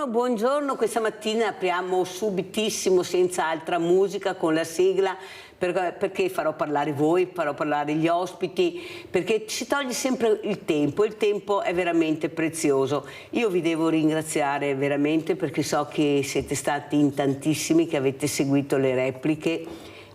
Buongiorno, buongiorno. Questa mattina apriamo subitissimo, senza altra musica, con la sigla, perché farò parlare voi, farò parlare gli ospiti, perché ci toglie sempre il tempo è veramente prezioso. Io vi devo ringraziare veramente perché so che siete stati in tantissimi che avete seguito le repliche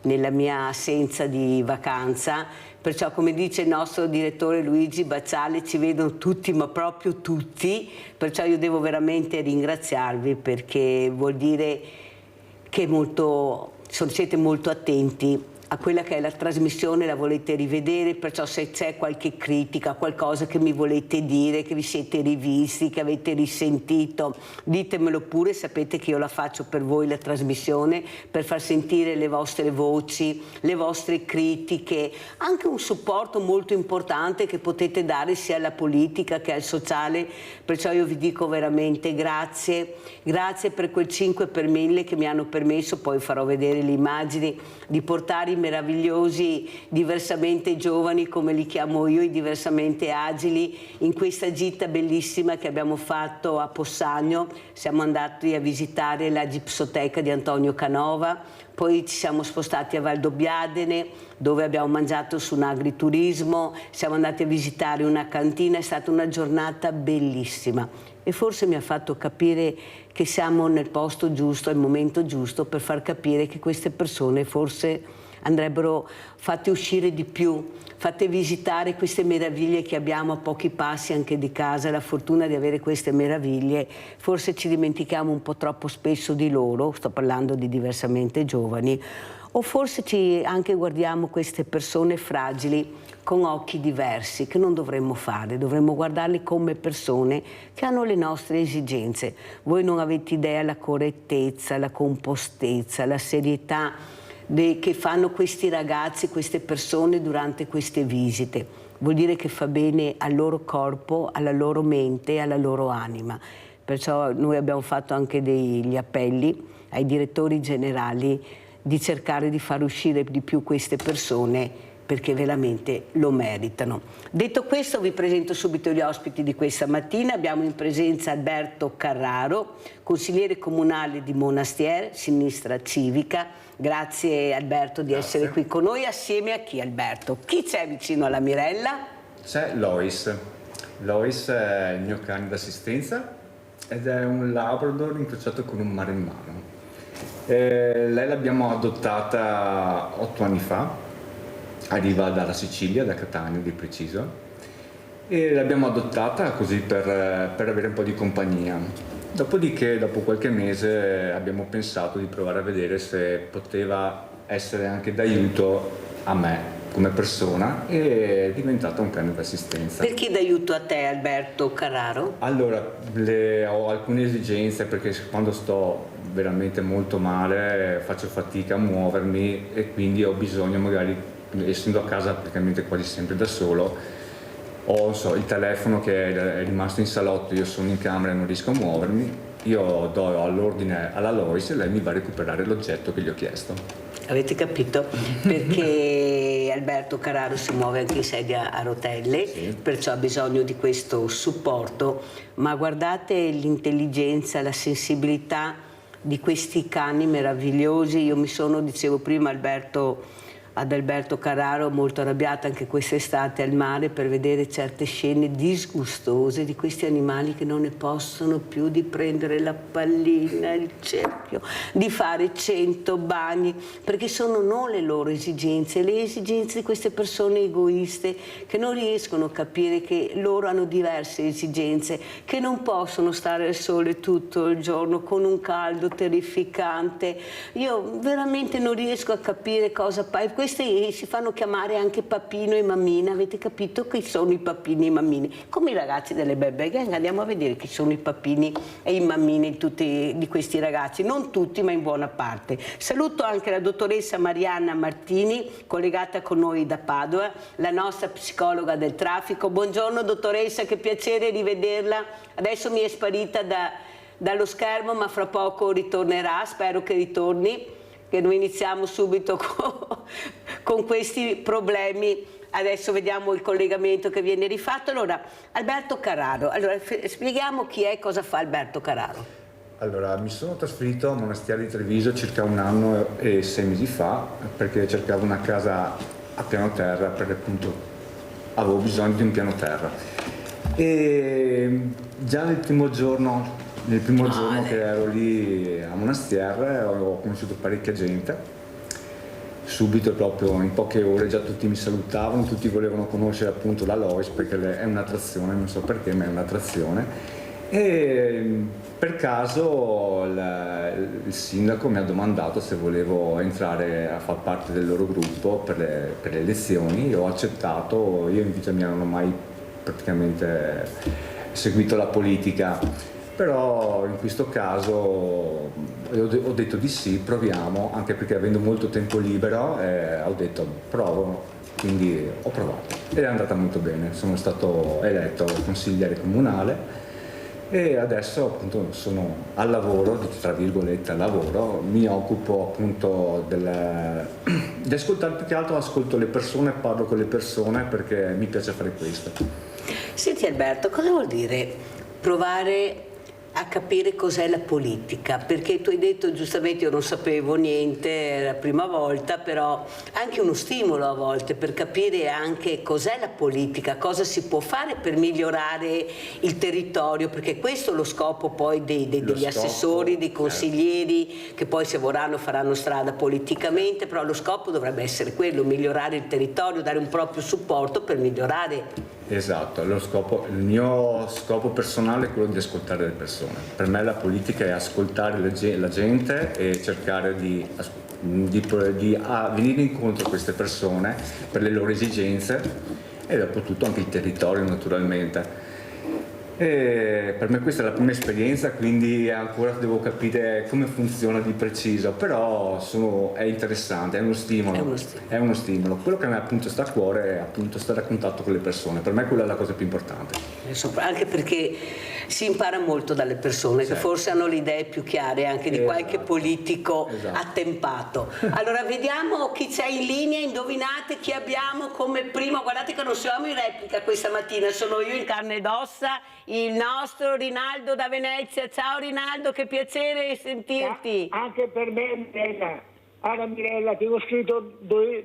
nella mia assenza di vacanza. Perciò, come dice il nostro direttore Luigi Bacciale, ci vedono tutti, ma proprio tutti, perciò io devo veramente ringraziarvi perché vuol dire che siete molto attenti a quella che è la trasmissione, la volete rivedere, perciò se c'è qualche critica, qualcosa che mi volete dire, che vi siete rivisti, che avete risentito, ditemelo pure, sapete che io la faccio per voi la trasmissione, per far sentire le vostre voci, le vostre critiche, anche un supporto molto importante che potete dare sia alla politica che al sociale, perciò io vi dico veramente grazie, grazie per quel 5 per 1000 che mi hanno permesso, poi farò vedere le immagini, di portare i meravigliosi diversamente giovani, come li chiamo io, i diversamente agili, in questa gita bellissima che abbiamo fatto a Possagno. Siamo andati a visitare la Gipsoteca di Antonio Canova, poi ci siamo spostati a Valdobbiadene dove abbiamo mangiato su un agriturismo, siamo andati a visitare una cantina, è stata una giornata bellissima e forse mi ha fatto capire che siamo nel posto giusto, al momento giusto, per far capire che queste persone forse andrebbero fatte uscire di più, fatte visitare queste meraviglie che abbiamo a pochi passi anche di casa, la fortuna di avere queste meraviglie. Forse ci dimentichiamo un po' troppo spesso di loro, sto parlando di diversamente giovani, o forse anche guardiamo queste persone fragili con occhi diversi, che non dovremmo fare, dovremmo guardarli come persone che hanno le nostre esigenze. Voi non avete idea la correttezza, la compostezza, la serietà che fanno questi ragazzi, queste persone durante queste visite. Vuol dire che fa bene al loro corpo, alla loro mente, alla loro anima. Perciò noi abbiamo fatto anche degli appelli ai direttori generali di cercare di far uscire di più queste persone perché veramente lo meritano. Detto questo, vi presento subito gli ospiti di questa mattina. Abbiamo in presenza Alberto Carraro, consigliere comunale di Monastier, Sinistra Civica. Grazie Alberto di essere qui con noi. Assieme a chi, Alberto? Chi c'è vicino alla Mirella? C'è Lois. Lois è il mio cane d'assistenza ed è un Labrador incrociato con un maremmano. Lei l'abbiamo adottata 8 anni fa. Arriva dalla Sicilia, da Catania di preciso, e l'abbiamo adottata così per avere un po' di compagnia. Dopodiché, dopo qualche mese, abbiamo pensato di provare a vedere se poteva essere anche d'aiuto a me come persona e è diventata un cane d'assistenza. Perché d'aiuto a te, Alberto Carraro? Allora, ho alcune esigenze perché quando sto veramente molto male faccio fatica a muovermi e quindi ho bisogno magari, essendo a casa praticamente quasi sempre da solo, ho il telefono che è rimasto in salotto, io sono in camera e non riesco a muovermi, io do all'ordine alla Lois e lei mi va a recuperare l'oggetto che gli ho chiesto. Avete capito? Perché Alberto Carraro si muove anche in sedia a rotelle, sì, perciò ha bisogno di questo supporto, ma guardate l'intelligenza, la sensibilità di questi cani meravigliosi. Io mi sono, dicevo prima ad Alberto Carraro, molto arrabbiata anche quest'estate al mare per vedere certe scene disgustose di questi animali che non ne possono più di prendere la pallina, il cerchio, di fare 100 bagni, perché sono non le loro esigenze, le esigenze di queste persone egoiste che non riescono a capire che loro hanno diverse esigenze, che non possono stare al sole tutto il giorno con un caldo terrificante. Io veramente non riesco a capire cosa questi si fanno chiamare anche papino e mammina, avete capito chi sono i papini e i mammini? Come i ragazzi delle Bebe Gang, andiamo a vedere chi sono i papini e i mammini di questi ragazzi, non tutti ma in buona parte. Saluto anche la dottoressa Marianna Martini, collegata con noi da Padova, la nostra psicologa del traffico. Buongiorno dottoressa, che piacere rivederla, adesso mi è sparita dallo schermo ma fra poco ritornerà, spero che ritorni, che noi iniziamo subito con questi problemi. Adesso vediamo il collegamento che viene rifatto. Allora, Alberto Carraro, allora, spieghiamo chi è e cosa fa Alberto Carraro. Allora, mi sono trasferito a Monastir di Treviso circa 1 anno e 6 mesi fa perché cercavo una casa a piano terra perché appunto avevo bisogno di un piano terra. E già nel primo giorno che ero lì a Monastir ho conosciuto parecchia gente. Subito, proprio in poche ore, già tutti mi salutavano, tutti volevano conoscere appunto la Lois perché è un'attrazione, non so perché, ma è un'attrazione. E per caso il sindaco mi ha domandato se volevo entrare a far parte del loro gruppo per le elezioni. Io ho accettato. Io in vita mia non ho mai praticamente seguito la politica, però in questo caso ho detto di sì, proviamo, anche perché avendo molto tempo libero ho detto provo, quindi ho provato ed è andata molto bene. Sono stato eletto consigliere comunale e adesso appunto sono al lavoro, tra virgolette al lavoro, mi occupo appunto di ascoltare, più che altro ascolto le persone, parlo con le persone perché mi piace fare questo. Senti Alberto, cosa vuol dire provare a capire cos'è la politica? Perché tu hai detto giustamente io non sapevo niente la prima volta, però anche uno stimolo a volte per capire anche cos'è la politica, cosa si può fare per migliorare il territorio, perché questo è lo scopo poi degli assessori, dei consiglieri, che poi se vorranno faranno strada politicamente, però lo scopo dovrebbe essere quello, migliorare il territorio, dare un proprio supporto per migliorare. Esatto, il mio scopo personale è quello di ascoltare le persone. Per me la politica è ascoltare la gente e cercare di venire incontro a queste persone per le loro esigenze e dopo tutto anche il territorio naturalmente. E per me questa è la prima esperienza, quindi ancora devo capire come funziona di preciso, però è interessante, è uno stimolo. È uno stimolo. Quello che a me appunto sta a cuore è appunto stare a contatto con le persone. Per me quella è la cosa più importante. Anche perché si impara molto dalle persone, che forse hanno le idee più chiare anche di qualche politico attempato. Allora vediamo chi c'è in linea, indovinate chi abbiamo come primo. Guardate che non siamo in replica questa mattina, sono io in carne ed ossa, il nostro Rinaldo da Venezia. Ciao Rinaldo, che piacere sentirti. Anche per me Mirella. Allora Mirella, ti ho scritto due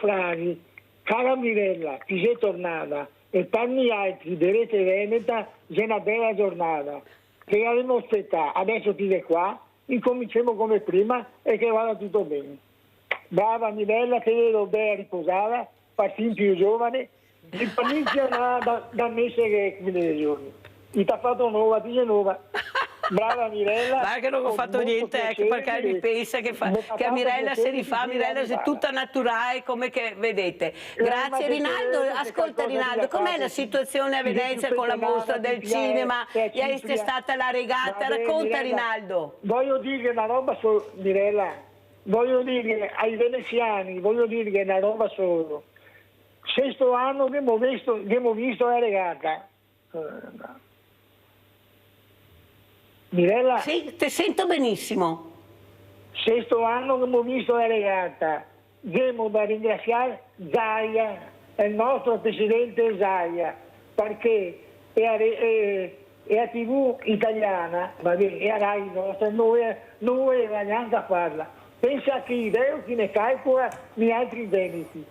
frasi. Cara Mirella, ti sei tornata e per gli altri di Rete Veneta c'è una bella giornata. Ti avremo aspettato, adesso ti sei qua, incominciamo come prima e che vada tutto bene. Brava Mirella, ti vedo bella riposata, partì più giovane, il panizio da mese che è dei giorni. Ti ha fatto nuova, ti sei nuova. Brava Mirella. Ma che non ho fatto niente, che perché mi pensa che a Mirella si rifà, Mirella è tutta naturale, come che vedete. Grazie Rinaldo. Ascolta Rinaldo, com'è la situazione a Venezia con la mostra del cinema? Ieri è stata la regata, racconta Rinaldo. Voglio dire una roba solo, Mirella, voglio dire ai veneziani, voglio dire che è una roba solo. Sesto anno che abbiamo visto la regata. Mirella? Sì, ti sento benissimo. Sesto anno che abbiamo visto la regata. Devo da ringraziare Zaia, il nostro presidente Zaia, perché è a TV italiana, va bene, è a Rai nostra, non voleva neanche a farla. Pensa che idea chi ne calcola gli altri veneti.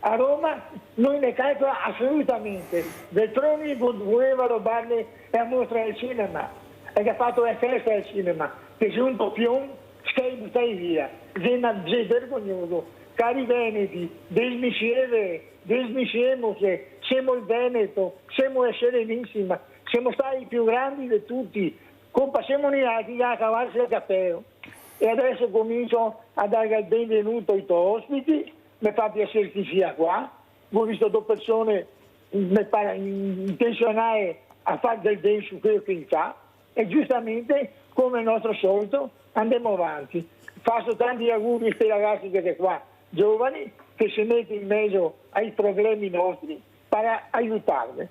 A Roma non ne calcola assolutamente. Veltroni voleva rubarne la mostra del cinema. E che ha fatto la festa al cinema, che è giunto più, stai via, è vergognoso. Cari veneti, desmiciemo che siamo il Veneto, siamo la Serenissima, siamo stati i più grandi di tutti, compassiamo gli altri a cavarsi il cappello. E adesso comincio a dare il benvenuto ai tuoi ospiti, mi fa piacere che sia qua, ho visto due persone intenzionali a fare del bene su quello che fa. E giustamente, come al nostro solito, andiamo avanti. Faccio tanti auguri a questi ragazzi che sono qua, giovani, che si mettono in mezzo ai problemi nostri per aiutarli.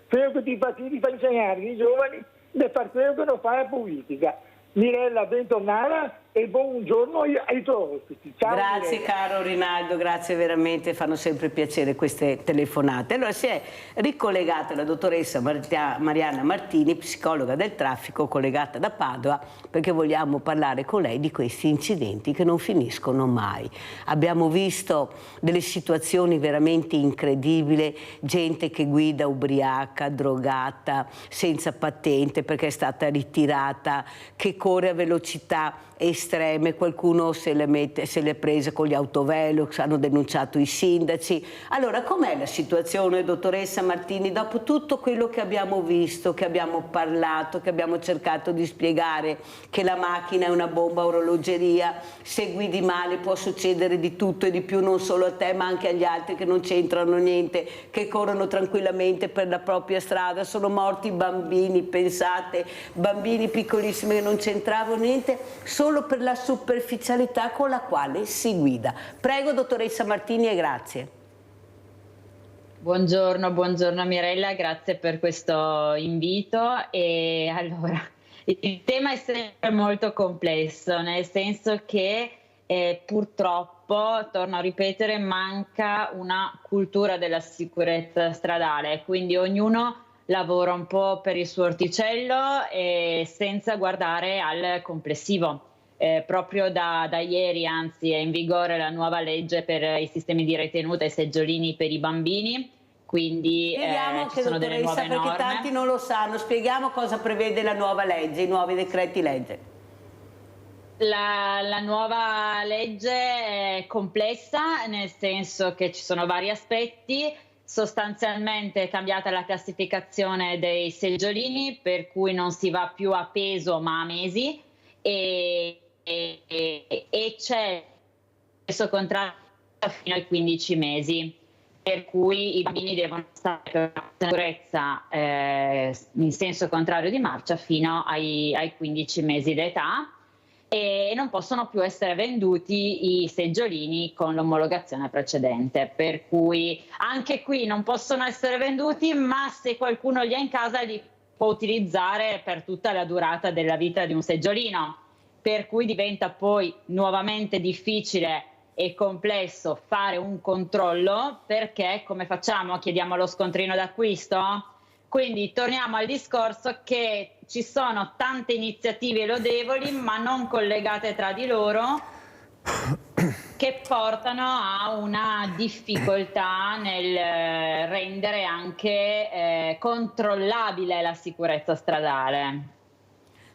Quello che ti fa insegnare i giovani di fare quello che non fa la politica. Mirella, bentornata e buongiorno ai tuoi ospiti. Ciao. Grazie caro Rinaldo, grazie veramente, fanno sempre piacere queste telefonate. Allora si è ricollegata la dottoressa Marianna Martini, psicologa del traffico, collegata da Padova, perché vogliamo parlare con lei di questi incidenti che non finiscono mai. Abbiamo visto delle situazioni veramente incredibili, gente che guida ubriaca, drogata, senza patente perché è stata ritirata, che corre a velocità estreme, qualcuno se le prese con gli autovelox, hanno denunciato i sindaci. Allora com'è la situazione, dottoressa Martini, dopo tutto quello che abbiamo visto, che abbiamo parlato, che abbiamo cercato di spiegare che la macchina è una bomba a orologeria, se guidi male può succedere di tutto e di più, non solo a te ma anche agli altri che non c'entrano niente, che corrono tranquillamente per la propria strada, sono morti bambini, pensate, bambini piccolissimi che non c'entravano niente, solo per la superficialità con la quale si guida. Prego dottoressa Martini e grazie. Buongiorno Mirella, grazie per questo invito. E allora, il tema è sempre molto complesso, nel senso che purtroppo, torno a ripetere, manca una cultura della sicurezza stradale, quindi ognuno lavora un po' per il suo orticello e senza guardare al complessivo. Proprio da ieri, anzi, è in vigore la nuova legge per i sistemi di ritenuta e i seggiolini per i bambini, quindi ci sono delle nuove norme. Perché tanti non lo sanno, spieghiamo cosa prevede la nuova legge, i nuovi decreti legge. La nuova legge è complessa, nel senso che ci sono vari aspetti. Sostanzialmente è cambiata la classificazione dei seggiolini, per cui non si va più a peso ma a mesi, e c'è questo contratto fino ai 15 mesi, per cui i bambini devono stare per sicurezza in senso contrario di marcia fino ai 15 mesi d'età, e non possono più essere venduti i seggiolini con l'omologazione precedente, per cui anche qui non possono essere venduti, ma se qualcuno li ha in casa li può utilizzare per tutta la durata della vita di un seggiolino, per cui diventa poi nuovamente difficile e complesso fare un controllo, perché come facciamo? Chiediamo lo scontrino d'acquisto? Quindi torniamo al discorso che ci sono tante iniziative lodevoli ma non collegate tra di loro, che portano a una difficoltà nel rendere anche controllabile la sicurezza stradale.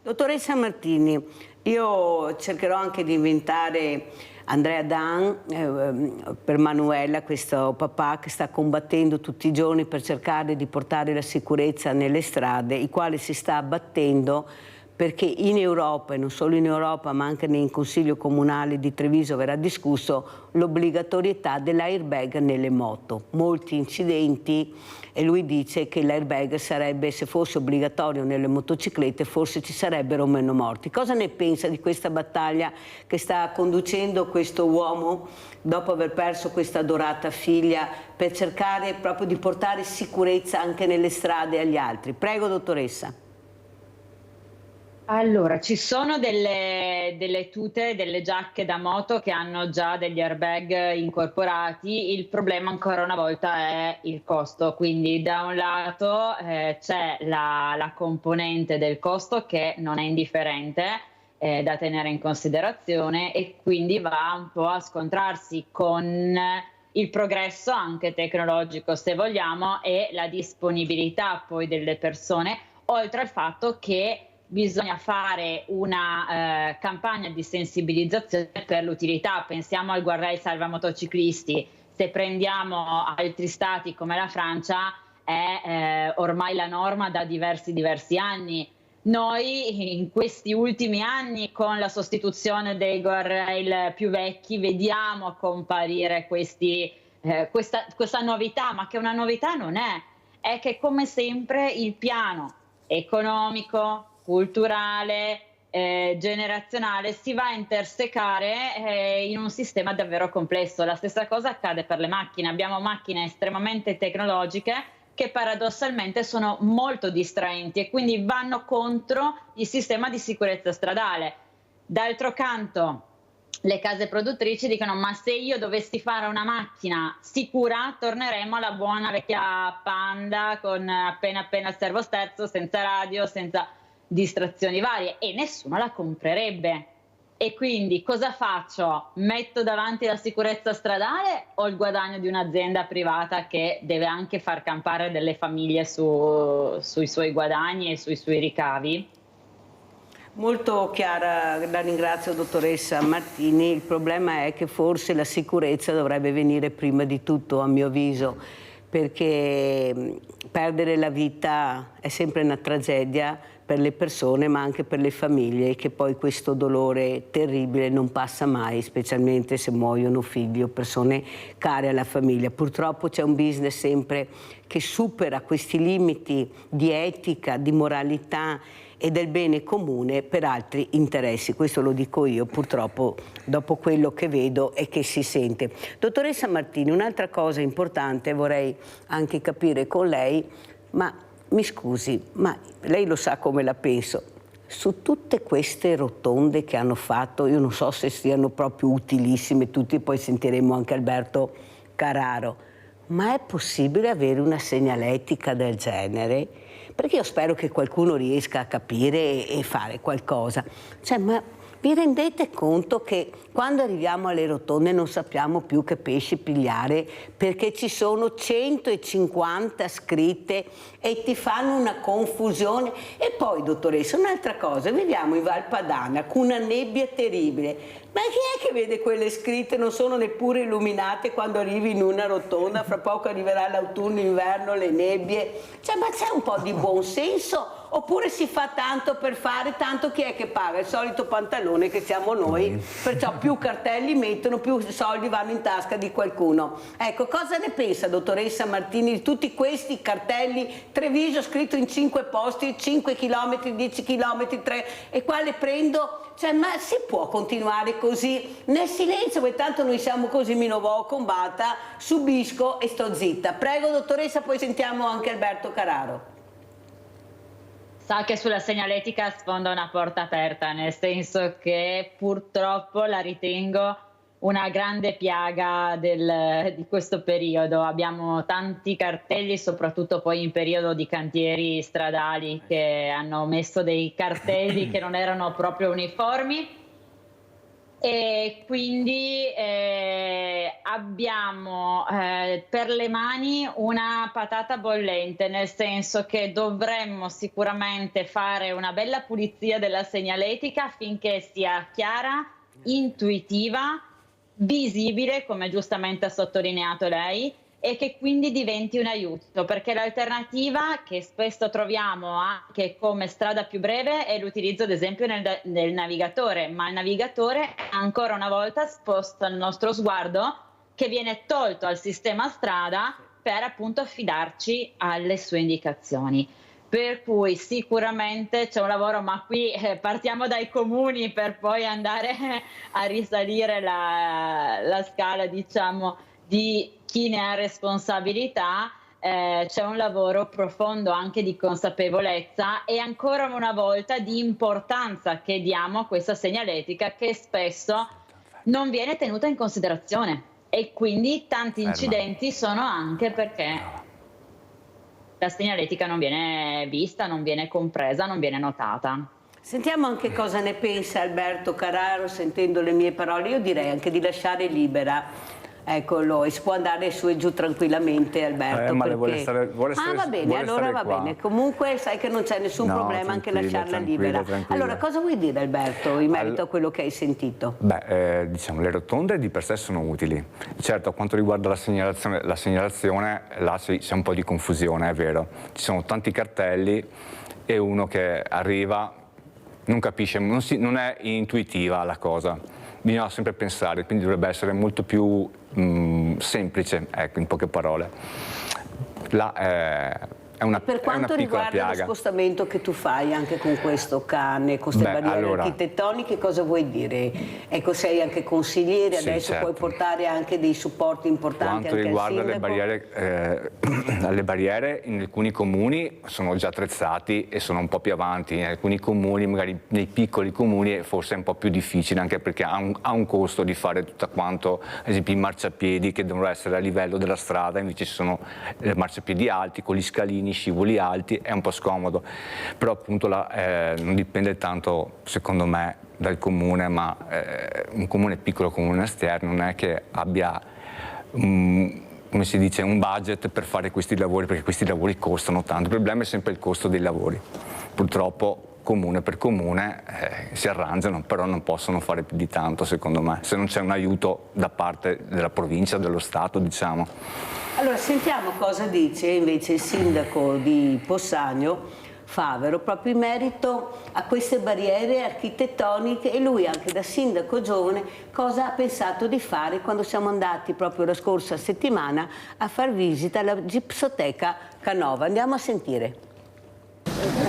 Dottoressa Martini, io cercherò anche di inventare Andrea Dan per Manuela, questo papà che sta combattendo tutti i giorni per cercare di portare la sicurezza nelle strade, il quale si sta battendo perché in Europa, e non solo in Europa ma anche nel Consiglio Comunale di Treviso verrà discusso l'obbligatorietà dell'airbag nelle moto. Molti incidenti, e lui dice che l'airbag sarebbe, se fosse obbligatorio nelle motociclette, forse ci sarebbero meno morti. Cosa ne pensa di questa battaglia che sta conducendo questo uomo dopo aver perso questa adorata figlia, per cercare proprio di portare sicurezza anche nelle strade agli altri? Prego dottoressa. Allora, ci sono delle tute, delle giacche da moto che hanno già degli airbag incorporati. Il problema ancora una volta è il costo, quindi da un lato c'è la componente del costo che non è indifferente, da tenere in considerazione, e quindi va un po' a scontrarsi con il progresso anche tecnologico, se vogliamo, e la disponibilità poi delle persone, oltre al fatto che bisogna fare una campagna di sensibilizzazione per l'utilità. Pensiamo al guardrail salva motociclisti. Se prendiamo altri stati come la Francia è ormai la norma da diversi anni. Noi in questi ultimi anni, con la sostituzione dei guardrail più vecchi, vediamo comparire questa novità, ma che una novità non è che come sempre il piano economico, culturale, generazionale si va a intersecare in un sistema davvero complesso. La stessa cosa accade per le macchine. Abbiamo macchine estremamente tecnologiche che paradossalmente sono molto distraenti e quindi vanno contro il sistema di sicurezza stradale. D'altro canto, le case produttrici dicono: ma se io dovessi fare una macchina sicura, torneremo alla buona vecchia Panda con appena il servosterzo, senza radio, senza distrazioni varie, e nessuno la comprerebbe. E quindi cosa faccio? Metto davanti la sicurezza stradale o il guadagno di un'azienda privata che deve anche far campare delle famiglie sui suoi guadagni e sui suoi ricavi? Molto chiara, la ringrazio dottoressa Martini. Il problema è che forse la sicurezza dovrebbe venire prima di tutto, a mio avviso, perché perdere la vita è sempre una tragedia per le persone ma anche per le famiglie, che poi questo dolore terribile non passa mai, specialmente se muoiono figli o persone care alla famiglia. Purtroppo c'è un business sempre che supera questi limiti di etica, di moralità e del bene comune per altri interessi. Questo lo dico io, purtroppo, dopo quello che vedo e che si sente. Dottoressa Martini, un'altra cosa importante vorrei anche capire con lei, ma mi scusi, ma lei lo sa come la penso, su tutte queste rotonde che hanno fatto, io non so se siano proprio utilissime tutti, poi sentiremo anche Alberto Carraro, ma è possibile avere una segnaletica del genere? Perché io spero che qualcuno riesca a capire e fare qualcosa. Cioè, ma vi rendete conto che quando arriviamo alle rotonde non sappiamo più che pesci pigliare perché ci sono 150 scritte e ti fanno una confusione? E poi, dottoressa, un'altra cosa, viviamo in Val Padana con una nebbia terribile. Ma chi è che vede quelle scritte? Non sono neppure illuminate quando arrivi in una rotonda, fra poco arriverà l'autunno, l'inverno, le nebbie. Cioè, ma c'è un po' di buon senso? Oppure si fa tanto per fare, tanto chi è che paga? Il solito pantalone che siamo noi, perciò più cartelli mettono, più soldi vanno in tasca di qualcuno. Ecco, cosa ne pensa dottoressa Martini di tutti questi cartelli? Treviso scritto in 5 posti, 5 km, 10 km, 3, e qua le prendo? Cioè, ma si può continuare così nel silenzio? Perché tanto noi siamo così, mi novò, combatta, subisco e sto zitta. Prego dottoressa, poi sentiamo anche Alberto Carraro. Sa che sulla segnaletica sfonda una porta aperta, nel senso che purtroppo la ritengo una grande piaga di questo periodo. Abbiamo tanti cartelli, soprattutto poi in periodo di cantieri stradali, che hanno messo dei cartelli che non erano proprio uniformi. E quindi abbiamo per le mani una patata bollente, nel senso che dovremmo sicuramente fare una bella pulizia della segnaletica affinché sia chiara, intuitiva, visibile, come giustamente ha sottolineato lei, e che quindi diventi un aiuto, perché l'alternativa che spesso troviamo anche come strada più breve è l'utilizzo ad esempio del navigatore, ma il navigatore ancora una volta sposta il nostro sguardo, che viene tolto al sistema strada per appunto affidarci alle sue indicazioni. Per cui sicuramente c'è un lavoro, ma qui partiamo dai comuni per poi andare a risalire la scala, diciamo, di chi ne ha responsabilità. C'è un lavoro profondo anche di consapevolezza e ancora una volta di importanza che diamo a questa segnaletica, che spesso non viene tenuta in considerazione, e quindi tanti incidenti sono anche perché la segnaletica non viene vista, non viene compresa, non viene notata. Sentiamo anche cosa ne pensa Alberto Carraro, sentendo le mie parole. Io direi anche di lasciare libera. Eccolo, e si può andare su e giù tranquillamente, Alberto. Ma perché... vuole stare, va bene, allora va bene. Comunque sai che non c'è nessun problema anche lasciarla libera. Allora, cosa vuoi dire, Alberto, in merito a quello che hai sentito? Beh, diciamo, le rotonde di per sé sono utili. Certo, a quanto riguarda la segnalazione là c'è un po' di confusione, è vero. Ci sono tanti cartelli e uno che arriva non capisce, non è intuitiva la cosa. Bisogna sempre pensare, quindi dovrebbe essere molto più semplice, ecco, in poche parole. Là è è una, per è una quanto piccola riguarda lo piaga. spostamento che tu fai anche con questo cane, con queste barriere allora, architettoniche, cosa vuoi dire? Ecco, sei anche consigliere, sì, adesso certo. puoi portare anche dei supporti importanti Quanto anche riguarda al sindaco. le barriere in alcuni comuni sono già attrezzati e sono un po' più avanti, in alcuni comuni, magari nei piccoli comuni, forse è un po' più difficile, anche perché ha un costo di fare tutto quanto, ad esempio i marciapiedi che dovrebbero essere a livello della strada, invece ci sono marciapiedi alti con gli scalini, scivoli alti, è un po' scomodo, però appunto non dipende tanto secondo me dal comune, ma un comune piccolo, comune esterno, non è che abbia come si dice, un budget per fare questi lavori, perché questi lavori costano tanto. Il problema è sempre il costo dei lavori. Purtroppo comune per comune si arrangiano, però non possono fare più di tanto secondo me, se non c'è un aiuto da parte della provincia, dello Stato, diciamo. Allora sentiamo cosa dice invece il sindaco di Possagno, Favero, proprio in merito a queste barriere architettoniche, e lui anche da sindaco giovane cosa ha pensato di fare quando siamo andati proprio la scorsa settimana a far visita alla Gipsoteca Canova. Andiamo a sentire.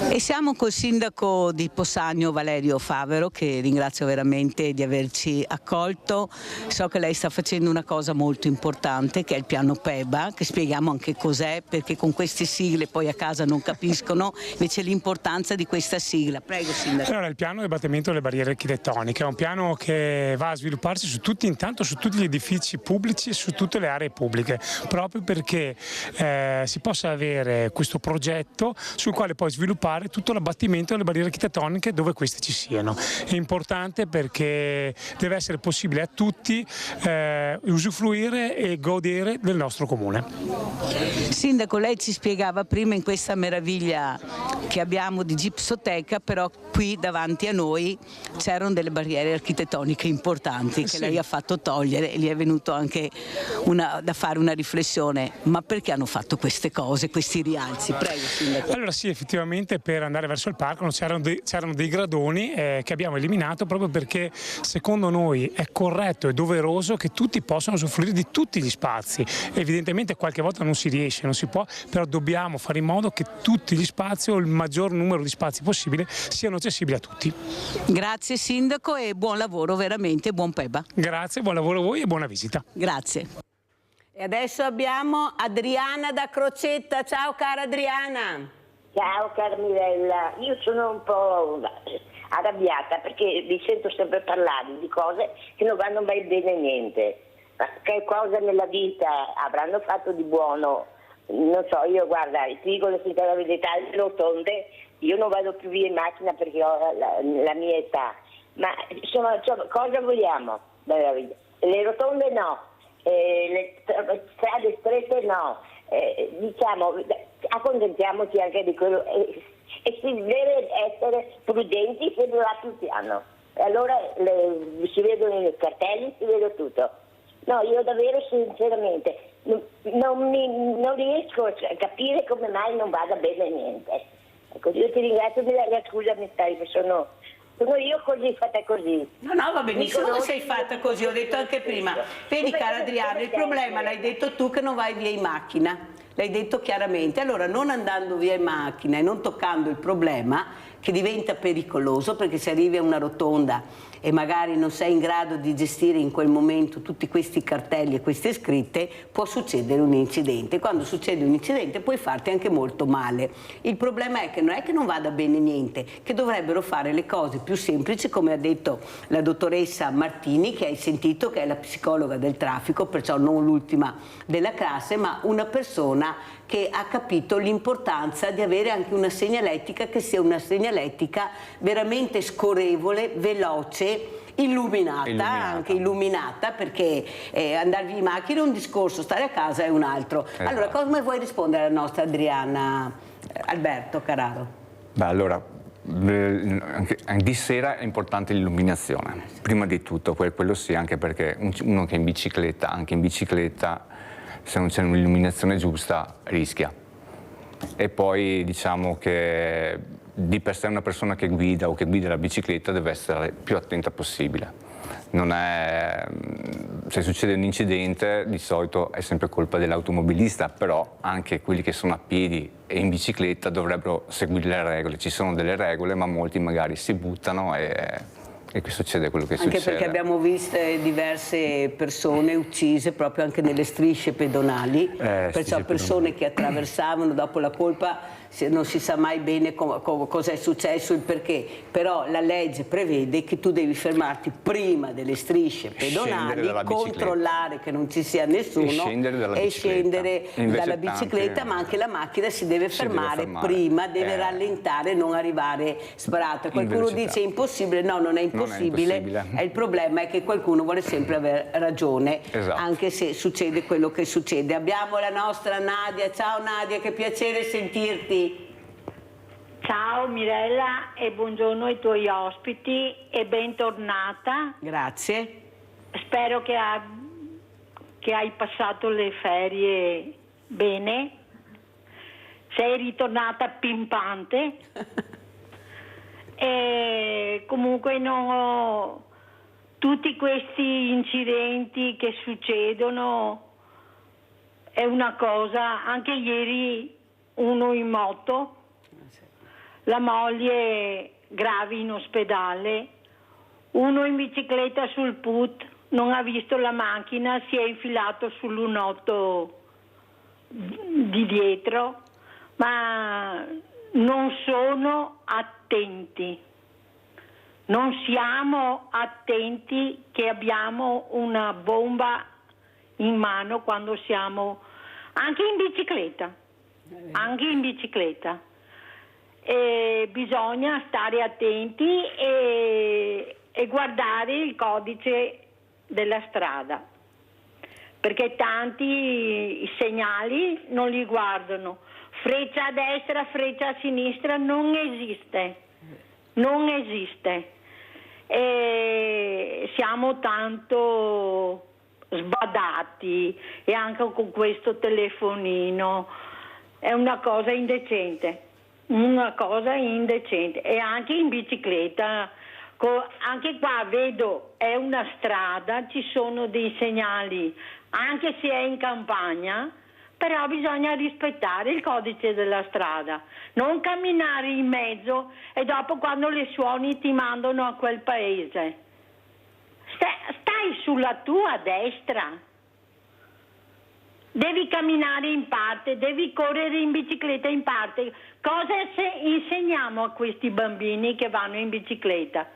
E siamo col sindaco di Possagno, Valerio Favero, che ringrazio veramente di averci accolto. So che lei sta facendo una cosa molto importante, che è il piano PEBA, che spieghiamo anche cos'è, perché con queste sigle poi a casa non capiscono invece l'importanza di questa sigla. Prego, sindaco. Allora, il piano di abbattimento delle barriere architettoniche è un piano che va a svilupparsi intanto su tutti gli edifici pubblici e su tutte le aree pubbliche, proprio perché si possa avere questo progetto sul quale poi sviluppare tutto l'abbattimento delle barriere architettoniche dove queste ci siano. È importante perché deve essere possibile a tutti usufruire e godere del nostro comune. Sindaco, lei ci spiegava prima in questa meraviglia che abbiamo di Gipsoteca, però qui davanti a noi c'erano delle barriere architettoniche importanti che lei ha fatto togliere, e gli è venuto anche da fare una riflessione. Ma perché hanno fatto queste cose, questi rialzi? Prego, sindaco. Allora sì, effettivamente per andare verso il parco c'erano dei gradoni che abbiamo eliminato proprio perché secondo noi è corretto e doveroso che tutti possano usufruire di tutti gli spazi. Evidentemente qualche volta non si riesce, non si può, però dobbiamo fare in modo che tutti gli spazi o il maggior numero di spazi possibile siano accessibili a tutti. Grazie sindaco e buon lavoro, veramente buon PEBA. Grazie, buon lavoro a voi e buona visita. Grazie. E adesso abbiamo Adriana da Crocetta. Ciao cara Adriana. Ciao Carmilla, io sono un po' arrabbiata perché vi sento sempre parlare di cose che non vanno mai bene niente. Ma che cosa nella vita avranno fatto di buono? Non so, io guarda, ti dico la verità, le rotonde, io non vado più via in macchina perché ho la mia età, ma insomma cosa vogliamo? Le rotonde no, le strade strette no, diciamo accontentiamoci anche di quello e si deve essere prudenti se va più piano. E allora si vedono i cartelli, si vede tutto. No, io davvero sinceramente non riesco a capire come mai non vada bene niente. Ecco, io ti ringrazio, scusami, sono io così, fatta così. No, va benissimo che sei fatta così, ho detto anche prima. Vedi cara Adriana, il problema l'hai detto tu che non vai via in macchina. L'hai detto chiaramente, allora non andando via in macchina e non toccando il problema, che diventa pericoloso, perché se arrivi a una rotonda e magari non sei in grado di gestire in quel momento tutti questi cartelli e queste scritte, può succedere un incidente. Quando succede un incidente puoi farti anche molto male. Il problema è che non vada bene niente, che dovrebbero fare le cose più semplici, come ha detto la dottoressa Martini, che hai sentito, che è la psicologa del traffico, perciò non l'ultima della classe, ma una persona che ha capito l'importanza di avere anche una segnaletica che sia una segnaletica veramente scorrevole, veloce, illuminata, anche illuminata, perché andarvi in macchina è un discorso, stare a casa è un altro. Esatto. Allora, come vuoi rispondere alla nostra Adriana? Alberto Carraro. Beh, allora, di sera è importante l'illuminazione, prima di tutto, quello sì, anche perché uno che è in bicicletta, anche in bicicletta, se non c'è un'illuminazione giusta rischia. E poi diciamo che di per sé una persona che guida o che guida la bicicletta deve essere più attenta possibile. Non è se succede un incidente di solito è sempre colpa dell'automobilista, però anche quelli che sono a piedi e in bicicletta dovrebbero seguire le regole. Ci sono delle regole, ma molti magari si buttano e qui succede quello che succede. Anche perché abbiamo visto diverse persone uccise proprio anche nelle strisce pedonali, perciò persone che attraversavano, dopo la colpa non si sa mai bene cosa è successo, il perché, però la legge prevede che tu devi fermarti prima delle strisce pedonali, controllare che non ci sia nessuno e scendere dalla bicicletta, ma anche la macchina si deve fermare prima, deve rallentare, non arrivare sparata. Qualcuno dice è impossibile, no, non è impossibile, il problema è che qualcuno vuole sempre avere ragione, anche se succede quello che succede. Abbiamo la nostra Nadia. Ciao Nadia, che piacere sentirti. Ciao Mirella e buongiorno ai tuoi ospiti e bentornata. Grazie. Spero che hai passato le ferie bene. Sei ritornata pimpante. E comunque tutti questi incidenti che succedono è una cosa. Anche ieri uno in moto, la moglie grave in ospedale, uno in bicicletta sul put, non ha visto la macchina, si è infilato sull'1.8 di dietro, ma non sono attenti. Non siamo attenti che abbiamo una bomba in mano quando siamo anche in bicicletta. Anche in bicicletta. E bisogna stare attenti e guardare il codice della strada, perché tanti i segnali non li guardano. Freccia a destra, freccia a sinistra non esiste. Non esiste. E siamo tanto sbadati, e anche con questo telefonino è una cosa indecente, e anche in bicicletta, anche qua vedo è una strada, ci sono dei segnali, anche se è in campagna, però bisogna rispettare il codice della strada, non camminare in mezzo e dopo quando le suoni ti mandano a quel paese. Stai sulla tua destra. Devi camminare in parte, devi correre in bicicletta in parte. Cosa insegniamo a questi bambini che vanno in bicicletta?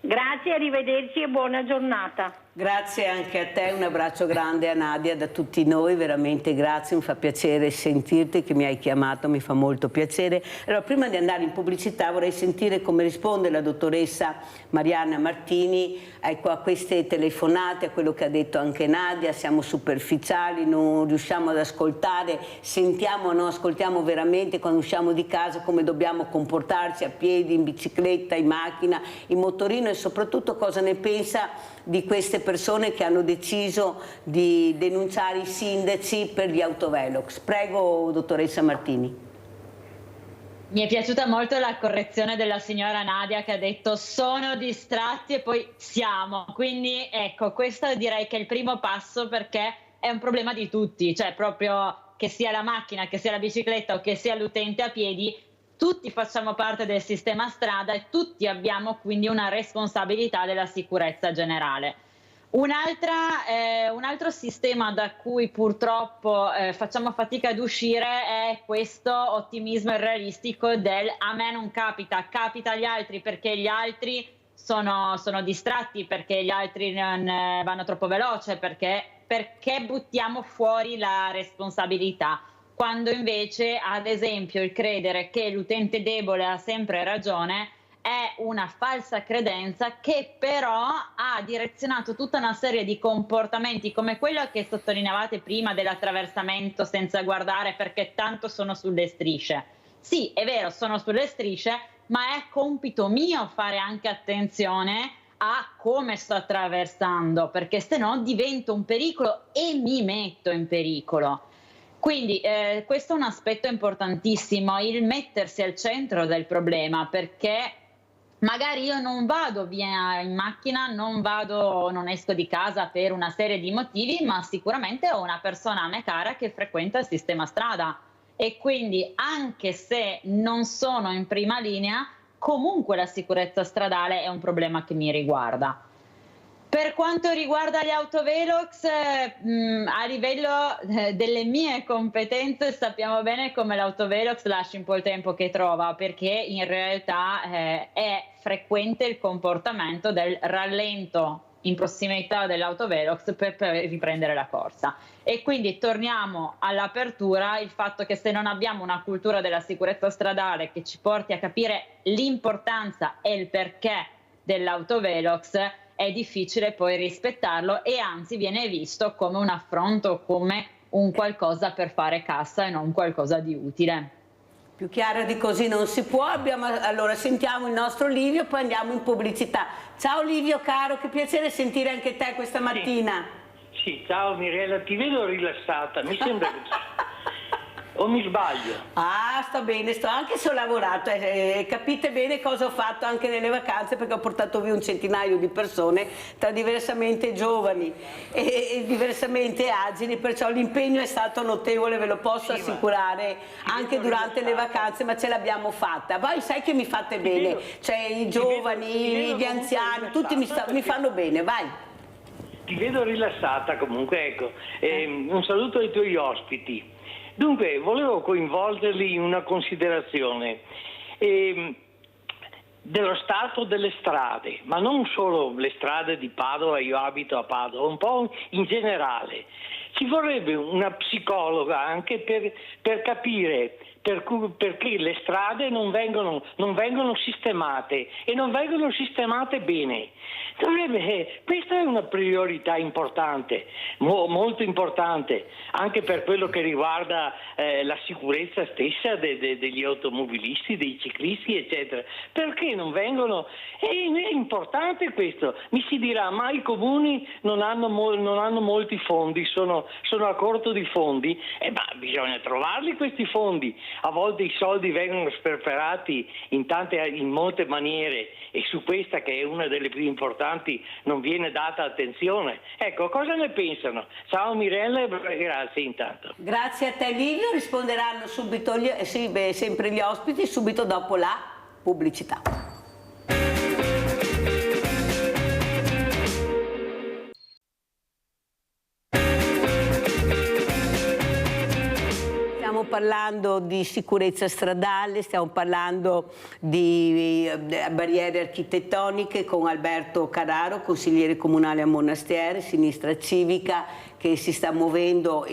Grazie, arrivederci e buona giornata. Grazie anche a te, un abbraccio grande a Nadia da tutti noi, veramente grazie, mi fa piacere sentirti, che mi hai chiamato, mi fa molto piacere. Allora, prima di andare in pubblicità vorrei sentire come risponde la dottoressa Marianna Martini a queste telefonate, a quello che ha detto anche Nadia. Siamo superficiali, non riusciamo ad ascoltare, sentiamo, non ascoltiamo veramente quando usciamo di casa come dobbiamo comportarci a piedi, in bicicletta, in macchina, in motorino, e soprattutto cosa ne pensa di queste persone che hanno deciso di denunciare i sindaci per gli autovelox. Prego, dottoressa Martini. Mi è piaciuta molto la correzione della signora Nadia, che ha detto sono distratti e poi siamo. Quindi ecco, questo direi che è il primo passo, perché è un problema di tutti, cioè proprio che sia la macchina, che sia la bicicletta o che sia l'utente a piedi, tutti facciamo parte del sistema strada e tutti abbiamo quindi una responsabilità della sicurezza generale. Un altro sistema da cui purtroppo facciamo fatica ad uscire è questo ottimismo irrealistico del a me non capita, capita agli altri perché gli altri sono distratti, perché gli altri non vanno troppo veloce, perché buttiamo fuori la responsabilità. Quando invece, ad esempio, il credere che l'utente debole ha sempre ragione è una falsa credenza che però ha direzionato tutta una serie di comportamenti come quello che sottolineavate prima dell'attraversamento senza guardare perché tanto sono sulle strisce. Sì, è vero, sono sulle strisce, ma è compito mio fare anche attenzione a come sto attraversando, perché se no divento un pericolo e mi metto in pericolo. Quindi questo è un aspetto importantissimo, il mettersi al centro del problema, perché magari io non vado via in macchina, non esco di casa per una serie di motivi, ma sicuramente ho una persona a me cara che frequenta il sistema strada e quindi anche se non sono in prima linea, comunque la sicurezza stradale è un problema che mi riguarda. Per quanto riguarda gli autovelox, a livello delle mie competenze sappiamo bene come l'autovelox lasci un po' il tempo che trova, perché in realtà è frequente il comportamento del rallento in prossimità dell'autovelox per riprendere la corsa. E quindi torniamo all'apertura, il fatto che se non abbiamo una cultura della sicurezza stradale che ci porti a capire l'importanza e il perché dell'autovelox, è difficile poi rispettarlo e anzi viene visto come un affronto, come un qualcosa per fare cassa e non qualcosa di utile. Più chiara di così non si può. Allora sentiamo il nostro Livio, poi andiamo in pubblicità. Ciao Livio caro, che piacere sentire anche te questa mattina. Sì, ciao Mirella, ti vedo rilassata, mi sembra che... O mi sbaglio? Ah, sto bene, anche se ho lavorato, capite bene cosa ho fatto anche nelle vacanze, perché ho portato via un centinaio di persone, tra diversamente giovani e diversamente agili, perciò l'impegno è stato notevole, ve lo posso assicurare, anche durante le vacanze, ma ce l'abbiamo fatta. Voi sai che mi fate bene, cioè i giovani, gli anziani, tutti mi fanno bene, vai. Ti vedo rilassata comunque, ecco. Un saluto ai tuoi ospiti. Dunque, volevo coinvolgerli in una considerazione dello stato delle strade, ma non solo le strade di Padova, io abito a Padova, un po' in generale. Ci vorrebbe una psicologa anche per capire perché le strade non vengono sistemate e non vengono sistemate bene. Questa è una priorità importante, molto importante, anche per quello che riguarda la sicurezza stessa degli automobilisti, dei ciclisti, eccetera. Perché non vengono? È importante questo. Mi si dirà, ma i comuni non hanno molti fondi, sono a corto di fondi, ma bisogna trovarli questi fondi. A volte i soldi vengono sperperati in molte maniere e su questa, che è una delle più importanti, non viene data attenzione. Ecco, cosa ne pensano? Ciao Mirella e grazie intanto. Grazie a te Livio, risponderanno subito sempre gli ospiti, subito dopo la pubblicità. Stiamo parlando di sicurezza stradale, stiamo parlando di barriere architettoniche con Alberto Carraro, consigliere comunale a Monastere, Sinistra Civica, che si sta muovendo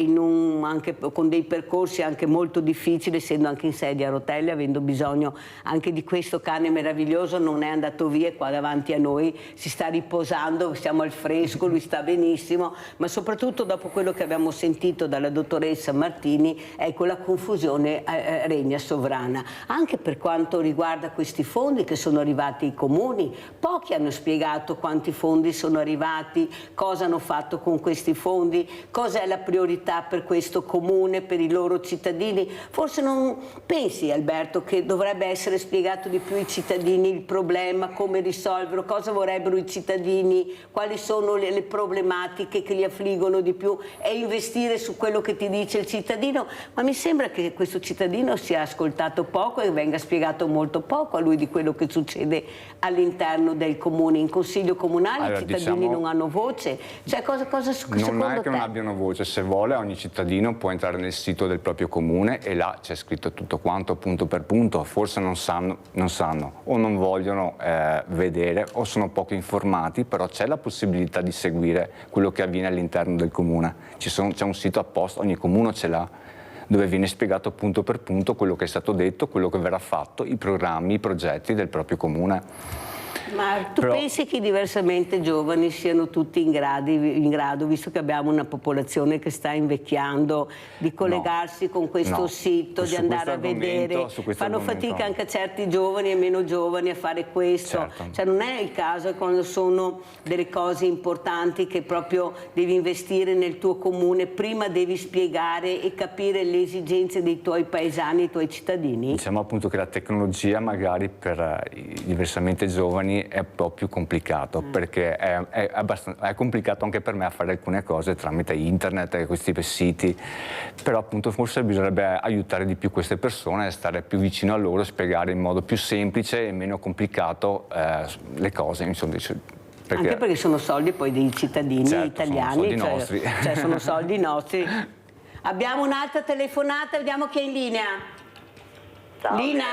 anche con dei percorsi anche molto difficili, essendo anche in sedia a rotelle, avendo bisogno anche di questo cane meraviglioso. Non è andato via, qua davanti a noi si sta riposando, siamo al fresco, lui sta benissimo, ma soprattutto dopo quello che abbiamo sentito dalla dottoressa Martini, ecco, la confusione regna sovrana. Anche per quanto riguarda questi fondi che sono arrivati ai comuni, pochi hanno spiegato quanti fondi sono arrivati, cosa hanno fatto con questi fondi, cosa è la priorità per questo comune, per i loro cittadini. Forse non pensi, Alberto, che dovrebbe essere spiegato di più ai cittadini il problema, come risolverlo, cosa vorrebbero i cittadini, quali sono le problematiche che li affliggono di più, e investire su quello che ti dice il cittadino? Ma mi sembra che questo cittadino sia ascoltato poco e venga spiegato molto poco a lui di quello che succede all'interno del comune. In consiglio comunale allora, i cittadini non hanno voce. Cioè, cosa secondo che non abbiano voce, se vuole ogni cittadino può entrare nel sito del proprio comune e là c'è scritto tutto quanto punto per punto. Forse non sanno o non vogliono vedere o sono poco informati, però c'è la possibilità di seguire quello che avviene all'interno del comune. C'è un sito apposta, ogni comune ce l'ha, dove viene spiegato punto per punto quello che è stato detto, quello che verrà fatto, i programmi, i progetti del proprio comune. Ma tu pensi che i diversamente giovani siano tutti in grado, visto che abbiamo una popolazione che sta invecchiando, di collegarsi con questo sito, di andare a vedere? Fanno fatica anche certi giovani e meno giovani a fare questo. Certo. Cioè non è il caso quando sono delle cose importanti che proprio devi investire nel tuo comune, prima devi spiegare e capire le esigenze dei tuoi paesani, dei tuoi cittadini? Diciamo appunto che la tecnologia magari per i diversamente giovani è un po' più complicato, perché è complicato anche per me a fare alcune cose tramite internet e questi siti, però appunto forse bisognerebbe aiutare di più queste persone, stare più vicino a loro, spiegare in modo più semplice e meno complicato le cose, insomma. Anche perché sono soldi poi dei cittadini italiani, sono soldi nostri. Cioè sono soldi nostri. Abbiamo un'altra telefonata, vediamo chi è in linea. Ciao, Lina?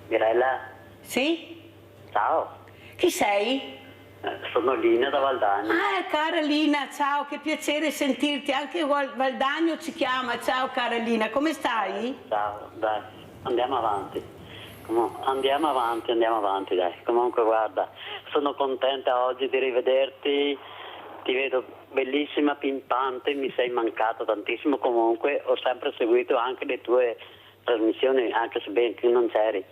Mirella? Sì? Ciao. Chi sei? Sono Lina da Valdagno. Cara Lina, ciao, che piacere sentirti. Anche Valdagno ci chiama. Ciao cara Lina, come stai? Ciao, dai, andiamo avanti. Andiamo avanti, dai. Comunque guarda, sono contenta oggi di rivederti, ti vedo bellissima, pimpante, mi sei mancato tantissimo. Comunque ho sempre seguito anche le tue trasmissioni, anche se ben tu non c'eri.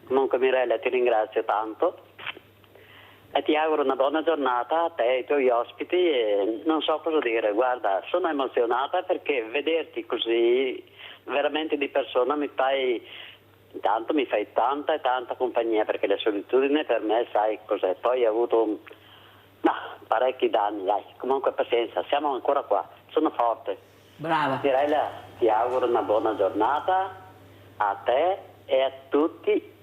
Comunque Mirella, ti ringrazio tanto e ti auguro una buona giornata a te e ai tuoi ospiti e non so cosa dire. Guarda, sono emozionata perché vederti così veramente di persona mi fai tanta e tanta compagnia, perché la solitudine per me sai cos'è. Poi ho avuto parecchi danni, dai. Comunque pazienza, siamo ancora qua, sono forte. Brava. Mirella, ti auguro una buona giornata a te e a tutti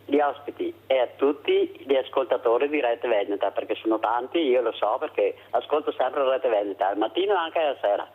gli ospiti e a tutti gli ascoltatori di Rete Veneta, perché sono tanti, io lo so perché ascolto sempre Rete Veneta al mattino e anche alla sera.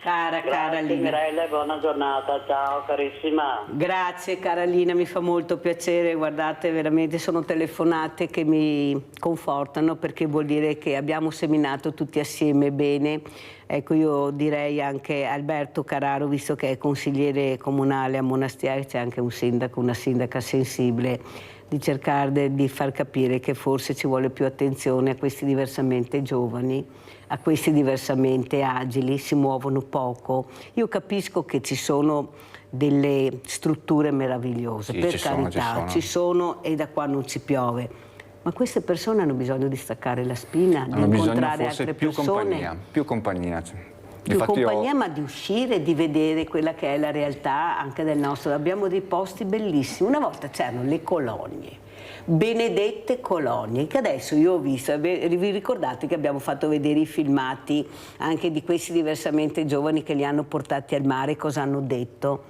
Cara Lina. Mirella, buona giornata, ciao carissima. Grazie cara Lina, mi fa molto piacere, guardate, veramente sono telefonate che mi confortano, perché vuol dire che abbiamo seminato tutti assieme bene. Ecco, io direi anche a Alberto Carraro, visto che è consigliere comunale a Monastir, c'è anche un sindaco, una sindaca sensibile, di cercare di far capire che forse ci vuole più attenzione a questi diversamente giovani, a questi diversamente agili, si muovono poco. Io capisco che ci sono delle strutture meravigliose, per carità, ci sono e da qua non ci piove. Ma queste persone hanno bisogno di staccare la spina, di incontrare altre persone. Più compagnia. Più compagnia, ma di uscire, di vedere quella che è la realtà anche del nostro. Abbiamo dei posti bellissimi. Una volta c'erano le colonie, benedette colonie, che adesso io ho visto, vi ricordate che abbiamo fatto vedere i filmati anche di questi diversamente giovani che li hanno portati al mare, cosa hanno detto?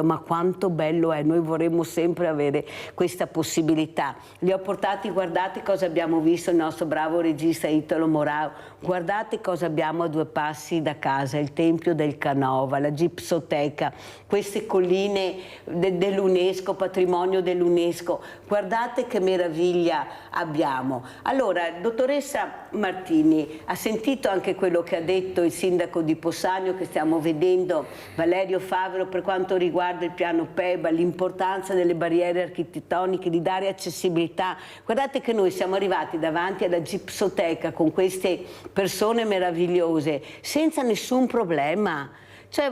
Ma quanto bello è, noi vorremmo sempre avere questa possibilità. Li ho portati, guardate cosa abbiamo visto, il nostro bravo regista Italo Morao, guardate cosa abbiamo a 2 passi da casa, il Tempio del Canova, la Gipsoteca, queste colline dell'UNESCO, patrimonio dell'UNESCO, guardate che meraviglia abbiamo. Allora, dottoressa Martini, ha sentito anche quello che ha detto il sindaco di Possagno, che stiamo vedendo, Valerio Favero, per quanto riguarda il piano PEBA, l'importanza delle barriere architettoniche, di dare accessibilità. Guardate che noi siamo arrivati davanti alla Gipsoteca con queste persone meravigliose senza nessun problema. Cioè,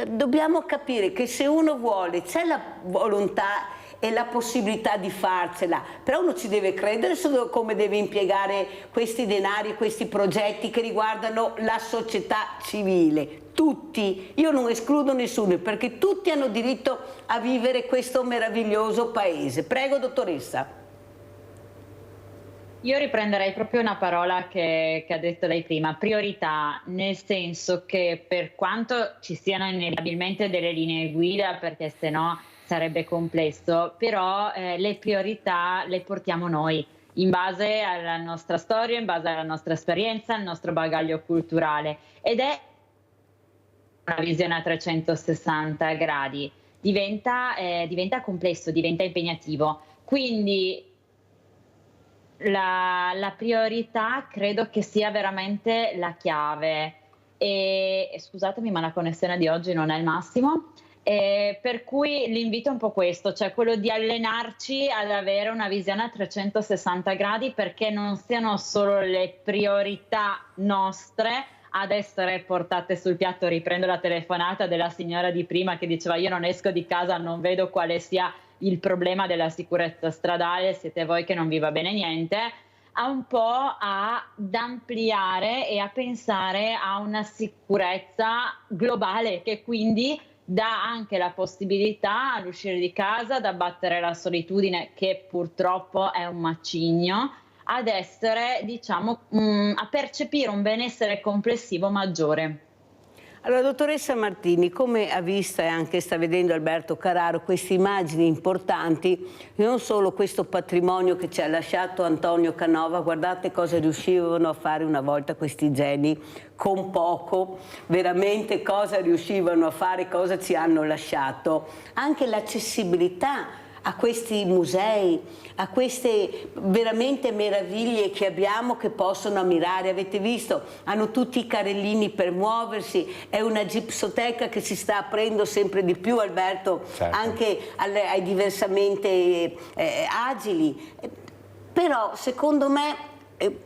dobbiamo capire che se uno vuole, c'è la volontà e la possibilità di farcela, però uno ci deve credere su come deve impiegare questi denari, questi progetti che riguardano la società civile. Tutti, io non escludo nessuno, perché tutti hanno diritto a vivere questo meraviglioso paese. Prego, dottoressa. Io riprenderei proprio una parola che ha detto lei prima, priorità, nel senso che per quanto ci siano inevitabilmente delle linee guida, perché se no sarebbe complesso, però le priorità le portiamo noi, in base alla nostra storia, in base alla nostra esperienza, al nostro bagaglio culturale, ed è una visione a 360 gradi, diventa complesso, diventa impegnativo, quindi la priorità credo che sia veramente la chiave. E scusatemi, ma la connessione di oggi non è il massimo. Per cui l'invito è un po' questo, cioè quello di allenarci ad avere una visione a 360 gradi, perché non siano solo le priorità nostre ad essere portate sul piatto. Riprendo la telefonata della signora di prima che diceva: io non esco di casa, non vedo quale sia il problema della sicurezza stradale, siete voi che non vi va bene niente, a un po' ad ampliare e a pensare a una sicurezza globale, che quindi dà anche la possibilità all'uscire di casa, ad abbattere la solitudine, che purtroppo è un macigno, ad essere, diciamo, a percepire un benessere complessivo maggiore. Allora, dottoressa Martini, come ha visto e anche sta vedendo Alberto Carraro queste immagini importanti, non solo questo patrimonio che ci ha lasciato Antonio Canova, guardate cosa riuscivano a fare una volta questi geni con poco, veramente cosa riuscivano a fare, cosa ci hanno lasciato, anche l'accessibilità a questi musei, a queste veramente meraviglie che abbiamo, che possono ammirare. Avete visto, hanno tutti i carrellini per muoversi, è una gipsoteca che si sta aprendo sempre di più, Alberto, certo, anche ai diversamente agili. Però secondo me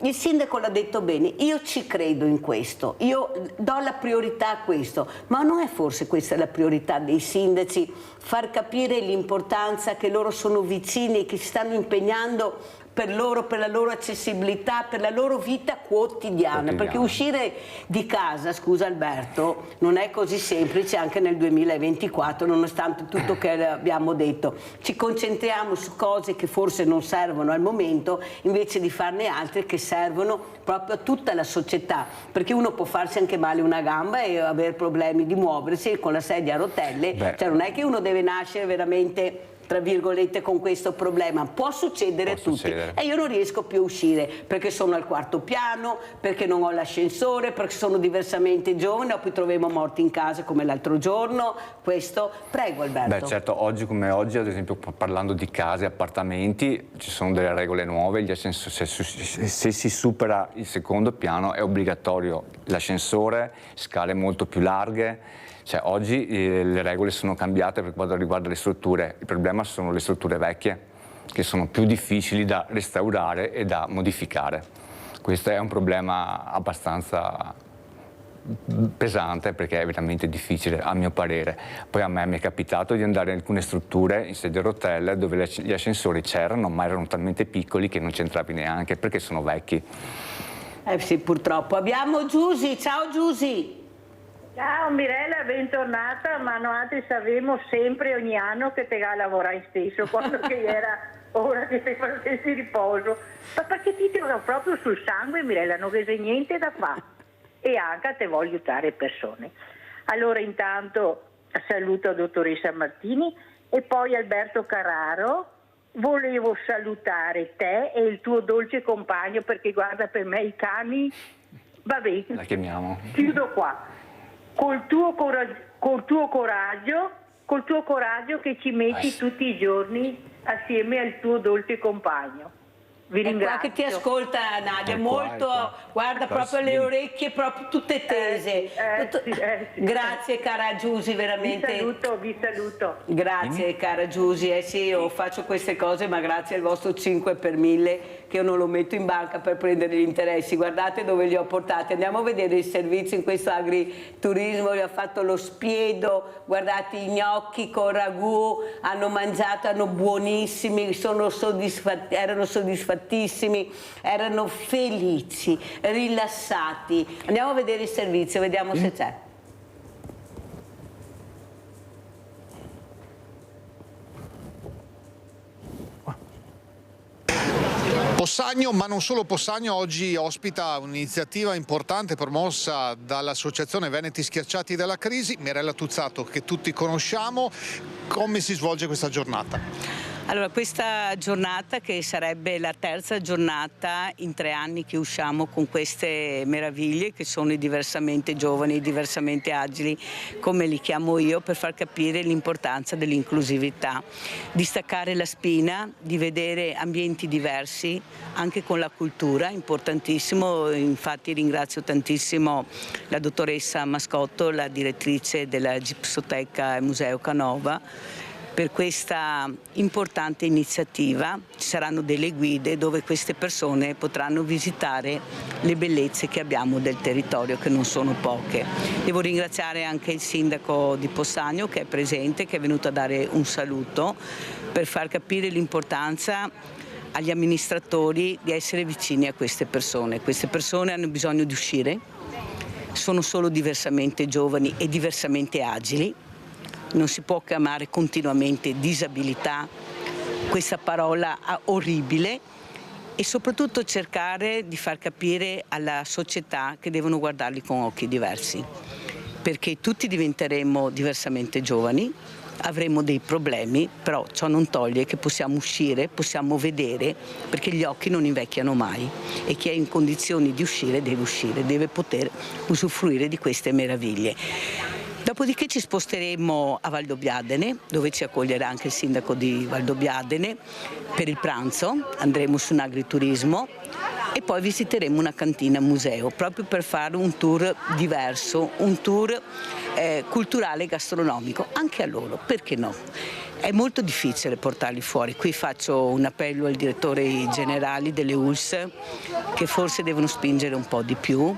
il sindaco l'ha detto bene, io ci credo in questo, io do la priorità a questo, ma non è forse questa la priorità dei sindaci, far capire l'importanza che loro sono vicini e che si stanno impegnando per la loro accessibilità, per la loro vita quotidiana, perché uscire di casa, scusa Alberto, non è così semplice anche nel 2024, nonostante tutto che abbiamo detto. Ci concentriamo su cose che forse non servono al momento, invece di farne altre che servono proprio a tutta la società, perché uno può farsi anche male una gamba e avere problemi di muoversi con la sedia a rotelle, cioè non è che uno deve nascere veramente, tra virgolette, con questo problema, può succedere a tutti e io non riesco più a uscire perché sono al 4º piano, perché non ho l'ascensore, perché sono diversamente giovane o poi troviamo morti in casa come l'altro giorno. Questo, prego Alberto. Beh certo, oggi come oggi, ad esempio parlando di case, appartamenti, ci sono delle regole nuove, se si supera il 2º piano è obbligatorio l'ascensore, scale molto più larghe. Cioè, oggi le regole sono cambiate per quanto riguarda le strutture, il problema sono le strutture vecchie che sono più difficili da restaurare e da modificare. Questo è un problema abbastanza pesante perché è veramente difficile a mio parere. Poi a me mi è capitato di andare in alcune strutture in sedia a rotelle dove gli ascensori c'erano ma erano talmente piccoli che non c'entravi neanche perché sono vecchi. Sì, purtroppo. Abbiamo Giusy, ciao Giusy! Ciao Mirella, bentornata, ma noi sappiamo sempre ogni anno che te va a lavorare stesso, quando che era ora che ti facessi riposo, ma perché ti tiro proprio sul sangue Mirella, non c'è niente da fare e anche te voglio aiutare persone. Allora intanto saluto la dottoressa Martini e poi Alberto Carraro, volevo salutare te e il tuo dolce compagno perché guarda per me i cani, vabbè, la chiamiamo. Chiudo qua. Col tuo coraggio che ci metti tutti i giorni assieme al tuo dolce compagno. Vi ringrazio. Che ti ascolta Nadia, molto, guarda proprio le orecchie proprio tutte tese. Grazie cara Giusy, veramente. Vi saluto. Grazie cara Giusy, sì, io faccio queste cose ma grazie al vostro 5 per 1000 che io non lo metto in banca per prendere gli interessi, guardate dove li ho portati, andiamo a vedere il servizio in questo agriturismo, gli ho fatto lo spiedo, guardate i gnocchi con ragù, hanno mangiato, erano buonissimi, erano soddisfattissimi, erano felici, rilassati. Andiamo a vedere il servizio, vediamo se c'è. Possagno, ma non solo Possagno, oggi ospita un'iniziativa importante promossa dall'Associazione Veneti Schiacciati dalla Crisi. Mirella Tuzzato, che tutti conosciamo, come si svolge questa giornata? Allora, questa giornata, che sarebbe la terza giornata in 3 anni che usciamo con queste meraviglie, che sono i diversamente giovani, i diversamente agili, come li chiamo io, per far capire l'importanza dell'inclusività, di staccare la spina, di vedere ambienti diversi, anche con la cultura, importantissimo. Infatti ringrazio tantissimo la dottoressa Mascotto, la direttrice della Gipsoteca e Museo Canova, per questa importante iniziativa. Ci saranno delle guide dove queste persone potranno visitare le bellezze che abbiamo del territorio, che non sono poche. Devo ringraziare anche il sindaco di Possagno, che è presente, che è venuto a dare un saluto per far capire l'importanza agli amministratori di essere vicini a queste persone. Queste persone hanno bisogno di uscire, sono solo diversamente giovani e diversamente agili. Non si può chiamare continuamente disabilità, questa parola orribile, e soprattutto cercare di far capire alla società che devono guardarli con occhi diversi, perché tutti diventeremo diversamente giovani, avremo dei problemi, però ciò non toglie che possiamo uscire, possiamo vedere, perché gli occhi non invecchiano mai e chi è in condizioni di uscire, deve poter usufruire di queste meraviglie. Dopodiché ci sposteremo a Valdobbiadene, dove ci accoglierà anche il sindaco di Valdobbiadene per il pranzo, andremo su un agriturismo e poi visiteremo una cantina museo, proprio per fare un tour diverso, un tour culturale e gastronomico, anche a loro, perché no? È molto difficile portarli fuori. Qui faccio un appello ai direttori generali delle ULSS, che forse devono spingere un po' di più.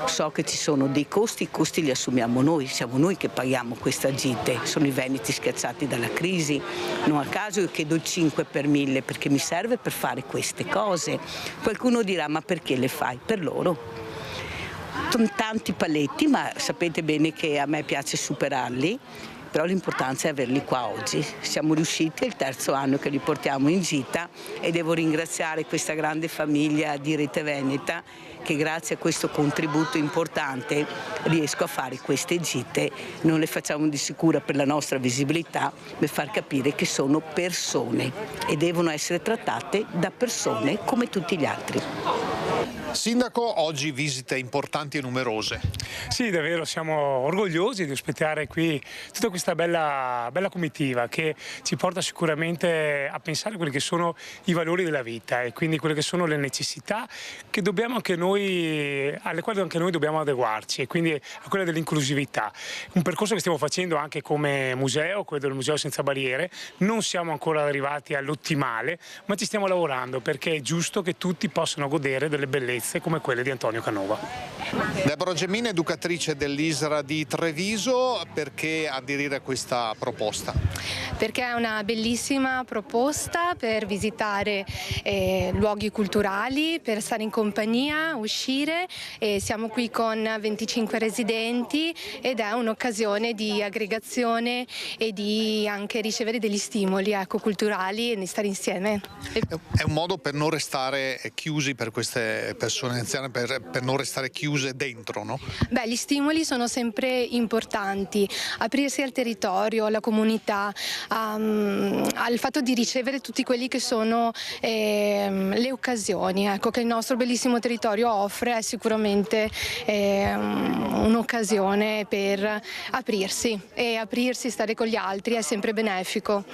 So che ci sono dei costi, i costi li assumiamo noi, siamo noi che paghiamo questa gite, sono i veneti schiacciati dalla crisi, non a caso io chiedo il 5 per 1000 perché mi serve per fare queste cose. Qualcuno dirà: ma perché le fai? Per loro. Sono tanti paletti, ma sapete bene che a me piace superarli, però l'importanza è averli qua oggi. Siamo riusciti, è il terzo anno che li portiamo in gita e devo ringraziare questa grande famiglia di Rete Veneta, che grazie a questo contributo importante riesco a fare queste gite. Non le facciamo di sicuro per la nostra visibilità, per far capire che sono persone e devono essere trattate da persone come tutti gli altri. Sindaco, oggi visite importanti e numerose. Sì, davvero, siamo orgogliosi di ospitare qui tutta questa bella comitiva che ci porta sicuramente a pensare a quelli che sono i valori della vita e quindi quelle che sono le necessità che dobbiamo anche noi, alle quali anche noi dobbiamo adeguarci, e quindi a quella dell'inclusività. Un percorso che stiamo facendo anche come museo, quello del Museo Senza Barriere. Non siamo ancora arrivati all'ottimale, ma ci stiamo lavorando perché è giusto che tutti possano godere delle bellezze come quelle di Antonio Canova. Deborah Gemini, educatrice dell'ISRA di Treviso, perché aderire a questa proposta? Perché è una bellissima proposta per visitare luoghi culturali, per stare in compagnia, uscire. Siamo qui con 25 residenti ed è un'occasione di aggregazione e di anche ricevere degli stimoli culturali e di stare insieme. È un modo per non restare chiusi, per queste persone anziane, per non restare chiuse dentro, no? Beh, gli stimoli sono sempre importanti, aprirsi al territorio, alla comunità, al fatto di ricevere tutti quelli che sono le occasioni, ecco, che il nostro bellissimo territorio offre. È sicuramente un'occasione per aprirsi, e aprirsi, stare con gli altri è sempre benefico.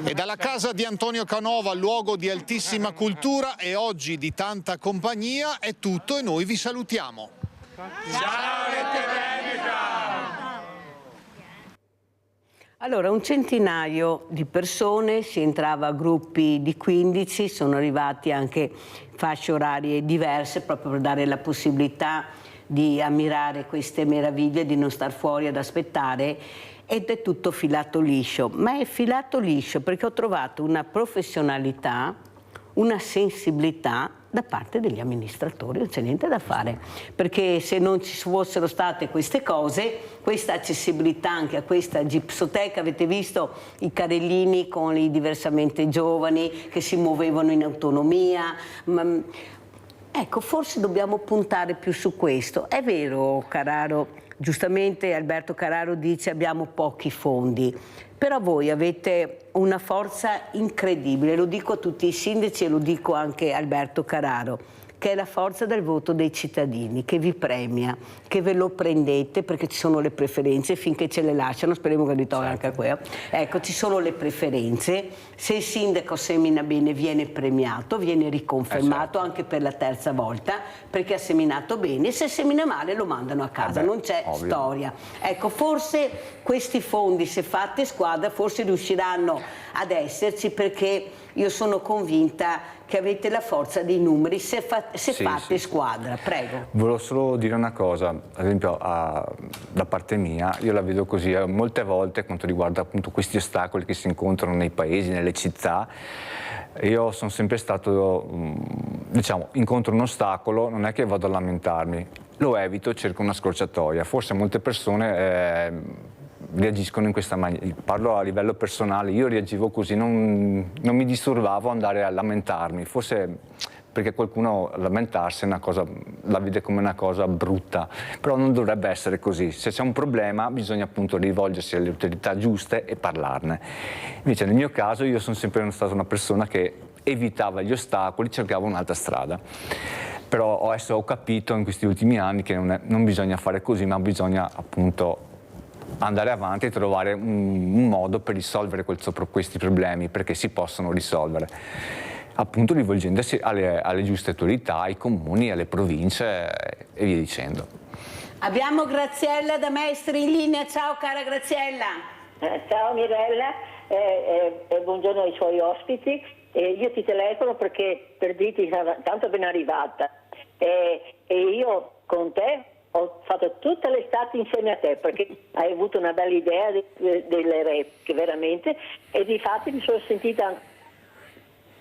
E dalla casa di Antonio Canova, luogo di altissima cultura e oggi di tanta compagnia, è tutto e noi vi salutiamo. Ciao Rete Veneta! Allora, un centinaio di persone, si entrava a gruppi di 15, sono arrivati anche fasce orarie diverse proprio per dare la possibilità di ammirare queste meraviglie, di non star fuori ad aspettare, ed è tutto filato liscio, ma è filato liscio perché ho trovato una professionalità, una sensibilità da parte degli amministratori, non c'è niente da fare, perché se non ci fossero state queste cose, questa accessibilità anche a questa gipsoteca, avete visto i carrellini con i diversamente giovani che si muovevano in autonomia, Ecco, forse dobbiamo puntare più su questo. È vero, Carraro, giustamente Alberto Carraro dice abbiamo pochi fondi, però voi avete una forza incredibile, lo dico a tutti i sindaci e lo dico anche a Alberto Carraro, che è la forza del voto dei cittadini, che vi premia, che ve lo prendete perché ci sono le preferenze, finché ce le lasciano, speriamo che li tolga anche a quello. Ecco, ci sono le preferenze, se il sindaco semina bene viene premiato, viene riconfermato anche per la terza volta, perché ha seminato bene, se semina male lo mandano a casa, non c'è storia. Ecco, forse questi fondi, se fate squadra, forse riusciranno ad esserci, perché io sono convinta che avete la forza dei numeri se fate squadra. Prego. Volevo solo dire una cosa, ad esempio da parte mia, io la vedo così, molte volte quanto riguarda appunto questi ostacoli che si incontrano nei paesi, nelle città, io sono sempre stato, diciamo, incontro un ostacolo, non è che vado a lamentarmi, lo evito, cerco una scorciatoia. Forse molte persone reagiscono in questa maniera, parlo a livello personale, io reagivo così, non mi disturbavo andare a lamentarmi, forse perché qualcuno lamentarsi è una cosa, la vede come una cosa brutta, però non dovrebbe essere così. Se c'è un problema bisogna appunto rivolgersi alle autorità giuste e parlarne. Invece nel mio caso io sono sempre stata una persona che evitava gli ostacoli, cercava un'altra strada. Però adesso ho capito in questi ultimi anni che non bisogna fare così, ma bisogna appunto andare avanti e trovare un modo per risolvere questi problemi, perché si possono risolvere, appunto rivolgendosi alle giuste autorità, ai comuni, alle province e via dicendo. Abbiamo Graziella da Mestre in linea. Ciao cara Graziella. Ciao Mirella e buongiorno ai suoi ospiti. Io ti telefono perché per dirti tanto ben arrivata e io con te ho fatto tutta l'estate insieme a te, perché hai avuto una bella idea delle repliche veramente, e difatti mi sono sentita anche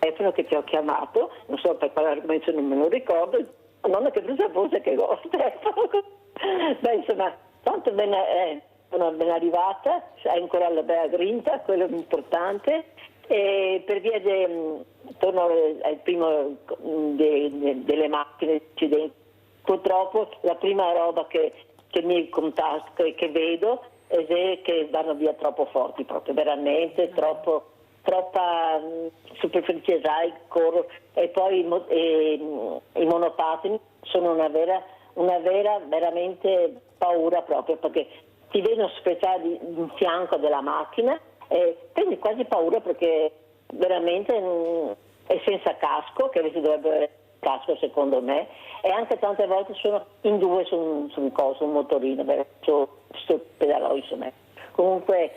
telefono che ti ho chiamato, non so per quale argomento, non me lo ricordo, nonna che brutta voce che ho, Stefano. Beh, insomma, tanto sono ben arrivata, hai ancora la bella grinta, quello è importante, e per via torno al primo delle macchine incidenti. Purtroppo la prima roba che mi contatto e che vedo è che vanno via troppo forti, proprio veramente troppa superficie corro, e poi i monopattini sono una vera veramente paura, proprio perché ti vedono sprecare in fianco della macchina e prendi quasi paura, perché veramente è senza casco, che invece dovrebbe avere casco secondo me, e anche tante volte sono in due su un motorino, su pedalò, insomma. Comunque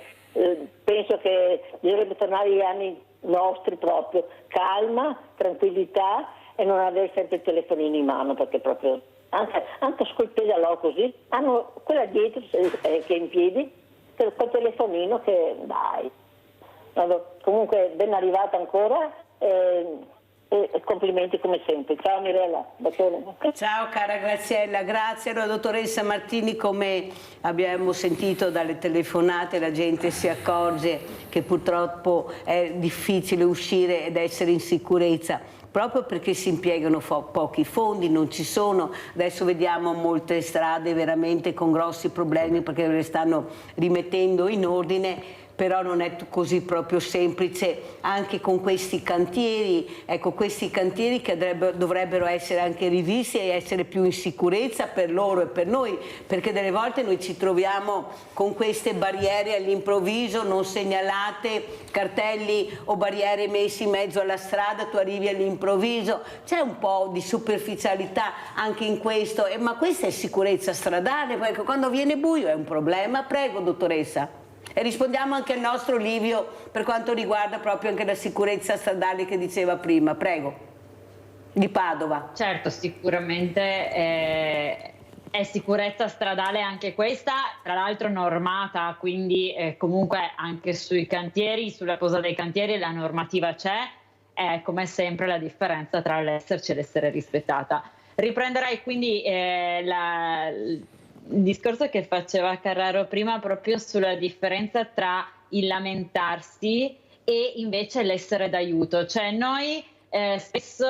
penso che bisognerebbe tornare agli anni nostri, proprio calma, tranquillità, e non avere sempre il telefonino in mano, perché proprio anche sul pedalò così hanno quella dietro che è in piedi, quel telefonino che dai. Comunque ben arrivata ancora e complimenti come sempre. Ciao Mirella. Ciao cara Graziella, grazie alla dottoressa Martini. Come abbiamo sentito dalle telefonate, la gente si accorge che purtroppo è difficile uscire ed essere in sicurezza, proprio perché si impiegano pochi fondi, non ci sono. Adesso vediamo molte strade veramente con grossi problemi perché le stanno rimettendo in ordine, però non è così proprio semplice anche con questi cantieri. Ecco, questi cantieri che dovrebbero essere anche rivisti e essere più in sicurezza per loro e per noi, perché delle volte noi ci troviamo con queste barriere all'improvviso, non segnalate, cartelli o barriere messi in mezzo alla strada, tu arrivi all'improvviso. C'è un po' di superficialità anche in questo, ma questa è sicurezza stradale, perché quando viene buio è un problema. Prego dottoressa. E rispondiamo anche al nostro Livio per quanto riguarda proprio anche la sicurezza stradale che diceva prima. Prego, di Padova. Certo, sicuramente è sicurezza stradale anche questa, tra l'altro normata, quindi comunque anche sui cantieri, sulla cosa dei cantieri la normativa c'è, è come sempre la differenza tra l'esserci e l'essere rispettata. Riprenderei quindi il discorso che faceva Carraro prima, proprio sulla differenza tra il lamentarsi e invece l'essere d'aiuto. Cioè noi spesso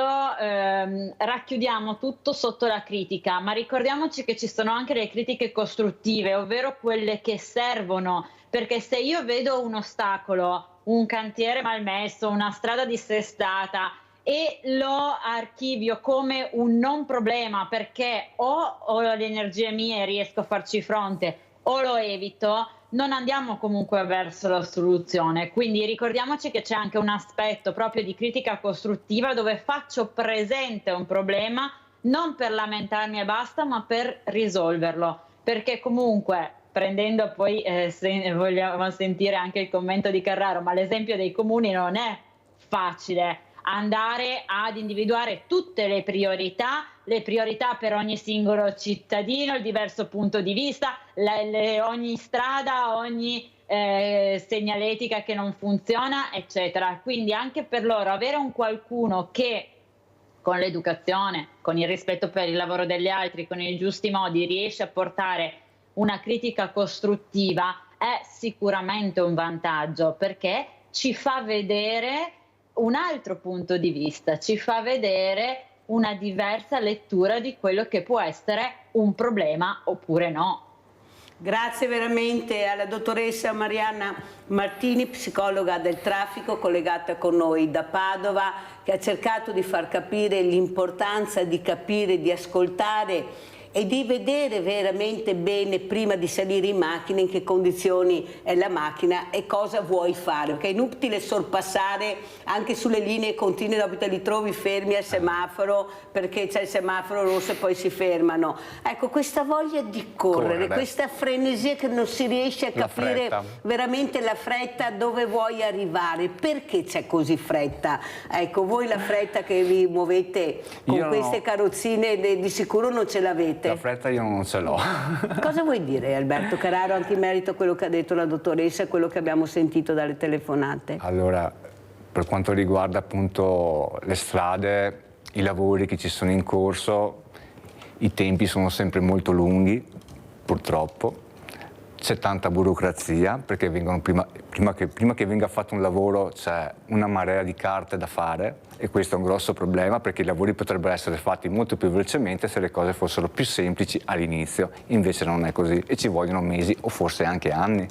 racchiudiamo tutto sotto la critica, ma ricordiamoci che ci sono anche le critiche costruttive, ovvero quelle che servono, perché se io vedo un ostacolo, un cantiere malmesso, una strada dissestata e lo archivio come un non problema perché o ho le energie mie e riesco a farci fronte o lo evito, non andiamo comunque verso la soluzione. Quindi ricordiamoci che c'è anche un aspetto proprio di critica costruttiva dove faccio presente un problema non per lamentarmi e basta, ma per risolverlo, perché comunque prendendo poi vogliamo sentire anche il commento di Carraro, ma l'esempio dei comuni non è facile andare ad individuare tutte le priorità per ogni singolo cittadino, il diverso punto di vista, ogni strada, ogni segnaletica che non funziona, eccetera. Quindi anche per loro avere un qualcuno che con l'educazione, con il rispetto per il lavoro degli altri, con i giusti modi riesce a portare una critica costruttiva è sicuramente un vantaggio, perché ci fa vedere un altro punto di vista, ci fa vedere una diversa lettura di quello che può essere un problema oppure no. Grazie veramente alla dottoressa Marianna Martini, psicologa del traffico, collegata con noi da Padova, che ha cercato di far capire l'importanza di capire, di ascoltare e di vedere veramente bene prima di salire in macchina in che condizioni è la macchina e cosa vuoi fare, perché è inutile sorpassare anche sulle linee continue, dopo te li trovi fermi al semaforo perché c'è il semaforo rosso e poi si fermano. Ecco, questa voglia di correre, questa frenesia che non si riesce a capire veramente la fretta dove vuoi arrivare, perché c'è così fretta? Ecco, voi la fretta che vi muovete con queste carrozzine di sicuro non ce l'avete. La fretta io non ce l'ho. Cosa vuoi dire, Alberto Carraro, anche in merito a quello che ha detto la dottoressa e quello che abbiamo sentito dalle telefonate? Allora, per quanto riguarda appunto le strade, i lavori che ci sono in corso, i tempi sono sempre molto lunghi, purtroppo. C'è tanta burocrazia, perché vengono prima che venga fatto un lavoro c'è una marea di carte da fare e questo è un grosso problema, perché i lavori potrebbero essere fatti molto più velocemente se le cose fossero più semplici all'inizio, invece non è così e ci vogliono mesi o forse anche anni.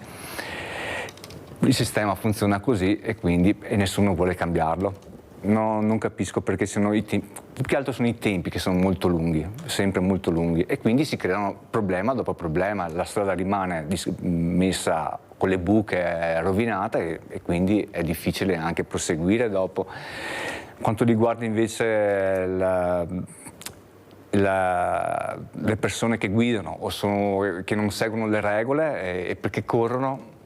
Il sistema funziona così e quindi nessuno vuole cambiarlo. No, non capisco perché sono più che altro sono i tempi che sono molto lunghi, sempre molto lunghi, e quindi si creano problema dopo problema, la strada rimane messa con le buche, rovinata e quindi è difficile anche proseguire dopo. Quanto riguarda invece le persone che guidano o che non seguono le regole e perché corrono,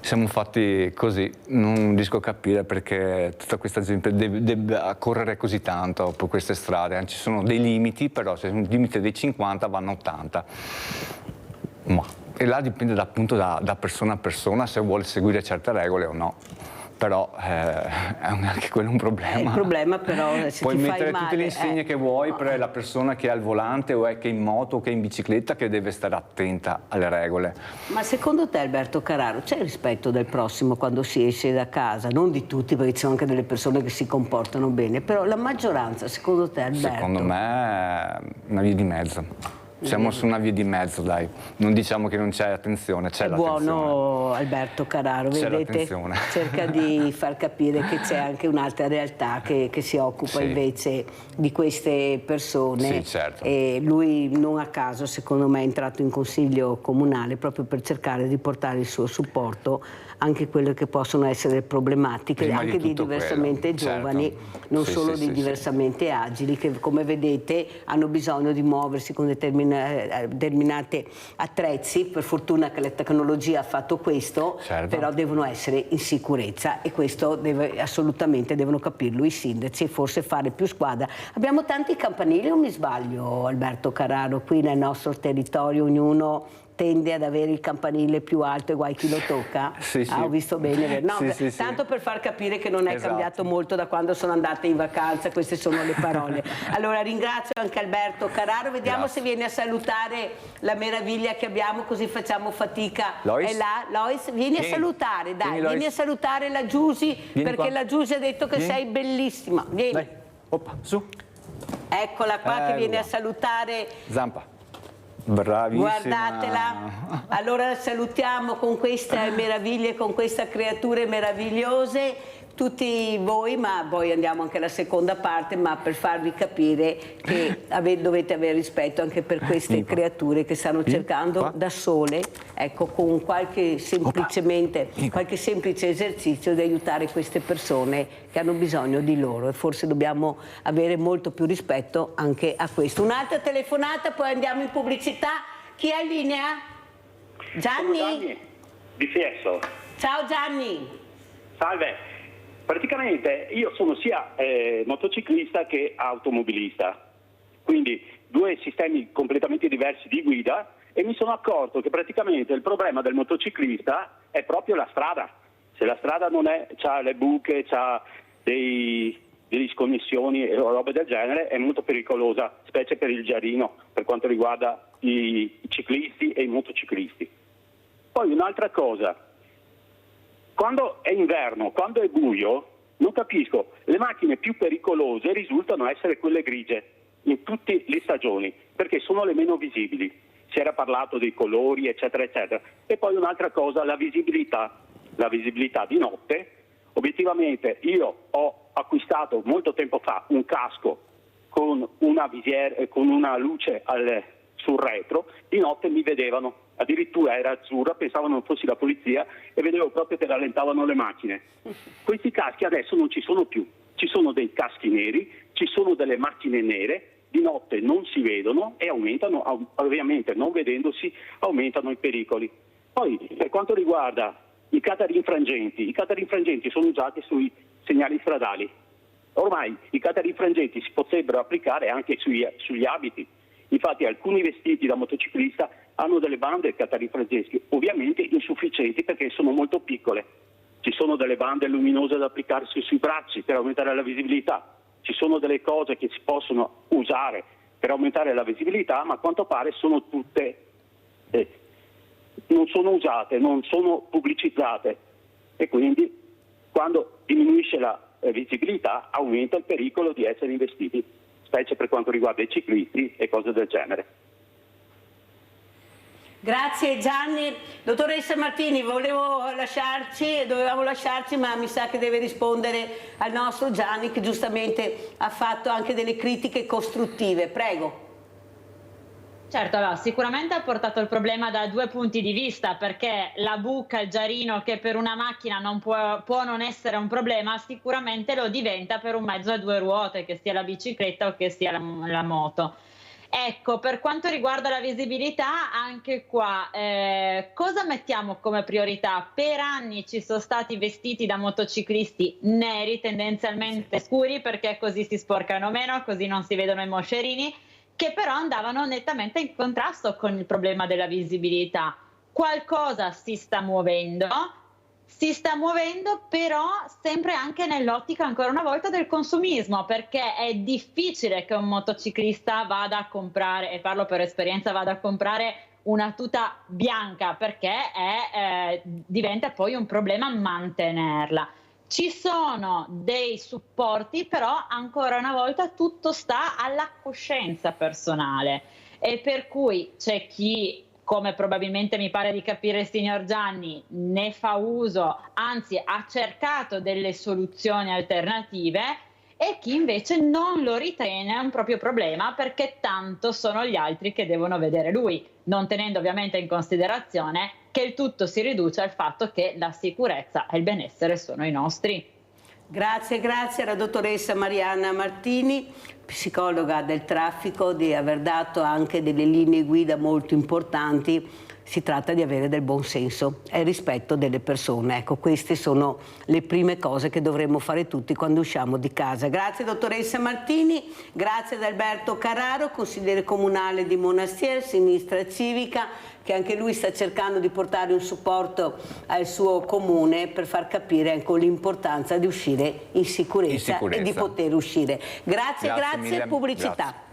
siamo fatti così, non riesco a capire perché tutta questa gente deve correre così tanto per queste strade. Ci sono dei limiti, però se c'è un limite dei 50 vanno 80. E là dipende appunto da persona a persona se vuole seguire certe regole o no. Però è anche quello un problema. Il problema però se puoi ti mettere fai tutte le insegne che vuoi, però è la persona che è al volante o è che è in moto o che è in bicicletta che deve stare attenta alle regole. Ma secondo te, Alberto Carraro, c'è il rispetto del prossimo quando si esce da casa? Non di tutti, perché ci sono anche delle persone che si comportano bene, però la maggioranza, secondo te, Alberto? Secondo me è una via di mezzo. Siamo su una via di mezzo, dai. Non diciamo che non c'è attenzione, c'è l'attenzione. È buono Alberto Carraro, vedete? Cerca di far capire che c'è anche un'altra realtà che si occupa invece di queste persone. Sì, certo. E lui non a caso, secondo me, è entrato in consiglio comunale proprio per cercare di portare il suo supporto anche quelle che possono essere problematiche, prima anche di diversamente giovani, non solo di diversamente agili, che come vedete hanno bisogno di muoversi con determinati attrezzi. Per fortuna che la tecnologia ha fatto questo, però devono essere in sicurezza e questo assolutamente devono capirlo i sindaci e forse fare più squadra. Abbiamo tanti campanili, o mi sbaglio, Alberto Carraro, qui nel nostro territorio, ognuno tende ad avere il campanile più alto e guai chi lo tocca. Sì, sì. Ho visto bene, vero? No, Sì, tanto per far capire che non è cambiato molto da quando sono andata in vacanza, queste sono le parole. Allora ringrazio anche Alberto Carraro, vediamo se viene a salutare la meraviglia che abbiamo, così facciamo fatica. Lois? È là, Lois, vieni a salutare, dai, vieni a salutare la Giusy, perché qua. la Giusy ha detto che sei bellissima. Vieni. Dai, oppa, su. Eccola qua che viene a salutare. Zampa. Bravissima. Guardatela. Allora salutiamo con queste meraviglie, con queste creature meravigliose tutti voi, ma poi andiamo anche alla seconda parte, ma per farvi capire che dovete avere rispetto anche per queste creature che stanno cercando da sole, ecco, con qualche semplice esercizio di aiutare queste persone che hanno bisogno di loro, e forse dobbiamo avere molto più rispetto anche a questo. Un'altra telefonata, poi andiamo in pubblicità. Chi è in linea? Gianni? Di Fiesso. Ciao Gianni. Salve. Praticamente io sono sia motociclista che automobilista, quindi due sistemi completamente diversi di guida, e mi sono accorto che praticamente il problema del motociclista è proprio la strada. Se la strada non c'ha le buche, c'ha delle sconnessioni e robe del genere, è molto pericolosa, specie per il giardino, per quanto riguarda i ciclisti e i motociclisti. Poi un'altra cosa. Quando è inverno, quando è buio, non capisco, le macchine più pericolose risultano essere quelle grigie in tutte le stagioni, perché sono le meno visibili. Si era parlato dei colori, eccetera, eccetera. E poi un'altra cosa, la visibilità di notte. Obiettivamente io ho acquistato molto tempo fa un casco con una luce sul retro, di notte mi vedevano. Addirittura era azzurra, pensavano non fossi la polizia e vedevo proprio che rallentavano le macchine. Questi caschi adesso non ci sono più, ci sono dei caschi neri, ci sono delle macchine nere, di notte non si vedono e aumentano, ovviamente non vedendosi, aumentano i pericoli. Poi per quanto riguarda i catari infrangenti sono usati sui segnali stradali. Ormai i catari infrangenti si potrebbero applicare anche sugli abiti. Infatti alcuni vestiti da motociclista hanno delle bande catarinfrangenti, ovviamente insufficienti perché sono molto piccole. Ci sono delle bande luminose da applicarsi sui bracci per aumentare la visibilità. Ci sono delle cose che si possono usare per aumentare la visibilità, ma a quanto pare sono tutte non sono usate, non sono pubblicizzate, e quindi quando diminuisce la visibilità aumenta il pericolo di essere investiti, specie per quanto riguarda i ciclisti e cose del genere. Grazie Gianni. Dottoressa Martini, dovevamo lasciarci, ma mi sa che deve rispondere al nostro Gianni, che giustamente ha fatto anche delle critiche costruttive. Prego. Certo, allora, sicuramente ha portato il problema da due punti di vista, perché la buca, il giardino, che per una macchina non può non essere un problema, sicuramente lo diventa per un mezzo a due ruote, che sia la bicicletta o che sia la moto. Ecco, per quanto riguarda la visibilità, anche qua cosa mettiamo come priorità? Per anni ci sono stati vestiti da motociclisti neri, tendenzialmente scuri, perché così si sporcano meno, così non si vedono i moscerini, che però andavano nettamente in contrasto con il problema della visibilità. Qualcosa si sta muovendo però sempre anche nell'ottica, ancora una volta, del consumismo, perché è difficile che un motociclista vada a comprare, e parlo per esperienza, vada a comprare una tuta bianca, perché diventa poi un problema mantenerla. Ci sono dei supporti, però ancora una volta tutto sta alla coscienza personale, e per cui c'è chi, come probabilmente mi pare di capire il signor Gianni, ne fa uso, anzi ha cercato delle soluzioni alternative, e chi invece non lo ritiene un proprio problema, perché tanto sono gli altri che devono vedere lui, non tenendo ovviamente in considerazione che il tutto si riduce al fatto che la sicurezza e il benessere sono i nostri. Grazie alla dottoressa Marianna Martini, psicologa del traffico, di aver dato anche delle linee guida molto importanti si tratta di avere del buon senso e rispetto delle persone. Ecco, queste sono le prime cose che dovremmo fare tutti quando usciamo di casa. Grazie dottoressa Martini, grazie ad Alberto Carraro, consigliere comunale di Monastir, Sinistra Civica, che anche lui sta cercando di portare un supporto al suo comune per far capire anche l'importanza di uscire in sicurezza e di poter uscire. Grazie mille. pubblicità. Grazie.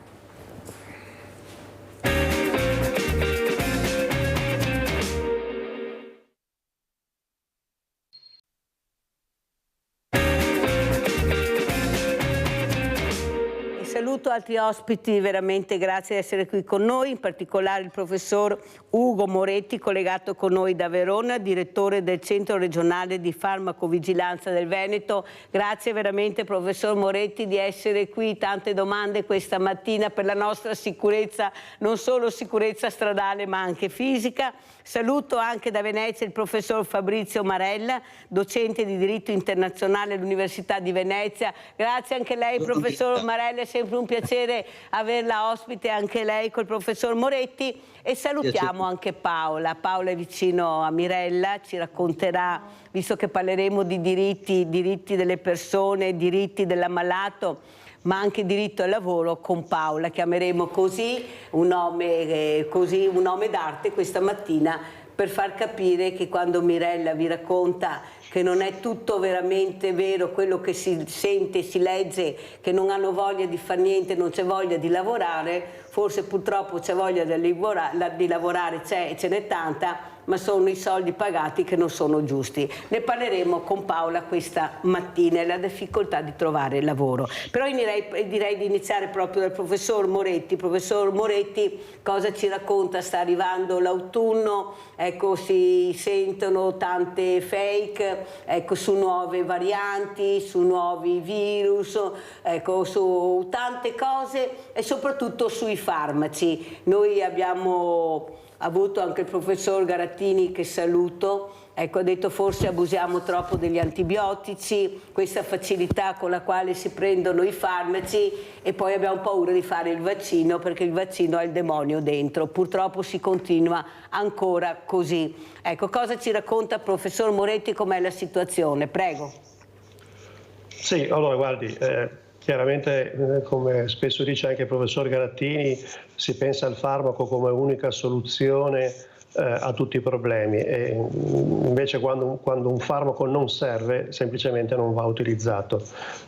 Saluto altri ospiti, veramente grazie di essere qui con noi, in particolare il professor Ugo Moretti, collegato con noi da Verona, direttore del Centro Regionale di Farmacovigilanza del Veneto. Grazie veramente professor Moretti di essere qui, tante domande questa mattina per la nostra sicurezza, non solo sicurezza stradale ma anche fisica. Saluto anche da Venezia il professor Fabrizio Marella, docente di diritto internazionale all'Università di Venezia. Grazie anche a lei professor Marella, è sempre un piacere averla ospite anche lei col professor Moretti. E salutiamo anche Paola. Paola è vicino a Mirella, ci racconterà, visto che parleremo di diritti delle persone, diritti dell'ammalato, ma anche diritto al lavoro, con Paola. Chiameremo così un nome d'arte questa mattina per far capire che quando Mirella vi racconta che non è tutto veramente vero quello che si sente, si legge, che non hanno voglia di fare niente, non c'è voglia di lavorare, forse purtroppo c'è voglia di lavorare, ce n'è tanta, ma sono i soldi pagati che non sono giusti. Ne parleremo con Paola questa mattina e la difficoltà di trovare lavoro. Però direi di iniziare proprio dal professor Moretti. Professor Moretti, cosa ci racconta? Sta arrivando l'autunno, ecco, si sentono tante fake, ecco, su nuove varianti, su nuovi virus, ecco, su tante cose e soprattutto sui farmaci. Noi abbiamo avuto anche il professor Garattini, che saluto, ecco, ha detto forse abusiamo troppo degli antibiotici, questa facilità con la quale si prendono i farmaci e poi abbiamo paura di fare il vaccino perché il vaccino ha il demonio dentro. Purtroppo si continua ancora così. Ecco, cosa ci racconta professor Moretti, com'è la situazione? Prego. Sì, allora guardi, chiaramente, come spesso dice anche il professor Garattini, si pensa al farmaco come unica soluzione a tutti i problemi e invece quando un farmaco non serve semplicemente non va utilizzato.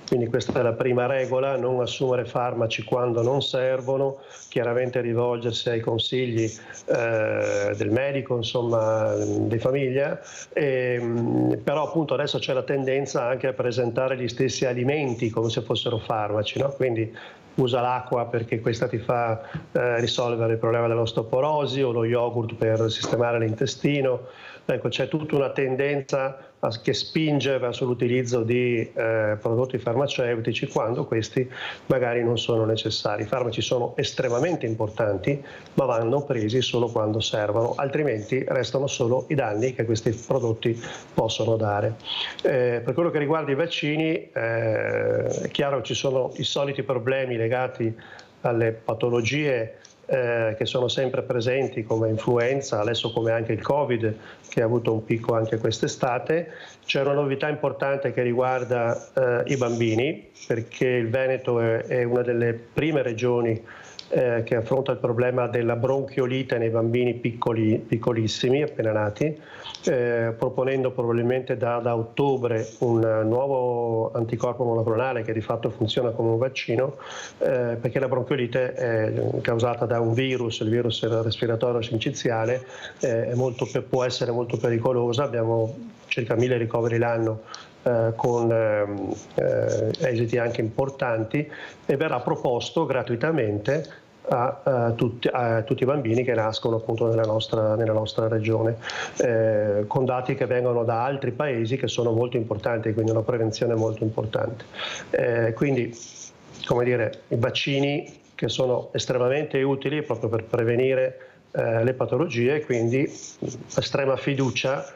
Quindi questa è la prima regola: non assumere farmaci quando non servono, chiaramente rivolgersi ai consigli del medico, insomma, di famiglia, però appunto adesso c'è la tendenza anche a presentare gli stessi alimenti come se fossero farmaci, no? Quindi usa l'acqua perché questa ti fa risolvere il problema dell'osteoporosi, o lo yogurt per sistemare l'intestino. Ecco, c'è tutta una tendenza che spinge verso l'utilizzo di prodotti farmaceutici quando questi magari non sono necessari. I farmaci sono estremamente importanti, ma vanno presi solo quando servono, altrimenti restano solo i danni che questi prodotti possono dare. Per quello che riguarda i vaccini, è chiaro che ci sono i soliti problemi legati alle patologie che sono sempre presenti, come influenza, adesso come anche il Covid, che ha avuto un picco anche quest'estate. C'è una novità importante che riguarda i bambini, perché il Veneto è una delle prime regioni che affronta il problema della bronchiolite nei bambini piccolissimi, appena nati, proponendo probabilmente da ottobre un nuovo anticorpo monoclonale che di fatto funziona come un vaccino, perché la bronchiolite è causata da un virus, il virus respiratorio sinciziale, può essere molto pericolosa. Abbiamo circa 1000 ricoveri l'anno con esiti anche importanti, e verrà proposto gratuitamente a tutti i bambini che nascono appunto nella nostra regione, con dati che vengono da altri paesi che sono molto importanti, quindi una prevenzione molto importante. Quindi, come dire, i vaccini che sono estremamente utili proprio per prevenire le patologie, quindi estrema fiducia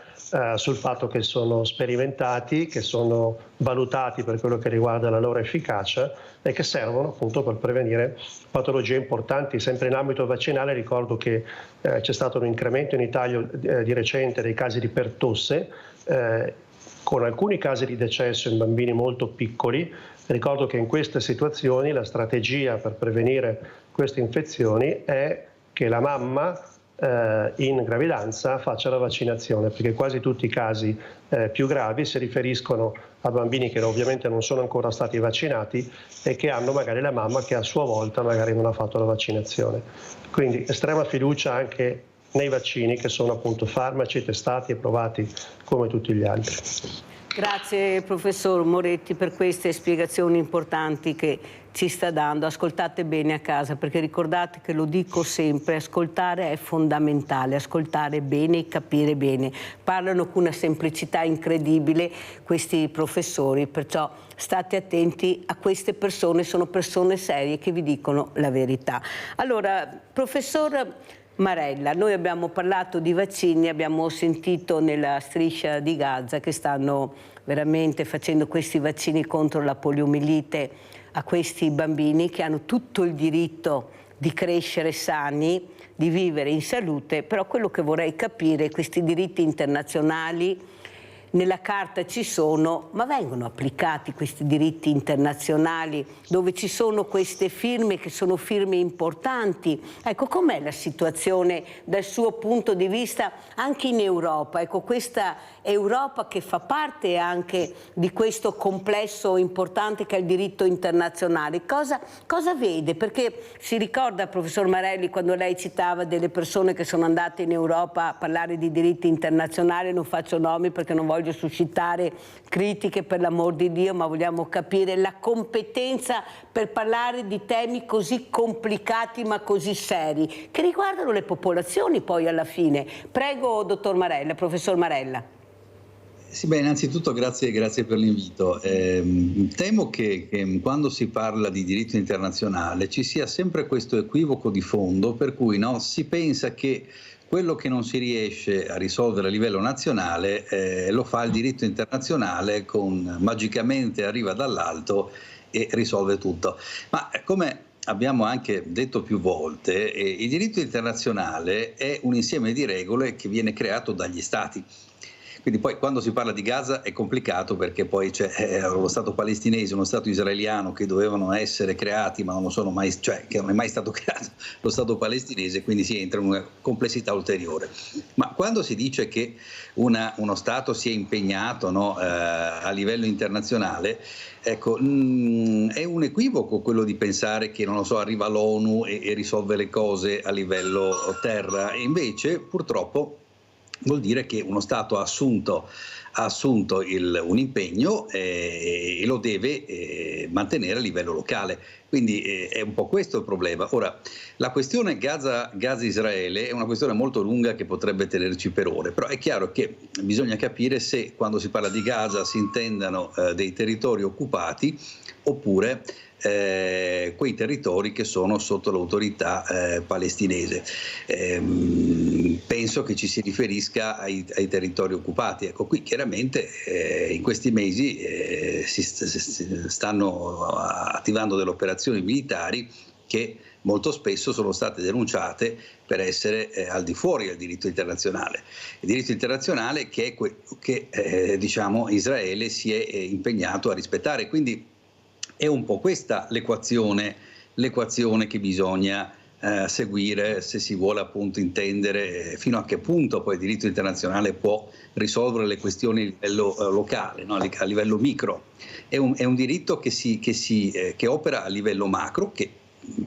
sul fatto che sono sperimentati, che sono valutati per quello che riguarda la loro efficacia e che servono appunto per prevenire patologie importanti. Sempre in ambito vaccinale ricordo che c'è stato un incremento in Italia di recente dei casi di pertosse, con alcuni casi di decesso in bambini molto piccoli. Ricordo che in queste situazioni la strategia per prevenire queste infezioni è che la mamma in gravidanza faccia la vaccinazione, perché quasi tutti i casi più gravi si riferiscono a bambini che ovviamente non sono ancora stati vaccinati e che hanno magari la mamma che a sua volta magari non ha fatto la vaccinazione. Quindi estrema fiducia anche nei vaccini, che sono appunto farmaci testati e provati come tutti gli altri. Grazie professor Moretti per queste spiegazioni importanti che ci sta dando. Ascoltate bene a casa, perché ricordate che lo dico sempre, ascoltare è fondamentale, ascoltare bene e capire bene. Parlano con una semplicità incredibile questi professori, perciò state attenti a queste persone, sono persone serie che vi dicono la verità. Allora, professor Marella, noi abbiamo parlato di vaccini, abbiamo sentito nella striscia di Gaza che stanno veramente facendo questi vaccini contro la poliomielite a questi bambini che hanno tutto il diritto di crescere sani, di vivere in salute, però quello che vorrei capire è questi diritti internazionali. Nella carta ci sono, ma vengono applicati questi diritti internazionali dove ci sono queste firme che sono firme importanti? Ecco, com'è la situazione dal suo punto di vista anche in Europa? Ecco, questa Europa che fa parte anche di questo complesso importante che è il diritto internazionale. Cosa vede? Perché si ricorda, professor Marelli, quando lei citava delle persone che sono andate in Europa a parlare di diritti internazionali, non faccio nomi perché non voglio suscitare critiche, per l'amor di Dio, ma vogliamo capire la competenza per parlare di temi così complicati ma così seri, che riguardano le popolazioni poi alla fine. Prego, dottor Marella, professor Marella. Sì, beh, innanzitutto grazie per l'invito. Temo che quando si parla di diritto internazionale ci sia sempre questo equivoco di fondo, per cui si pensa che quello che non si riesce a risolvere a livello nazionale lo fa il diritto internazionale, magicamente arriva dall'alto e risolve tutto. Ma come abbiamo anche detto più volte, il diritto internazionale è un insieme di regole che viene creato dagli Stati. Quindi poi quando si parla di Gaza è complicato, perché poi c'è lo Stato palestinese e uno Stato israeliano che dovevano essere creati ma non sono mai, che non è mai stato creato lo Stato palestinese, quindi si entra in una complessità ulteriore. Ma quando si dice che uno Stato si è impegnato a livello internazionale, ecco, è un equivoco quello di pensare che, non lo so, arriva l'ONU e risolve le cose a livello terra, e invece purtroppo vuol dire che uno Stato ha assunto un impegno e lo deve mantenere a livello locale. Quindi è un po' questo il problema. Ora, la questione Gaza-Israele è una questione molto lunga che potrebbe tenerci per ore, però è chiaro che bisogna capire se quando si parla di Gaza si intendano dei territori occupati oppure quei territori che sono sotto l'autorità palestinese. Penso che ci si riferisca ai territori occupati. Ecco, qui chiaramente in questi mesi si stanno attivando delle operazioni militari che molto spesso sono state denunciate per essere al di fuori del diritto internazionale. Il diritto internazionale che diciamo Israele si è impegnato a rispettare. Quindi è un po' questa l'equazione che bisogna seguire se si vuole appunto intendere fino a che punto poi il diritto internazionale può risolvere le questioni a livello locale, a livello micro. È un diritto che opera a livello macro, che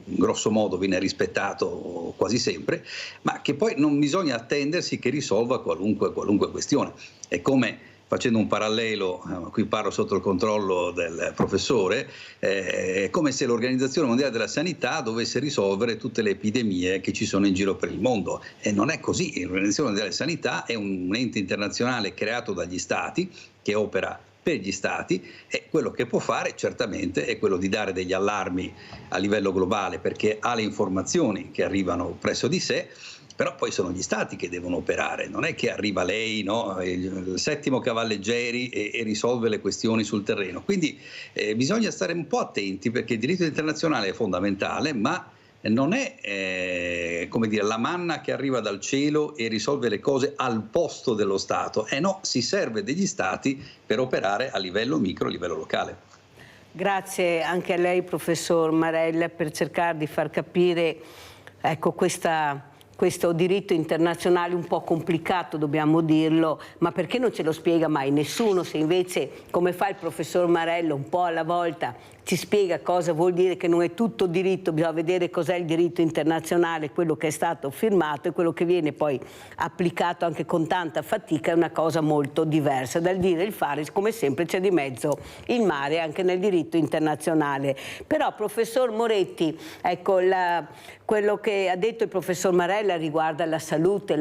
grosso modo viene rispettato quasi sempre, ma che poi non bisogna attendersi che risolva qualunque questione. È come, facendo un parallelo, qui parlo sotto il controllo del professore, è come se l'Organizzazione Mondiale della Sanità dovesse risolvere tutte le epidemie che ci sono in giro per il mondo, e non è così. L'Organizzazione Mondiale della Sanità è un ente internazionale creato dagli Stati, che opera per gli Stati, e quello che può fare certamente è quello di dare degli allarmi a livello globale, perché ha le informazioni che arrivano presso di sé, Però poi sono gli stati che devono operare, non è che arriva lei, no, il settimo cavalleggeri e risolve le questioni sul terreno. Quindi bisogna stare un po' attenti, perché il diritto internazionale è fondamentale, ma non è come dire, la manna che arriva dal cielo e risolve le cose al posto dello Stato. No, si serve degli stati per operare a livello micro, a livello locale. Grazie anche a lei, professor Marella, per cercare di far capire, ecco, questo diritto internazionale un po' complicato, dobbiamo dirlo, ma perché non ce lo spiega mai nessuno? Se invece, come fa il professor Marella, un po' alla volta ci spiega cosa vuol dire, che non è tutto diritto, bisogna vedere cos'è il diritto internazionale, quello che è stato firmato e quello che viene poi applicato anche con tanta fatica, è una cosa molto diversa. Dal dire e il fare, come sempre c'è di mezzo il mare anche nel diritto internazionale. Però, professor Moretti, ecco, quello che ha detto il professor Marella riguarda la salute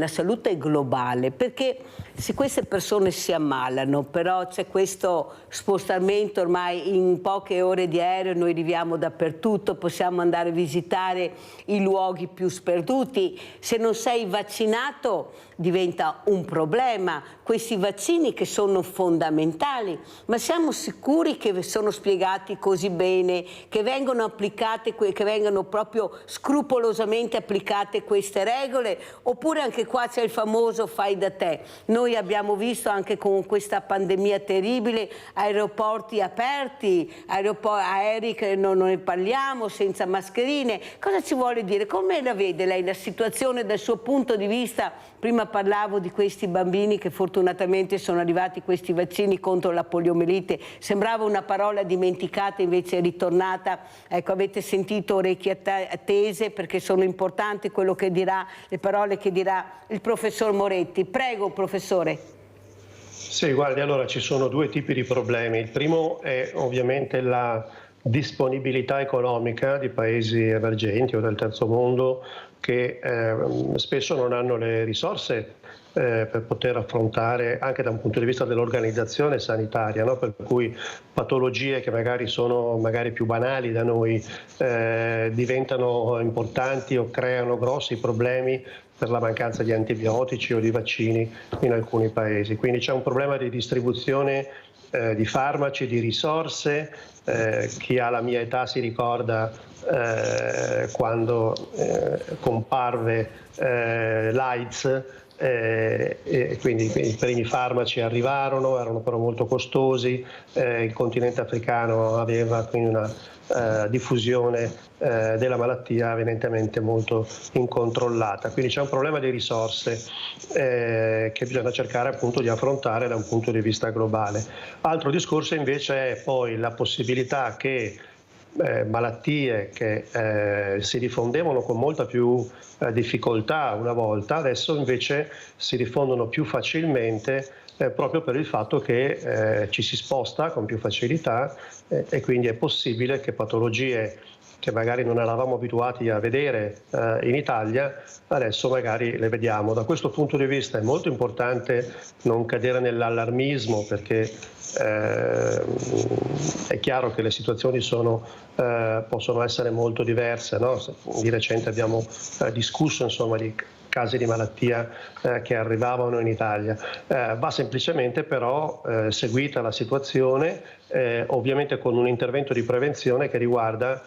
è globale, perché se queste persone si ammalano, però c'è questo spostamento ormai in poche ore di aereo, noi viviamo dappertutto, possiamo andare a visitare i luoghi più sperduti, se non sei vaccinato diventa un problema. Questi vaccini che sono fondamentali, ma siamo sicuri che sono spiegati così bene, che vengono applicate, che vengano proprio scrupolosamente applicate queste regole, oppure anche qua c'è il famoso fai da te? Noi abbiamo visto anche con questa pandemia terribile aeroporti aperti, aerei che non ne parliamo, senza mascherine. Cosa ci vuole dire? Come la vede lei la situazione dal suo punto di vista? Prima parlavo di questi bambini che fortunatamente sono arrivati questi vaccini contro la poliomielite, sembrava una parola dimenticata, invece è ritornata. Ecco, avete sentito orecchie attese, perché sono importanti quello che dirà, le parole che dirà il professor Moretti. Prego, professore. Sì, guardi, allora ci sono due tipi di problemi. Il primo è ovviamente la disponibilità economica di paesi emergenti o del terzo mondo che spesso non hanno le risorse per poter affrontare, anche da un punto di vista dell'organizzazione sanitaria, no? Per cui patologie che magari sono più banali da noi diventano importanti o creano grossi problemi per la mancanza di antibiotici o di vaccini in alcuni paesi. Quindi c'è un problema di distribuzione di farmaci, di risorse. Chi ha la mia età si ricorda quando comparve l'AIDS, e quindi i primi farmaci arrivarono, erano però molto costosi, il continente africano aveva quindi una diffusione della malattia evidentemente molto incontrollata, quindi c'è un problema di risorse che bisogna cercare appunto di affrontare da un punto di vista globale. Altro discorso invece è poi la possibilità che malattie che si diffondevano con molta più difficoltà una volta, adesso invece si diffondono più facilmente proprio per il fatto che ci si sposta con più facilità e quindi è possibile che patologie che magari non eravamo abituati a vedere in Italia, adesso magari le vediamo. Da questo punto di vista è molto importante non cadere nell'allarmismo, perché è chiaro che le situazioni possono essere molto diverse, no? Di recente abbiamo discusso insomma di casi di malattia che arrivavano in Italia. Va semplicemente però seguita la situazione, ovviamente con un intervento di prevenzione che riguarda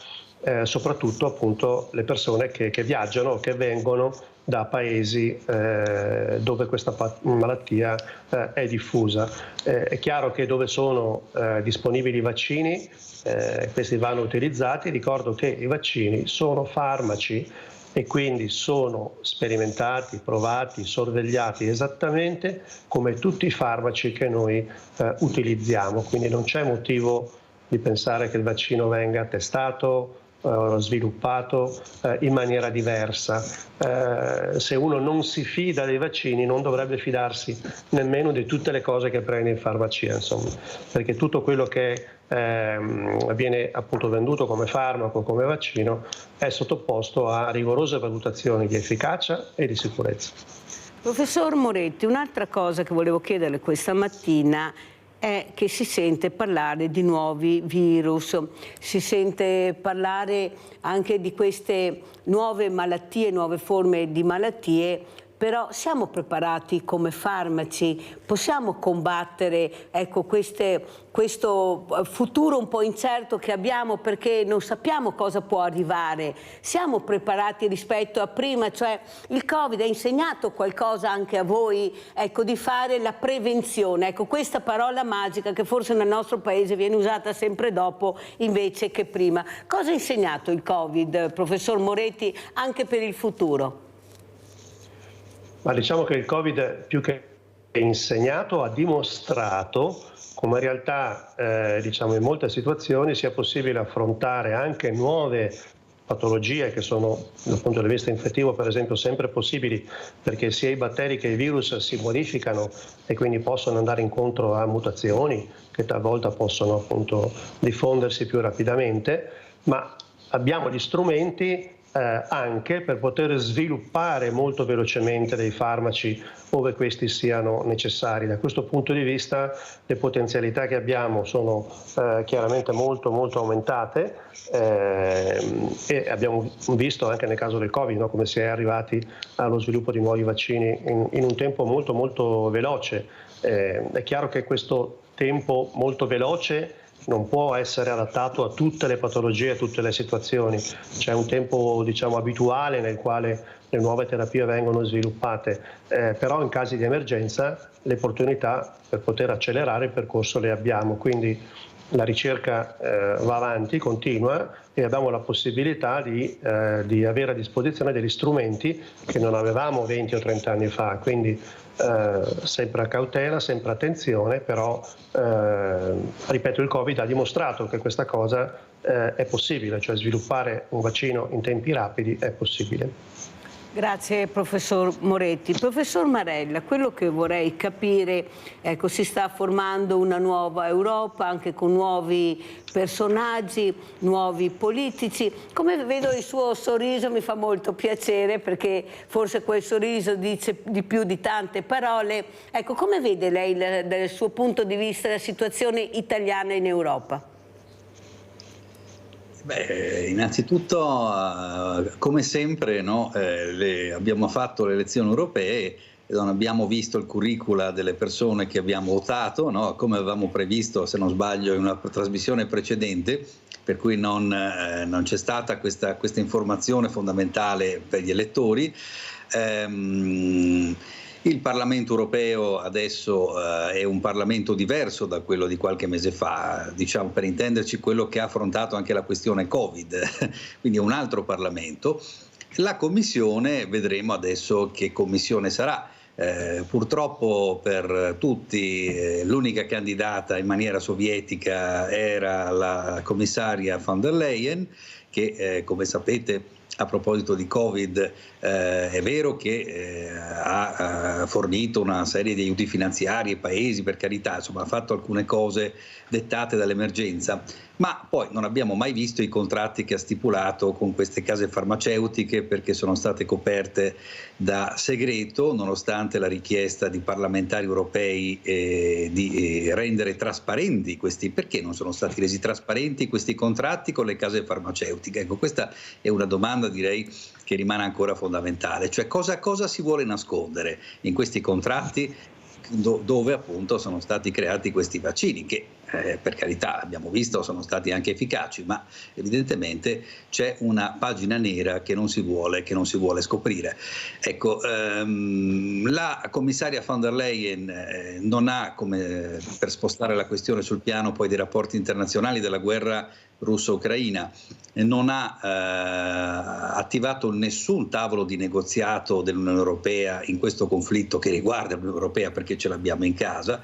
soprattutto appunto le persone che viaggiano o che vengono da paesi dove questa malattia è diffusa. È chiaro che dove sono disponibili vaccini, questi vanno utilizzati. Ricordo che i vaccini sono farmaci e quindi sono sperimentati, provati, sorvegliati esattamente come tutti i farmaci che noi utilizziamo. Quindi non c'è motivo di pensare che il vaccino venga testato, sviluppato in maniera diversa. Se uno non si fida dei vaccini non dovrebbe fidarsi nemmeno di tutte le cose che prende in farmacia, insomma, perché tutto quello che viene appunto venduto come farmaco, come vaccino, è sottoposto a rigorose valutazioni di efficacia e di sicurezza. Professor Moretti, un'altra cosa che volevo chiederle questa mattina è che si sente parlare di nuovi virus, si sente parlare anche di queste nuove malattie, nuove forme di malattie. Però siamo preparati come farmaci? Possiamo combattere, ecco, questo futuro un po' incerto che abbiamo, perché non sappiamo cosa può arrivare? Siamo preparati rispetto a prima? Cioè, il Covid ha insegnato qualcosa anche a voi, ecco, di fare la prevenzione? Ecco, questa parola magica che forse nel nostro paese viene usata sempre dopo invece che prima. Cosa ha insegnato il Covid, professor Moretti, anche per il futuro? Ma diciamo che il Covid, più che insegnato, ha dimostrato come in realtà diciamo, in molte situazioni sia possibile affrontare anche nuove patologie che sono dal punto di vista infettivo per esempio sempre possibili, perché sia i batteri che i virus si modificano e quindi possono andare incontro a mutazioni che talvolta possono appunto diffondersi più rapidamente, ma abbiamo gli strumenti anche per poter sviluppare molto velocemente dei farmaci ove questi siano necessari. Da questo punto di vista le potenzialità che abbiamo sono chiaramente molto aumentate e abbiamo visto anche nel caso del Covid, no, come si è arrivati allo sviluppo di nuovi vaccini in un tempo molto veloce. È chiaro che questo tempo molto veloce non può essere adattato a tutte le patologie, a tutte le situazioni. C'è un tempo diciamo abituale nel quale le nuove terapie vengono sviluppate, però in casi di emergenza le opportunità per poter accelerare il percorso le abbiamo, quindi la ricerca va avanti, continua e abbiamo la possibilità di avere a disposizione degli strumenti che non avevamo 20 o 30 anni fa, quindi sempre cautela, sempre attenzione, però ripeto, il Covid ha dimostrato che questa cosa è possibile, cioè sviluppare un vaccino in tempi rapidi è possibile. Grazie professor Moretti. Professor Marella, quello che vorrei capire, ecco, si sta formando una nuova Europa anche con nuovi personaggi, nuovi politici. Come vedo il suo sorriso mi fa molto piacere, perché forse quel sorriso dice di più di tante parole. Ecco, come vede lei dal suo punto di vista la situazione italiana in Europa? Beh, innanzitutto, come sempre, no, abbiamo fatto le elezioni europee e non abbiamo visto il curricula delle persone che abbiamo votato, no, come avevamo previsto, se non sbaglio, in una trasmissione precedente, per cui non c'è stata questa informazione fondamentale per gli elettori. Il Parlamento europeo adesso è un Parlamento diverso da quello di qualche mese fa, diciamo, per intenderci, quello che ha affrontato anche la questione Covid, quindi è un altro Parlamento. La Commissione, vedremo adesso che Commissione sarà. Purtroppo per tutti l'unica candidata in maniera sovietica era la commissaria von der Leyen, che come sapete, a proposito di Covid, è vero che ha fornito una serie di aiuti finanziari ai paesi, per carità, insomma ha fatto alcune cose dettate dall'emergenza, ma poi non abbiamo mai visto i contratti che ha stipulato con queste case farmaceutiche, perché sono state coperte da segreto, nonostante la richiesta di parlamentari europei di rendere trasparenti questi. Perché non sono stati resi trasparenti questi contratti con le case farmaceutiche? Ecco, questa è una domanda, direi, che rimane ancora fondamentale, cioè cosa si vuole nascondere in questi contratti dove appunto sono stati creati questi vaccini che per carità abbiamo visto sono stati anche efficaci, ma evidentemente c'è una pagina nera che non si vuole scoprire. Ecco, la commissaria von der Leyen non ha, come per spostare la questione sul piano poi dei rapporti internazionali della guerra russo-ucraina, non ha attivato nessun tavolo di negoziato dell'Unione Europea in questo conflitto che riguarda l'Unione Europea, perché ce l'abbiamo in casa,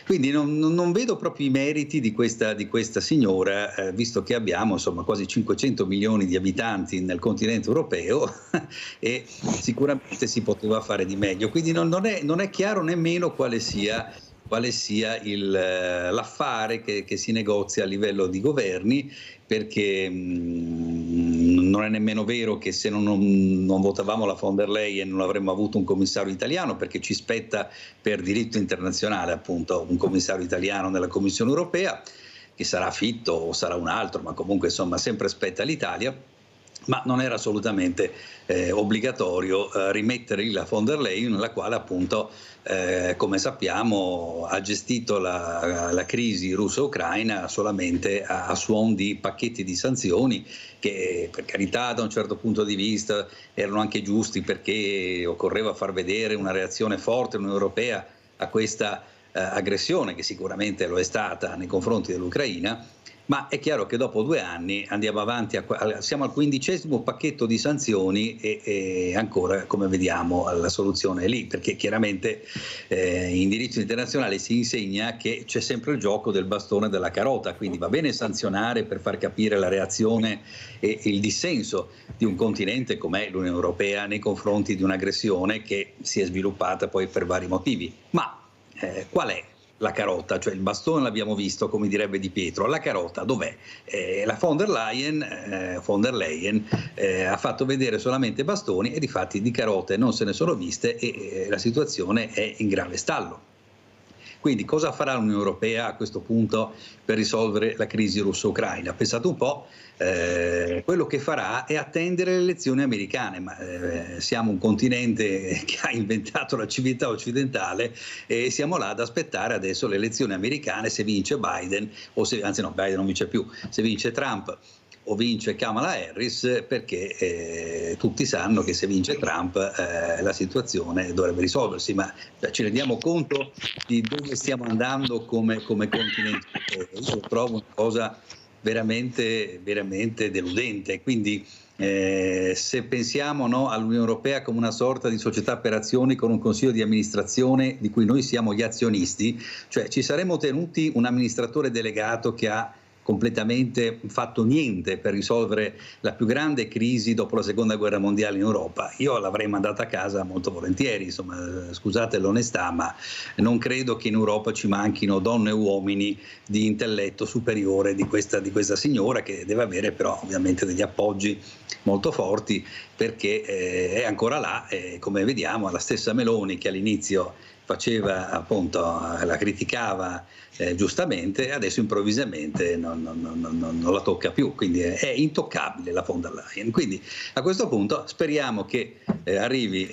quindi non vedo proprio i meriti di questa signora, visto che abbiamo insomma quasi 500 milioni di abitanti nel continente europeo e sicuramente si poteva fare di meglio, quindi non è chiaro nemmeno quale sia l'affare che si negozia a livello di governi, perché non è nemmeno vero che se non votavamo la von der Leyen non avremmo avuto un commissario italiano, perché ci spetta per diritto internazionale appunto un commissario italiano nella Commissione europea, che sarà Fitto o sarà un altro, ma comunque insomma sempre spetta all'Italia. Ma non era assolutamente obbligatorio rimettere la von der Leyen, la quale appunto, come sappiamo, ha gestito la crisi russo-ucraina solamente a suon di pacchetti di sanzioni che, per carità, da un certo punto di vista erano anche giusti, perché occorreva far vedere una reazione forte dell'Unione Europea a questa aggressione, che sicuramente lo è stata nei confronti dell'Ucraina. Ma è chiaro che dopo 2 anni andiamo avanti, siamo al 15° pacchetto di sanzioni e ancora, come vediamo, la soluzione è lì, perché chiaramente in diritto internazionale si insegna che c'è sempre il gioco del bastone e della carota, quindi va bene sanzionare per far capire la reazione e il dissenso di un continente come l'Unione Europea nei confronti di un'aggressione che si è sviluppata poi per vari motivi. Ma qual è la carota? Cioè il bastone l'abbiamo visto, come direbbe Di Pietro, la carota dov'è? La von der Leyen ha fatto vedere solamente bastoni e difatti di carote non se ne sono viste e la situazione è in grave stallo. Quindi cosa farà l'Unione Europea a questo punto per risolvere la crisi russo-ucraina? Pensate un po', quello che farà è attendere le elezioni americane, ma siamo un continente che ha inventato la civiltà occidentale e siamo là ad aspettare adesso le elezioni americane, se vince Biden, o se, anzi no, Biden non vince più, se vince Trump o vince Kamala Harris, perché tutti sanno che se vince Trump la situazione dovrebbe risolversi, ma ci rendiamo conto di dove stiamo andando come continente? Io lo trovo una cosa veramente, veramente deludente. Quindi se pensiamo, no, all'Unione Europea come una sorta di società per azioni con un consiglio di amministrazione di cui noi siamo gli azionisti, cioè ci saremmo tenuti un amministratore delegato che ha completamente fatto niente per risolvere la più grande crisi dopo la seconda guerra mondiale in Europa, io l'avrei mandata a casa molto volentieri, insomma, scusate l'onestà, ma non credo che in Europa ci manchino donne e uomini di intelletto superiore di questa signora, che deve avere però ovviamente degli appoggi molto forti, perché è ancora là, come vediamo, la stessa Meloni che all'inizio faceva appunto, la criticava giustamente, adesso improvvisamente non la tocca più, quindi è intoccabile la von der Leyen. Quindi a questo punto speriamo che arrivi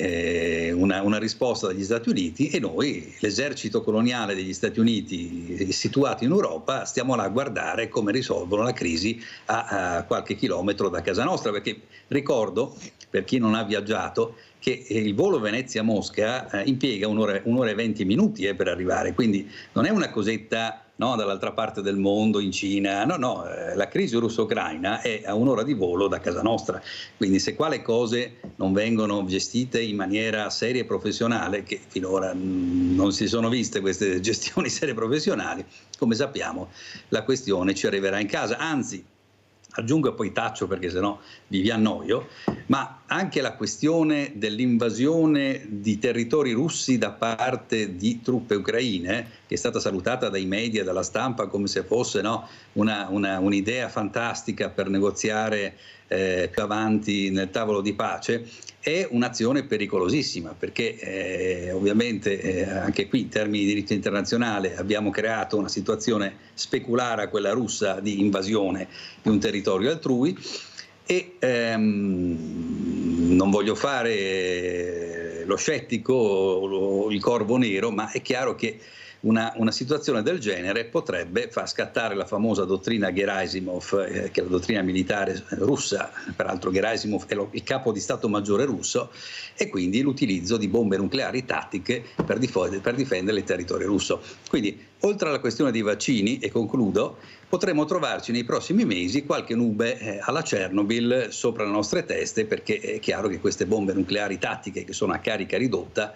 una risposta dagli Stati Uniti e noi, l'esercito coloniale degli Stati Uniti situato in Europa, stiamo là a guardare come risolvono la crisi a qualche chilometro da casa nostra, perché ricordo, per chi non ha viaggiato, che il volo Venezia-Mosca impiega un'ora e 20 minuti per arrivare, quindi non è una cosetta, no, dall'altra parte del mondo, in Cina, no, la crisi russo-ucraina è a un'ora di volo da casa nostra, quindi se qua le cose non vengono gestite in maniera seria e professionale, che finora non si sono viste queste gestioni serie e professionali, come sappiamo la questione ci arriverà in casa, anzi aggiungo e poi taccio perché sennò vi annoio, ma anche la questione dell'invasione di territori russi da parte di truppe ucraine, che è stata salutata dai media e dalla stampa come se fosse, no, un'idea fantastica per negoziare più avanti nel tavolo di pace, è un'azione pericolosissima, perché ovviamente anche qui in termini di diritto internazionale abbiamo creato una situazione speculare, quella russa, di invasione di un territorio altrui e non voglio fare lo scettico o il corvo nero, ma è chiaro che una situazione del genere potrebbe far scattare la famosa dottrina Gerasimov, che è la dottrina militare russa, peraltro Gerasimov è il capo di Stato Maggiore russo, e quindi l'utilizzo di bombe nucleari tattiche per difendere il territorio russo. Quindi, oltre alla questione dei vaccini, e concludo, potremo trovarci nei prossimi mesi qualche nube alla Chernobyl sopra le nostre teste, perché è chiaro che queste bombe nucleari tattiche, che sono a carica ridotta,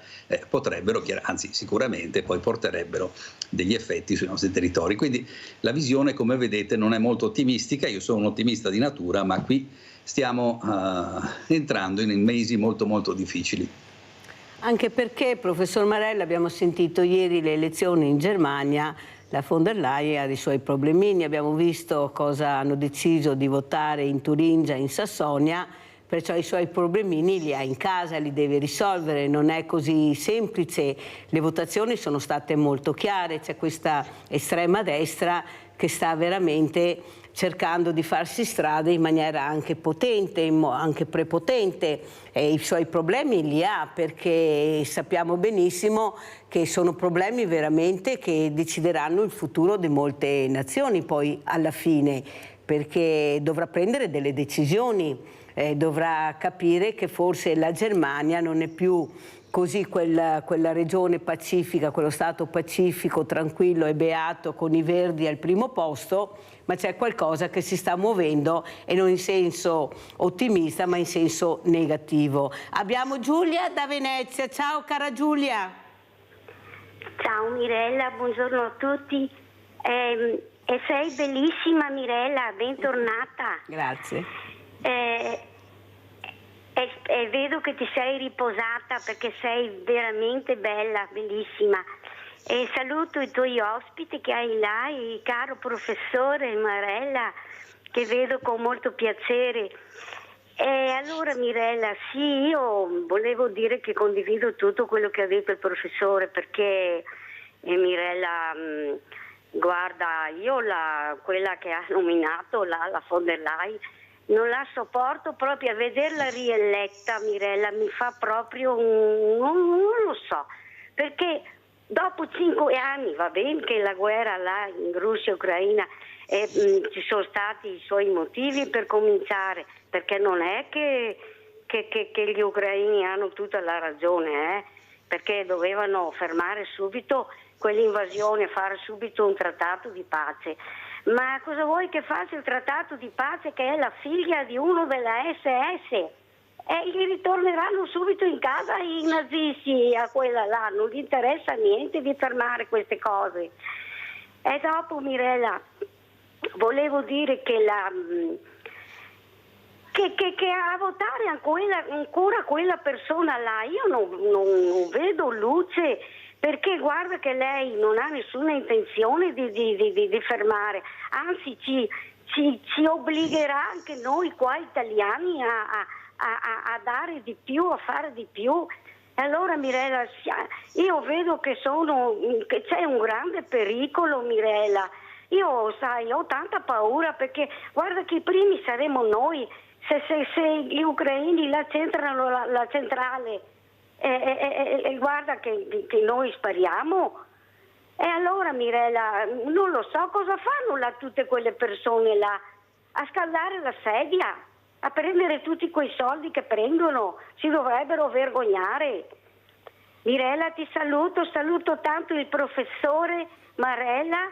potrebbero, anzi sicuramente poi porterebbero degli effetti sui nostri territori. Quindi la visione, come vedete, non è molto ottimistica, io sono un ottimista di natura, ma qui stiamo entrando in mesi molto molto difficili. Anche perché, professor Marella, abbiamo sentito ieri le elezioni in Germania, La von der Leyen ha i suoi problemini, abbiamo visto cosa hanno deciso di votare in Turingia, in Sassonia, perciò i suoi problemini li ha in casa, li deve risolvere, non è così semplice. Le votazioni sono state molto chiare, c'è questa estrema destra che sta veramente cercando di farsi strada in maniera anche potente, anche prepotente, e i suoi problemi li ha, perché sappiamo benissimo che sono problemi veramente che decideranno il futuro di molte nazioni poi alla fine, perché dovrà prendere delle decisioni, dovrà capire che forse la Germania non è più così quella regione pacifica, quello stato pacifico, tranquillo e beato con i verdi al primo posto, ma c'è qualcosa che si sta muovendo, e non in senso ottimista ma in senso negativo. Abbiamo Giulia da Venezia. Ciao cara Giulia. Ciao Mirella, buongiorno a tutti. E sei bellissima Mirella, bentornata. Grazie. E vedo che ti sei riposata perché sei veramente bella, bellissima. E saluto i tuoi ospiti che hai là, il caro professore Marella, che vedo con molto piacere. E allora Mirella, sì, io volevo dire che condivido tutto quello che ha detto il professore, perché Mirella, guarda, io quella che ha nominato la von der Leyen, non la sopporto proprio, a vederla rieletta Mirella mi fa proprio non lo so, perché dopo 5 anni, va bene che la guerra là in Russia e Ucraina ci sono stati i suoi motivi per cominciare, perché non è che gli ucraini hanno tutta la ragione, perché dovevano fermare subito quell'invasione, fare subito un trattato di pace. Ma cosa vuoi che faccia il trattato di pace, che è la figlia di uno della SS? E gli ritorneranno subito in casa i nazisti a quella là, non gli interessa niente di fermare queste cose. E dopo Mirella, volevo dire che che a votare ancora quella persona là, io non vedo luce, perché guarda che lei non ha nessuna intenzione di fermare, anzi ci obbligherà anche noi qua italiani a dare di più, a fare di più. E allora Mirella, io vedo che c'è un grande pericolo Mirella. Io ho tanta paura, perché guarda che i primi saremo noi se gli ucraini la centrano la centrale. E guarda che noi spariamo. E allora Mirella, non lo so cosa fanno là tutte quelle persone là, a scaldare la sedia, a prendere tutti quei soldi che prendono, si dovrebbero vergognare. Mirella, ti saluto tanto il professore Marella,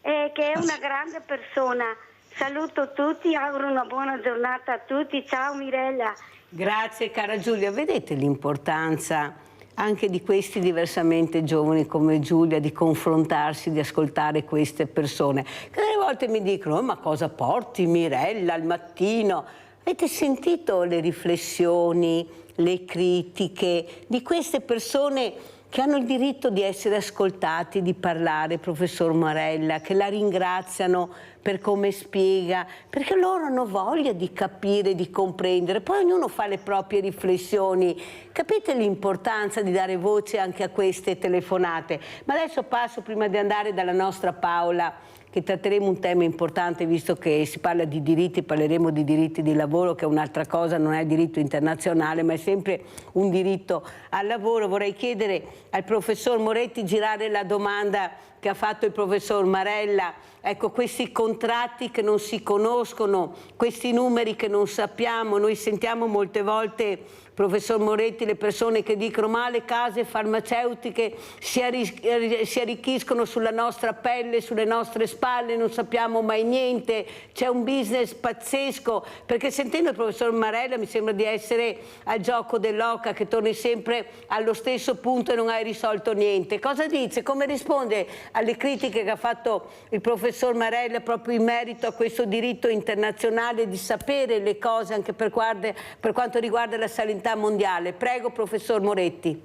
che è una grande persona. Saluto tutti, auguro una buona giornata a tutti. Ciao Mirella. Grazie cara Giulia, vedete l'importanza anche di questi diversamente giovani come Giulia, di confrontarsi, di ascoltare queste persone. Che delle volte mi dicono, ma cosa porti Mirella al mattino? Avete sentito le riflessioni, le critiche di queste persone che hanno il diritto di essere ascoltati, di parlare, professor Marella, che la ringraziano per come spiega, perché loro hanno voglia di capire, di comprendere, poi ognuno fa le proprie riflessioni. Capite l'importanza di dare voce anche a queste telefonate? Ma adesso passo, prima di andare dalla nostra Paola, che tratteremo un tema importante, visto che si parla di diritti, parleremo di diritti di lavoro, che è un'altra cosa, non è diritto internazionale, ma è sempre un diritto al lavoro. Vorrei chiedere al professor Moretti girare la domanda che ha fatto il professor Marella. Ecco, questi contratti che non si conoscono, questi numeri che non sappiamo, noi sentiamo molte volte, professor Moretti, le persone che dicono ma le case farmaceutiche si arricchiscono sulla nostra pelle, sulle nostre spalle, non sappiamo mai niente, c'è un business pazzesco, perché sentendo il professor Marella mi sembra di essere al gioco dell'oca, che torni sempre allo stesso punto e non hai risolto niente. Cosa dice? Come risponde alle critiche che ha fatto il professor Marella proprio in merito a questo diritto internazionale di sapere le cose anche per quanto riguarda la sanità mondiale? Prego, professor Moretti.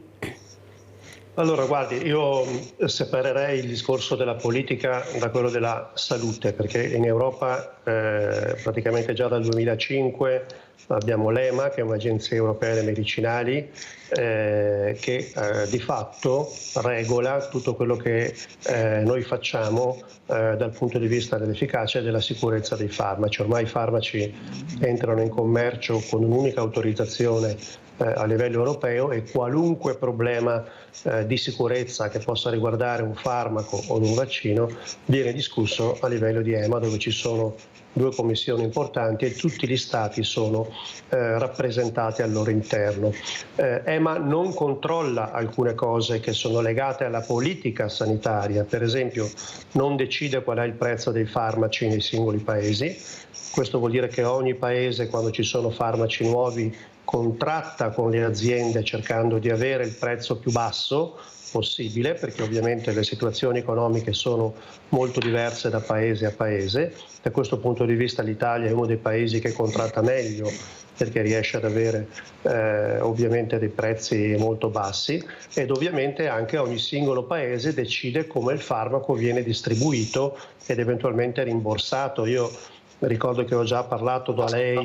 Allora, guardi, io separerei il discorso della politica da quello della salute, perché in Europa praticamente già dal 2005 abbiamo l'EMA, che è un'agenzia europea dei medicinali, che di fatto regola tutto quello che noi facciamo dal punto di vista dell'efficacia e della sicurezza dei farmaci. Ormai i farmaci entrano in commercio con un'unica autorizzazione a livello europeo, e qualunque problema di sicurezza che possa riguardare un farmaco o un vaccino viene discusso a livello di EMA, dove ci sono 2 commissioni importanti e tutti gli stati sono rappresentati al loro interno. EMA non controlla alcune cose che sono legate alla politica sanitaria, per esempio non decide qual è il prezzo dei farmaci nei singoli paesi. Questo vuol dire che ogni paese, quando ci sono farmaci nuovi, contratta con le aziende cercando di avere il prezzo più basso possibile, perché ovviamente le situazioni economiche sono molto diverse da paese a paese. Da questo punto di vista l'Italia è uno dei paesi che contratta meglio, perché riesce ad avere ovviamente dei prezzi molto bassi, ed ovviamente anche ogni singolo paese decide come il farmaco viene distribuito ed eventualmente rimborsato. Io ricordo che ho già parlato da lei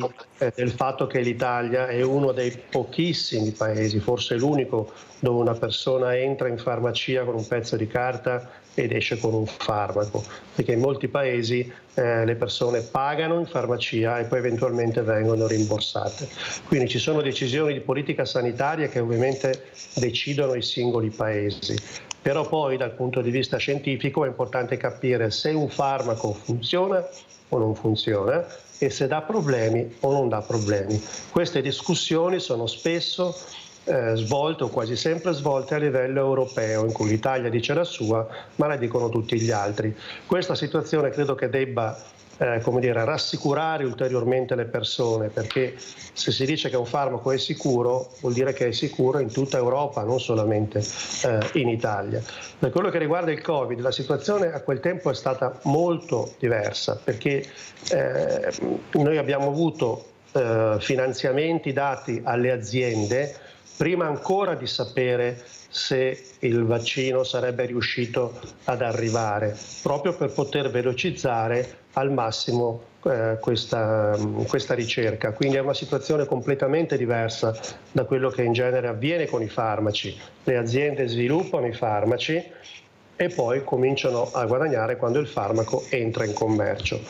del fatto che l'Italia è uno dei pochissimi paesi, forse l'unico, dove una persona entra in farmacia con un pezzo di carta ed esce con un farmaco, perché in molti paesi le persone pagano in farmacia e poi eventualmente vengono rimborsate. Quindi ci sono decisioni di politica sanitaria che ovviamente decidono i singoli paesi. Però poi dal punto di vista scientifico è importante capire se un farmaco funziona o non funziona e se dà problemi o non dà problemi. Queste discussioni sono spesso svolte o quasi sempre svolte a livello europeo, in cui l'Italia dice la sua, ma la dicono tutti gli altri. Questa situazione credo che debba rassicurare ulteriormente le persone, perché se si dice che un farmaco è sicuro, vuol dire che è sicuro in tutta Europa, non solamente in Italia. Per quello che riguarda il Covid, la situazione a quel tempo è stata molto diversa, perché noi abbiamo avuto finanziamenti dati alle aziende prima ancora di sapere se il vaccino sarebbe riuscito ad arrivare, proprio per poter velocizzare al massimo questa ricerca. Quindi è una situazione completamente diversa da quello che in genere avviene con i farmaci. Le aziende sviluppano i farmaci e poi cominciano a guadagnare quando il farmaco entra in commercio.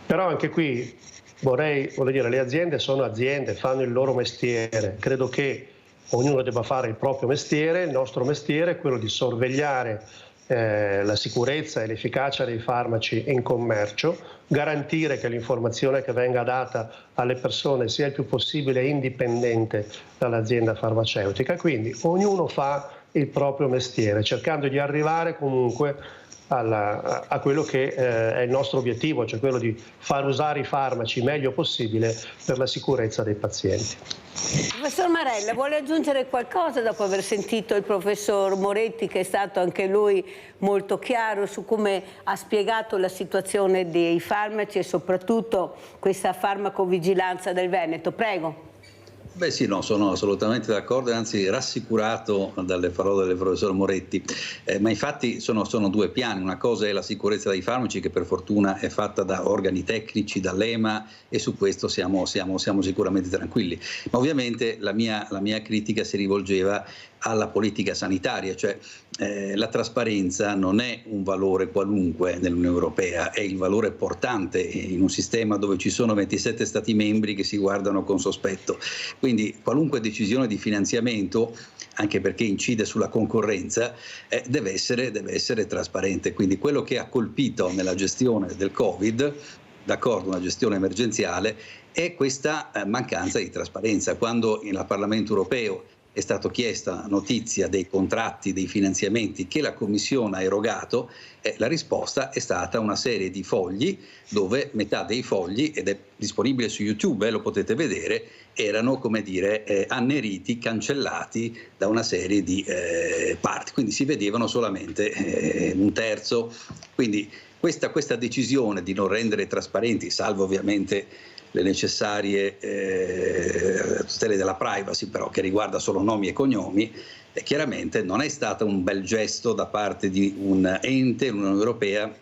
Però anche qui le aziende sono aziende, fanno il loro mestiere. Credo che ognuno debba fare il proprio mestiere. Il nostro mestiere è quello di sorvegliare la sicurezza e l'efficacia dei farmaci in commercio, garantire che l'informazione che venga data alle persone sia il più possibile indipendente dall'azienda farmaceutica. Quindi ognuno fa il proprio mestiere, cercando di arrivare comunque a quello che è il nostro obiettivo, cioè quello di far usare i farmaci meglio possibile per la sicurezza dei pazienti. Professor Marella, vuole aggiungere qualcosa dopo aver sentito il professor Moretti, che è stato anche lui molto chiaro su come ha spiegato la situazione dei farmaci e soprattutto questa farmacovigilanza del Veneto? Prego. Beh sì, no, sono assolutamente d'accordo e anzi rassicurato dalle parole del professor Moretti, ma infatti sono 2 piani. Una cosa è la sicurezza dei farmaci, che per fortuna è fatta da organi tecnici, dall'EMA, e su questo siamo sicuramente tranquilli. Ma ovviamente la mia critica si rivolgeva alla politica sanitaria, cioè la trasparenza non è un valore qualunque nell'Unione Europea, è il valore portante in un sistema dove ci sono 27 Stati membri che si guardano con sospetto. Quindi qualunque decisione di finanziamento, anche perché incide sulla concorrenza, deve essere trasparente. Quindi quello che ha colpito nella gestione del Covid, d'accordo, una gestione emergenziale, è questa mancanza di trasparenza. Quando nel Parlamento europeo è stata chiesta notizia dei contratti, dei finanziamenti che la Commissione ha erogato, la risposta è stata una serie di fogli dove metà dei fogli, ed è disponibile su YouTube, lo potete vedere, erano anneriti, cancellati da una serie di parti, quindi si vedevano solamente un terzo. Quindi questa decisione di non rendere trasparenti, salvo ovviamente le necessarie tutele della privacy, però che riguarda solo nomi e cognomi, e chiaramente non è stato un bel gesto da parte di un ente, l'Unione Europea,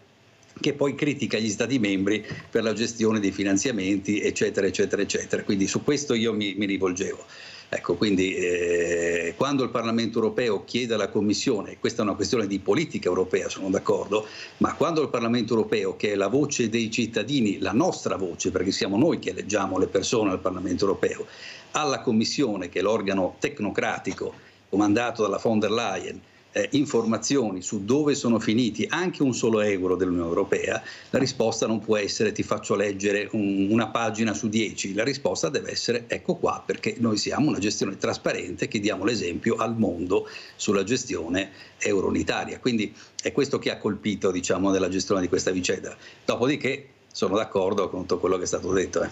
che poi critica gli Stati membri per la gestione dei finanziamenti, eccetera, eccetera, eccetera. Quindi su questo io mi rivolgevo. Ecco, quindi quando il Parlamento europeo chiede alla Commissione, questa è una questione di politica europea, sono d'accordo, ma quando il Parlamento europeo, che è la voce dei cittadini, la nostra voce, perché siamo noi che eleggiamo le persone al Parlamento europeo, alla Commissione, che è l'organo tecnocratico comandato dalla von der Leyen, informazioni su dove sono finiti anche un solo euro dell'Unione Europea, la risposta non può essere ti faccio leggere una pagina su 10, la risposta deve essere ecco qua, perché noi siamo una gestione trasparente che diamo l'esempio al mondo sulla gestione euro-unitaria, quindi è questo che ha colpito, diciamo, nella gestione di questa vicenda. Dopodiché sono d'accordo con tutto quello che è stato detto.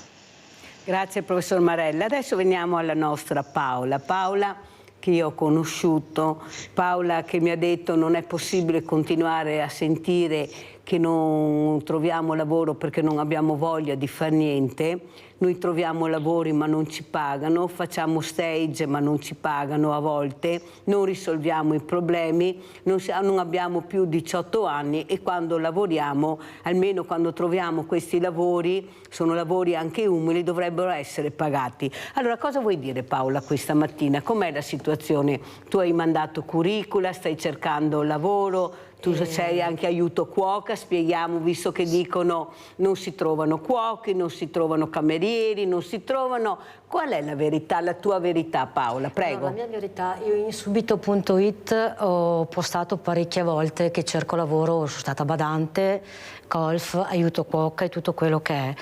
Grazie professor Marella. Adesso veniamo alla nostra Paola. Paola che io ho conosciuto, Paola che mi ha detto non è possibile continuare a sentire che non troviamo lavoro perché non abbiamo voglia di far niente, noi troviamo lavori ma non ci pagano, facciamo stage ma non ci pagano a volte, non risolviamo i problemi, non abbiamo più 18 anni e quando lavoriamo, almeno quando troviamo questi lavori, sono lavori anche umili, dovrebbero essere pagati. Allora cosa vuoi dire Paola questa mattina? Com'è la situazione? Tu hai mandato curricula, stai cercando lavoro, tu sei anche aiuto cuoca, spieghiamo, visto che dicono non si trovano cuochi, non si trovano camerieri, non si trovano... Qual è la verità, la tua verità Paola? Prego. Allora, la mia verità, io in subito.it ho postato parecchie volte che cerco lavoro, sono stata badante, golf, aiuto cuoca e tutto quello che è.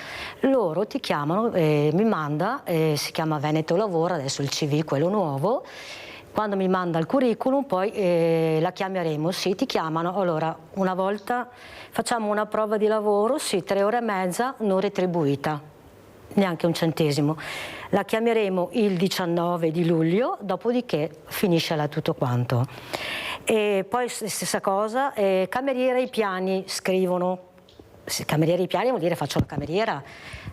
Loro ti chiamano, mi manda, si chiama Veneto Lavoro, adesso il CV, quello nuovo. Quando mi manda il curriculum poi la chiameremo, sì, ti chiamano, allora una volta facciamo una prova di lavoro, sì, 3 ore e mezza non retribuita, neanche un centesimo. La chiameremo il 19 di luglio, dopodiché finisce là tutto quanto. E poi stessa cosa, cameriere ai piani scrivono, cameriere ai piani vuol dire faccio la cameriera,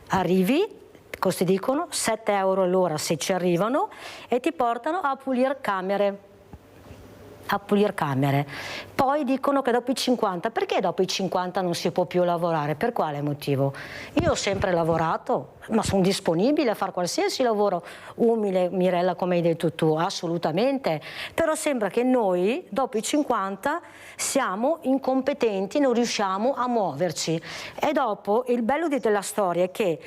arrivi, cosa ti dicono? 7 euro all'ora se ci arrivano e ti portano a pulire camere. Poi dicono che dopo i 50, perché dopo i 50 non si può più lavorare? Per quale motivo? Io ho sempre lavorato, ma sono disponibile a fare qualsiasi lavoro umile, Mirella, come hai detto tu, assolutamente, però sembra che noi dopo i 50 siamo incompetenti, non riusciamo a muoverci e dopo il bello della storia è che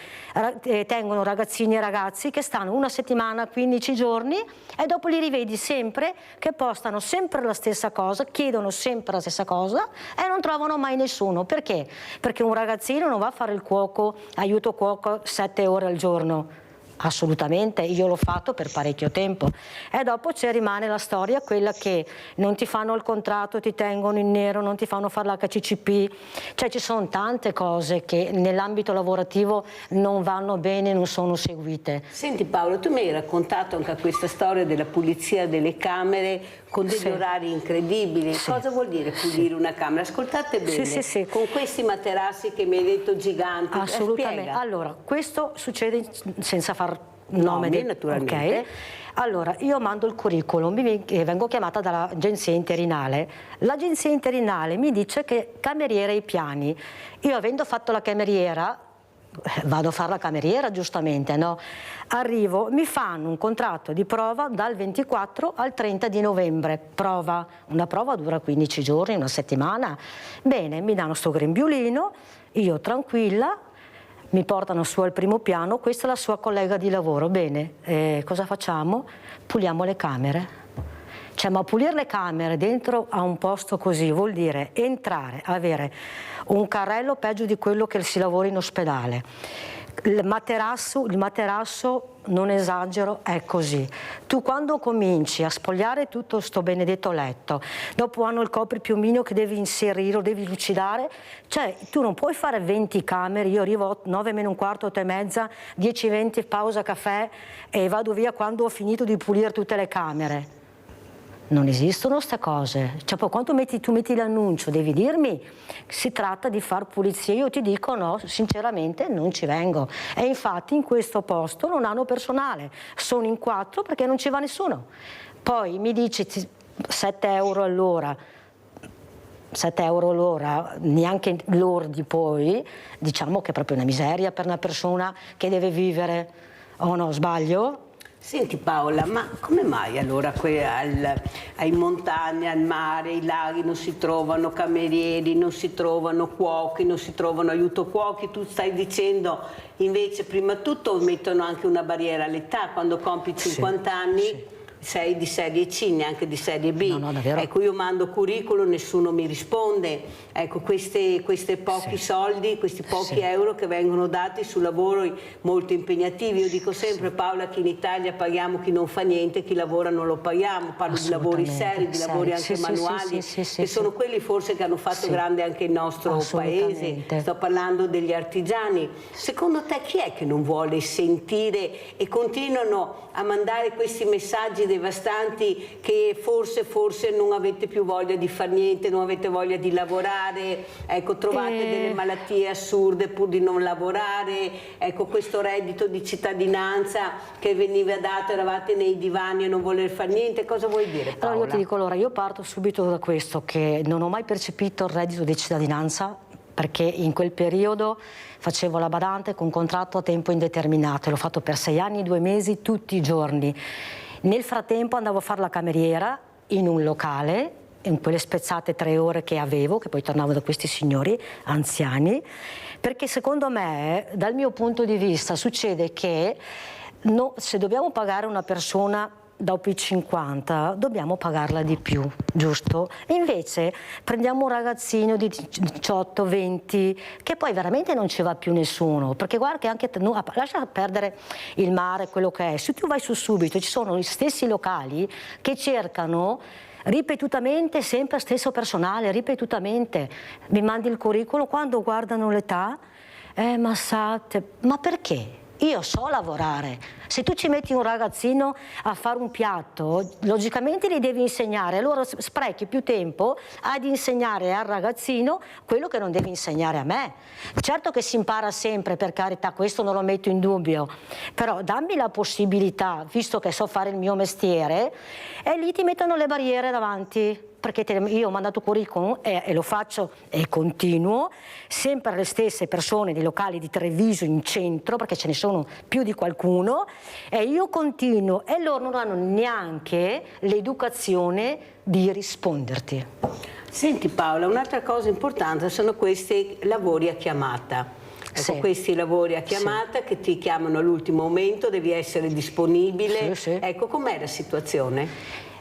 tengono ragazzini e ragazzi che stanno una settimana, 15 giorni e dopo li rivedi sempre che postano sempre la stessa cosa, chiedono sempre la stessa cosa e non trovano mai nessuno. Perché? Perché un ragazzino non va a fare il cuoco, aiuto cuoco 7 ore al giorno. Assolutamente, io l'ho fatto per parecchio tempo e dopo rimane la storia quella che non ti fanno il contratto, ti tengono in nero, non ti fanno fare l'HCCP, cioè ci sono tante cose che nell'ambito lavorativo non vanno bene, non sono seguite. Senti Paolo, tu mi hai raccontato anche questa storia della pulizia delle camere con degli orari incredibili. Sì. Cosa vuol dire pulire una camera? Ascoltate bene, sì. Con questi materassi che mi hai detto giganti. Assolutamente. Allora, questo succede senza far nome naturalmente. Okay. Allora, io mando il curriculum, vengo chiamata dall'agenzia interinale. L'agenzia interinale mi dice che cameriere ai piani. Io avendo fatto la cameriera, vado a fare la cameriera giustamente, no? Arrivo, mi fanno un contratto di prova dal 24 al 30 di novembre, una prova dura 15 giorni, una settimana, bene, mi danno sto grembiulino, io tranquilla, mi portano su al primo piano, questa è la sua collega di lavoro, bene, cosa facciamo? Puliamo le camere. Cioè, ma pulire le camere dentro a un posto così vuol dire entrare, avere un carrello peggio di quello che si lavora in ospedale. Il materasso, non esagero, è così. Tu quando cominci a spogliare tutto sto benedetto letto, dopo hanno il copripiumino che devi inserire, devi lucidare, cioè tu non puoi fare 20 camere, io arrivo a 9 meno un quarto, 8 e mezza, 10-20, pausa caffè e vado via quando ho finito di pulire tutte le camere. Non esistono queste cose. Cioè, poi quando tu metti l'annuncio devi dirmi si tratta di far pulizia, io ti dico no, sinceramente non ci vengo. E infatti in questo posto non hanno personale, sono in 4 perché non ci va nessuno. Poi mi dici 7 euro all'ora, 7 euro l'ora, neanche lordi poi, diciamo che è proprio una miseria per una persona che deve vivere, o no, sbaglio? Senti Paola, ma come mai allora ai montagne, al mare, ai laghi non si trovano camerieri, non si trovano cuochi, non si trovano aiuto cuochi? Tu stai dicendo invece prima tutto mettono anche una barriera all'età, quando compi 50 anni sei di serie C, neanche di serie B. No, davvero. Ecco, io mando curriculum, nessuno mi risponde. Ecco, questi pochi soldi, questi pochi euro che vengono dati su lavori molto impegnativi. Io dico sempre, Paola, che in Italia paghiamo chi non fa niente, chi lavora non lo paghiamo. Parlo di lavori seri, di lavori anche manuali, che sono quelli forse che hanno fatto grande anche il nostro paese. Sto parlando degli artigiani. Secondo te chi è che non vuole sentire e continuano a mandare questi messaggi devastanti che forse non avete più voglia di far niente, non avete voglia di lavorare, ecco, trovate delle malattie assurde pur di non lavorare, ecco, questo reddito di cittadinanza che veniva dato, eravate nei divani e non voler far niente, cosa vuoi dire, Paola? Allora io ti dico, io parto subito da questo, che non ho mai percepito il reddito di cittadinanza, perché in quel periodo facevo la badante con contratto a tempo indeterminato, l'ho fatto per 6 anni e 2 mesi tutti i giorni. Nel frattempo andavo a fare la cameriera in un locale, in quelle spezzate 3 ore che avevo, che poi tornavo da questi signori anziani, perché secondo me, dal mio punto di vista, succede che se dobbiamo pagare una persona dopo i 50 dobbiamo pagarla di più, giusto? E invece prendiamo un ragazzino di 18, 20 che poi veramente non ci va più nessuno, perché guarda che anche lascia perdere il mare, quello che è, se tu vai su Subito ci sono gli stessi locali che cercano ripetutamente sempre stesso personale, ripetutamente mi mandi il curriculum, quando guardano l'età ma perché? Io so lavorare, se tu ci metti un ragazzino a fare un piatto, logicamente gli devi insegnare, allora sprechi più tempo ad insegnare al ragazzino quello che non devi insegnare a me. Certo che si impara sempre, per carità, questo non lo metto in dubbio, però dammi la possibilità, visto che so fare il mio mestiere, e lì ti mettono le barriere davanti. Perché io ho mandato curriculum e lo faccio e continuo, sempre alle stesse persone dei locali di Treviso in centro, perché ce ne sono più di qualcuno, e io continuo e loro non hanno neanche l'educazione di risponderti. Senti Paola, un'altra cosa importante sono questi lavori a chiamata. Ecco, questi lavori a chiamata che ti chiamano all'ultimo momento, devi essere disponibile. Ecco, com'è la situazione?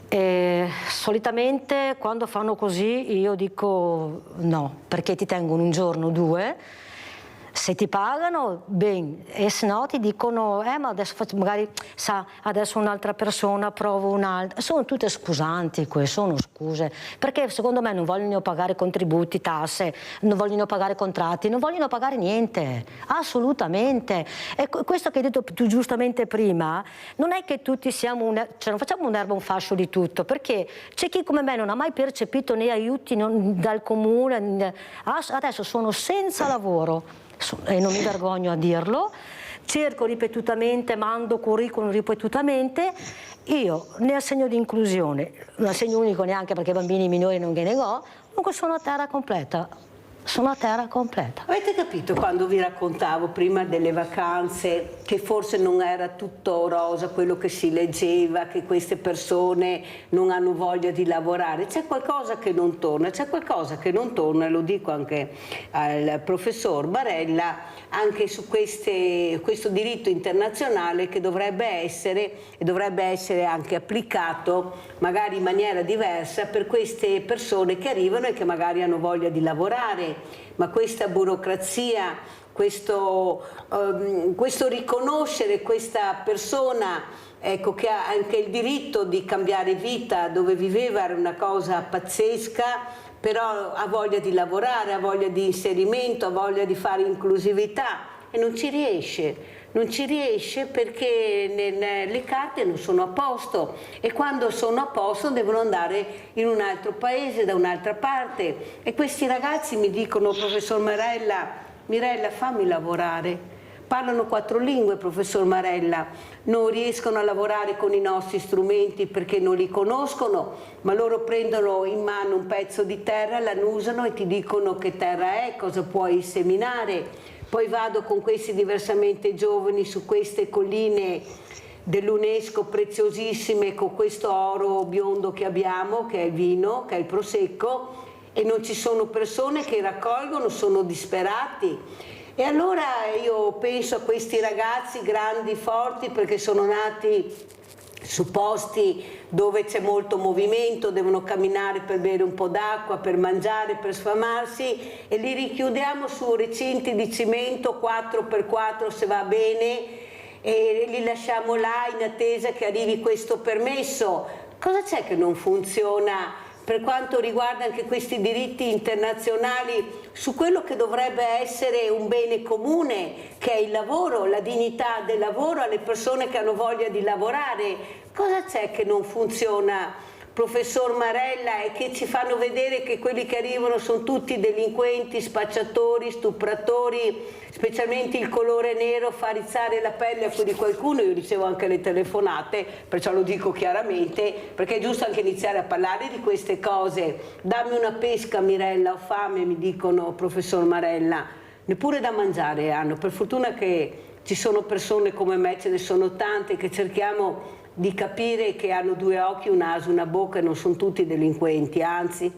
Solitamente quando fanno così io dico no, perché ti tengono un giorno o 2, se ti pagano bene, e se no ti dicono ma adesso magari adesso un'altra persona, provo un'altra. Sono tutte scusanti, sono scuse, perché secondo me non vogliono pagare contributi, tasse, non vogliono pagare contratti, non vogliono pagare niente, assolutamente. E questo che hai detto tu giustamente prima, non è che tutti siamo non facciamo un'erba un fascio di tutto, perché c'è chi come me non ha mai percepito né aiuti dal comune, adesso sono senza lavoro. E non mi vergogno a dirlo, cerco ripetutamente, mando curriculum ripetutamente, io né assegno di inclusione, non assegno unico neanche perché bambini minori non che ne ho, comunque sono a terra completa. Sono a terra completa. Avete capito quando vi raccontavo prima delle vacanze che forse non era tutto rosa quello che si leggeva, che queste persone non hanno voglia di lavorare? C'è qualcosa che non torna, e lo dico anche al professor Barella, anche su questo diritto internazionale che dovrebbe essere anche applicato magari in maniera diversa per queste persone che arrivano e che magari hanno voglia di lavorare. Ma questa burocrazia, questo riconoscere questa persona, ecco, che ha anche il diritto di cambiare vita, dove viveva era una cosa pazzesca, però ha voglia di lavorare, ha voglia di inserimento, ha voglia di fare inclusività e non ci riesce. non ci riesce perché le carte non sono a posto e quando sono a posto devono andare in un altro paese, da un'altra parte, e questi ragazzi mi dicono: professor Mirella, fammi lavorare. Parlano 4 lingue, professor Marella, non riescono a lavorare con i nostri strumenti perché non li conoscono, ma loro prendono in mano un pezzo di terra, l'annusano e ti dicono che terra è, cosa puoi seminare. Poi vado con questi diversamente giovani su queste colline dell'UNESCO preziosissime, con questo oro biondo che abbiamo, che è il vino, che è il prosecco, e non ci sono persone che raccolgono, sono disperati. E allora io penso a questi ragazzi grandi, forti, perché sono nati su posti dove c'è molto movimento, devono camminare per bere un po' d'acqua, per mangiare, per sfamarsi, e li richiudiamo su recinti di cemento 4x4 se va bene, e li lasciamo là in attesa che arrivi questo permesso. Cosa c'è che non funziona per quanto riguarda anche questi diritti internazionali su quello che dovrebbe essere un bene comune, che è il lavoro, la dignità del lavoro alle persone che hanno voglia di lavorare? Cosa c'è che non funziona, professor Marella, e che ci fanno vedere che quelli che arrivano sono tutti delinquenti, spacciatori, stupratori, specialmente il colore nero fa rizzare la pelle a più di qualcuno? Io ricevo anche le telefonate, perciò lo dico chiaramente, perché è giusto anche iniziare a parlare di queste cose. Dammi una pesca, Mirella, ho fame, mi dicono, professor Marella. Neppure da mangiare hanno. Per fortuna che ci sono persone come me, ce ne sono tante, che cerchiamo di capire che hanno 2 occhi, un naso, una bocca, e non sono tutti delinquenti, anzi.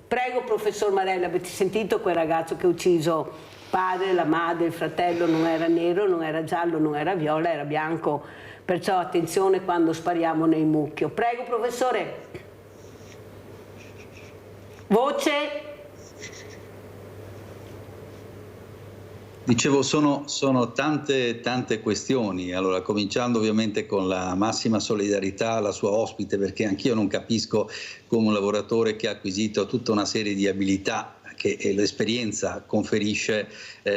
Prego, professor Marella, avete sentito quel ragazzo che ha ucciso padre, la madre, il fratello? Non era nero, non era giallo, non era viola, era bianco, perciò attenzione quando spariamo nei mucchio. Prego, professore. Voce. Dicevo, sono tante questioni, allora cominciando ovviamente con la massima solidarietà alla sua ospite, perché anch'io non capisco come un lavoratore che ha acquisito tutta una serie di abilità che l'esperienza conferisce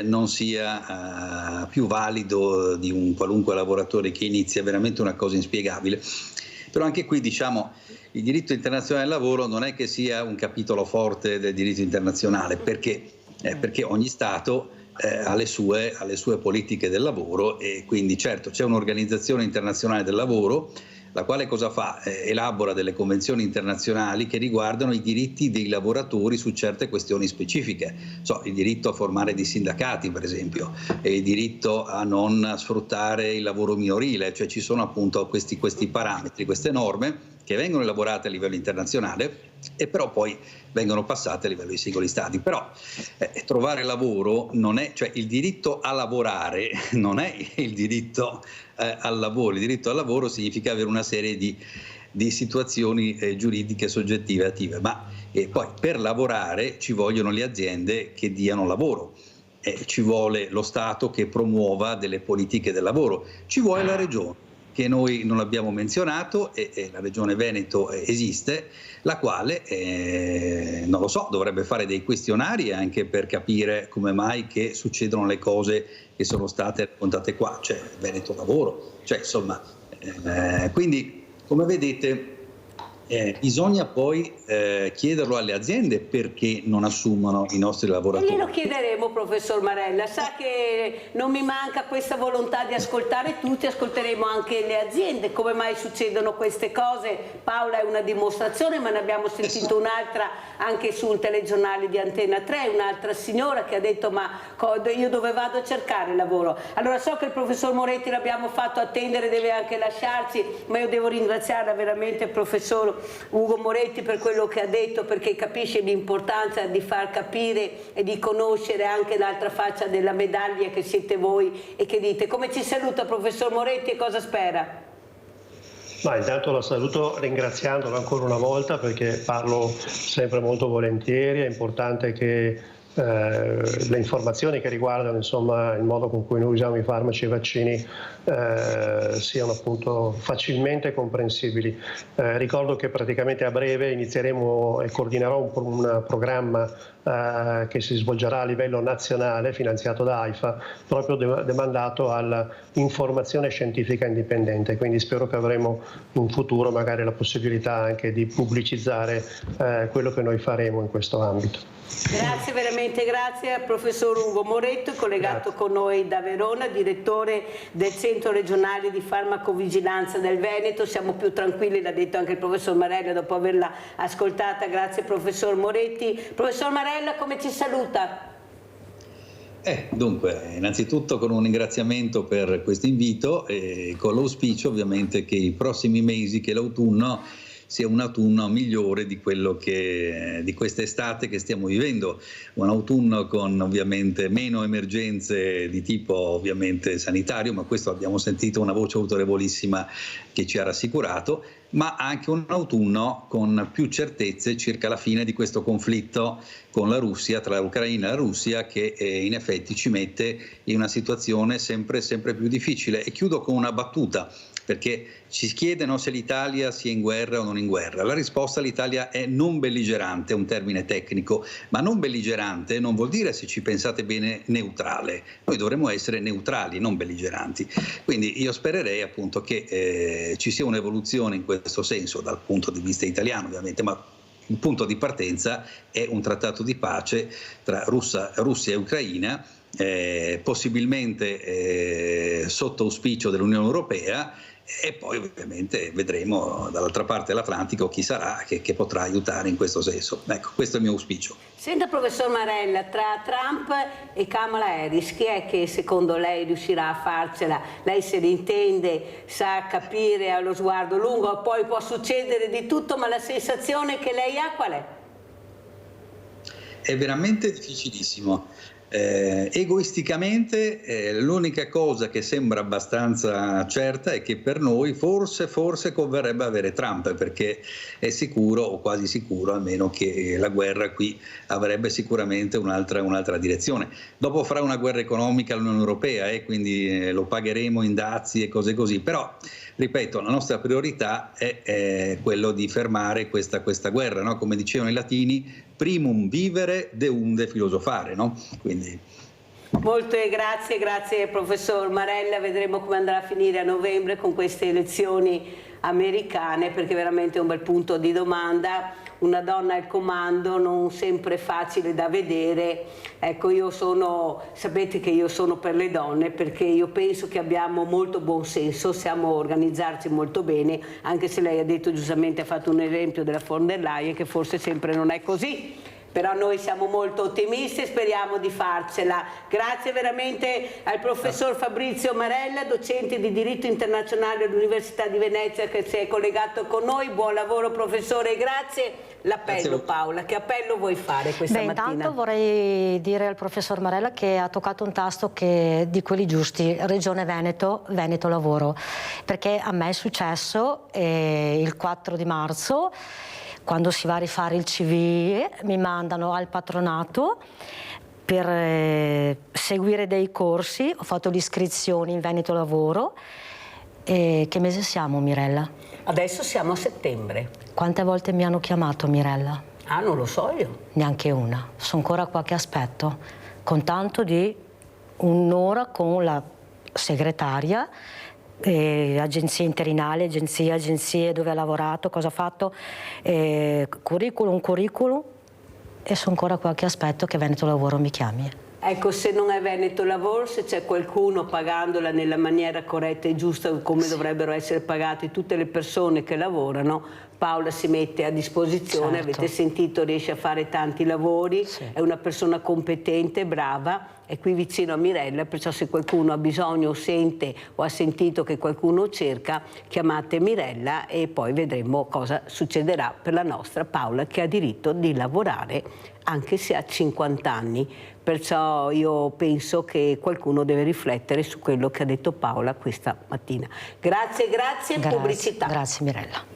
non sia più valido di un qualunque lavoratore che inizia, è veramente una cosa inspiegabile. Però anche qui, diciamo, il diritto internazionale del lavoro non è che sia un capitolo forte del diritto internazionale, perché ogni Stato ha le sue politiche del lavoro, e quindi certo c'è un'organizzazione internazionale del lavoro, la quale cosa fa? Elabora delle convenzioni internazionali che riguardano i diritti dei lavoratori su certe questioni specifiche, il diritto a formare dei sindacati per esempio, e il diritto a non sfruttare il lavoro minorile, cioè ci sono appunto questi parametri, queste norme che vengono elaborate a livello internazionale e però poi vengono passate a livello di singoli stati. Però trovare lavoro non è, cioè il diritto a lavorare non è il diritto al lavoro. Il diritto al lavoro significa avere una serie di situazioni giuridiche soggettive attive, ma poi per lavorare ci vogliono le aziende che diano lavoro, ci vuole lo Stato che promuova delle politiche del lavoro, ci vuole la Regione, che noi non abbiamo menzionato, e la Regione Veneto esiste, la quale, non lo so, dovrebbe fare dei questionari anche per capire come mai che succedono le cose che sono state raccontate qua, cioè Veneto Lavoro, cioè insomma, quindi come vedete bisogna poi chiederlo alle aziende perché non assumono i nostri lavoratori. Glielo chiederemo, professor Marella, sa che non mi manca questa volontà di ascoltare tutti, ascolteremo anche le aziende, come mai succedono queste cose. Paola è una dimostrazione, ma ne abbiamo sentito un'altra anche su un telegiornale di Antena 3, un'altra signora che ha detto: ma io dove vado a cercare lavoro? Allora so che il professor Moretti l'abbiamo fatto attendere, deve anche lasciarci, ma io devo ringraziare veramente il professor Ugo Moretti per quello che ha detto, perché capisce l'importanza di far capire e di conoscere anche l'altra faccia della medaglia che siete voi e che dite. Come ci saluta professor Moretti e cosa spera? Ma intanto la saluto ringraziandolo ancora una volta, perché parlo sempre molto volentieri. È importante che le informazioni che riguardano insomma il modo con cui noi usiamo i farmaci e i vaccini siano appunto facilmente comprensibili. Ricordo che praticamente a breve inizieremo e coordinerò un programma che si svolgerà a livello nazionale, finanziato da AIFA, proprio demandato all'informazione scientifica indipendente, quindi spero che avremo in futuro magari la possibilità anche di pubblicizzare quello che noi faremo in questo ambito. Grazie, veramente grazie al professor Ugo Moretto, collegato con noi da Verona, direttore del Centro Regionale di Farmacovigilanza del Veneto. Siamo più tranquilli, l'ha detto anche il professor Marella dopo averla ascoltata. Grazie professor Moretti. Professor Marella, come ci saluta? Dunque, innanzitutto con un ringraziamento per questo invito e con l'auspicio ovviamente che i prossimi mesi, che l'autunno sia un autunno migliore di quello di quest'estate che stiamo vivendo, un autunno con ovviamente meno emergenze di tipo ovviamente sanitario, ma questo abbiamo sentito una voce autorevolissima che ci ha rassicurato, ma anche un autunno con più certezze circa la fine di questo conflitto con la Russia, tra l'Ucraina e la Russia, che in effetti ci mette in una situazione sempre più difficile. E chiudo con una battuta, perché ci chiedono se l'Italia sia in guerra o non in guerra. La risposta: l'Italia è non belligerante, è un termine tecnico, ma non belligerante non vuol dire, se ci pensate bene, neutrale. Noi dovremmo essere neutrali, non belligeranti. Quindi io spererei appunto che ci sia un'evoluzione in questo senso dal punto di vista italiano ovviamente, ma il punto di partenza è un trattato di pace tra Russia e Ucraina, possibilmente sotto auspicio dell'Unione Europea, e poi ovviamente vedremo dall'altra parte dell'Atlantico chi sarà che potrà aiutare in questo senso. Ecco, questo è il mio auspicio. Senta professor Marella, tra Trump e Kamala Harris, chi è che secondo lei riuscirà a farcela? Lei se ne intende, sa capire, ha lo sguardo lungo, poi può succedere di tutto, ma la sensazione che lei ha qual è? È veramente difficilissimo. Egoisticamente l'unica cosa che sembra abbastanza certa è che per noi forse converrebbe avere Trump, perché è sicuro, o quasi sicuro almeno, che la guerra qui avrebbe sicuramente un'altra direzione. Dopo farà una guerra economica l'Unione Europea e quindi lo pagheremo in dazi e cose così, però ripeto, la nostra priorità è quello di fermare questa guerra, no? Come dicevano i latini, primum vivere, deunde filosofare, no? Quindi molte grazie professor Marella, vedremo come andrà a finire a novembre con queste elezioni americane, perché veramente è un bel punto di domanda. Una donna al comando non sempre facile da vedere. Ecco, sapete che io sono per le donne, perché io penso che abbiamo molto buon senso, siamo organizzarci molto bene, anche se lei ha detto giustamente, ha fatto un esempio della von der Leyen, che forse sempre non è così. Però noi siamo molto ottimisti e speriamo di farcela. Grazie veramente al professor Fabrizio Marella, docente di diritto internazionale all'Università di Venezia, che si è collegato con noi. Buon lavoro professore, grazie. L'appello, Paola, che appello vuoi fare questa mattina? Intanto vorrei dire al professor Marella che ha toccato un tasto di quelli giusti, Regione Veneto, Veneto Lavoro, perché a me è successo il 4 di marzo, quando si va a rifare il CV, mi mandano al patronato per seguire dei corsi, ho fatto l'iscrizione in Veneto Lavoro. E che mese siamo, Mirella? Adesso siamo a settembre. Quante volte mi hanno chiamato, Mirella? Ah, non lo so io. Neanche una. Sono ancora qua che aspetto, con tanto di un'ora con la segretaria, agenzie interinali, agenzie dove ha lavorato, cosa ha fatto, curriculum, e sono ancora qua che aspetto che Veneto Lavoro mi chiami. Ecco, se non è Veneto Lavoro, se c'è qualcuno pagandola nella maniera corretta e giusta, come dovrebbero essere pagate tutte le persone che lavorano, Paola si mette a disposizione, certo. Avete sentito, riesce a fare tanti lavori, sì. È una persona competente, brava, è qui vicino a Mirella, perciò se qualcuno ha bisogno o sente o ha sentito che qualcuno cerca, chiamate Mirella e poi vedremo cosa succederà per la nostra Paola, che ha diritto di lavorare anche se ha 50 anni. Perciò io penso che qualcuno deve riflettere su quello che ha detto Paola questa mattina. Grazie, pubblicità. Grazie Mirella.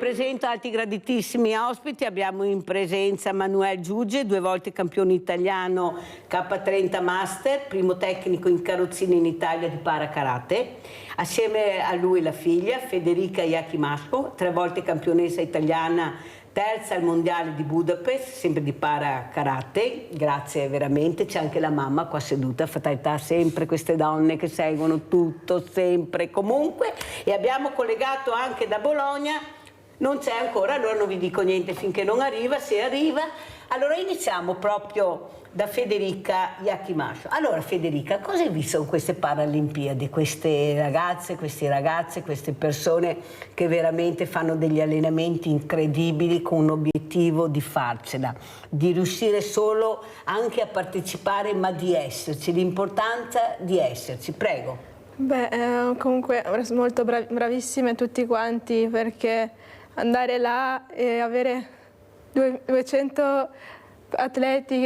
presento altri graditissimi ospiti. Abbiamo in presenza Manuel Giuge, 2 volte campione italiano K30 Master, primo tecnico in carrozzina in Italia di para karate. Assieme a lui la figlia Federica Yakimasco, 3 volte campionessa italiana, terza al mondiale di Budapest, sempre di para karate. Grazie veramente. C'è anche la mamma qua seduta, fatalità sempre queste donne che seguono tutto, sempre, comunque. E abbiamo collegato anche da Bologna, non c'è ancora, allora non vi dico niente finché non arriva. Se arriva, allora iniziamo proprio da Federica Yakimasco. Allora Federica, cosa hai visto in queste Paralimpiadi? Queste ragazze, questi ragazzi, queste persone che veramente fanno degli allenamenti incredibili con un obiettivo di farcela, di riuscire solo anche a partecipare, ma di esserci, l'importanza di esserci. Prego. Beh, comunque molto bravissime tutti quanti, perché andare là e avere 200 atleti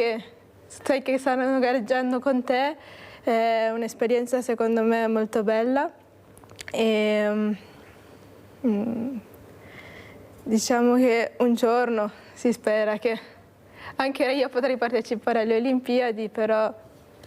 che stanno gareggiando con te è un'esperienza secondo me molto bella. E, diciamo che un giorno si spera che anche io potrei partecipare alle Olimpiadi, però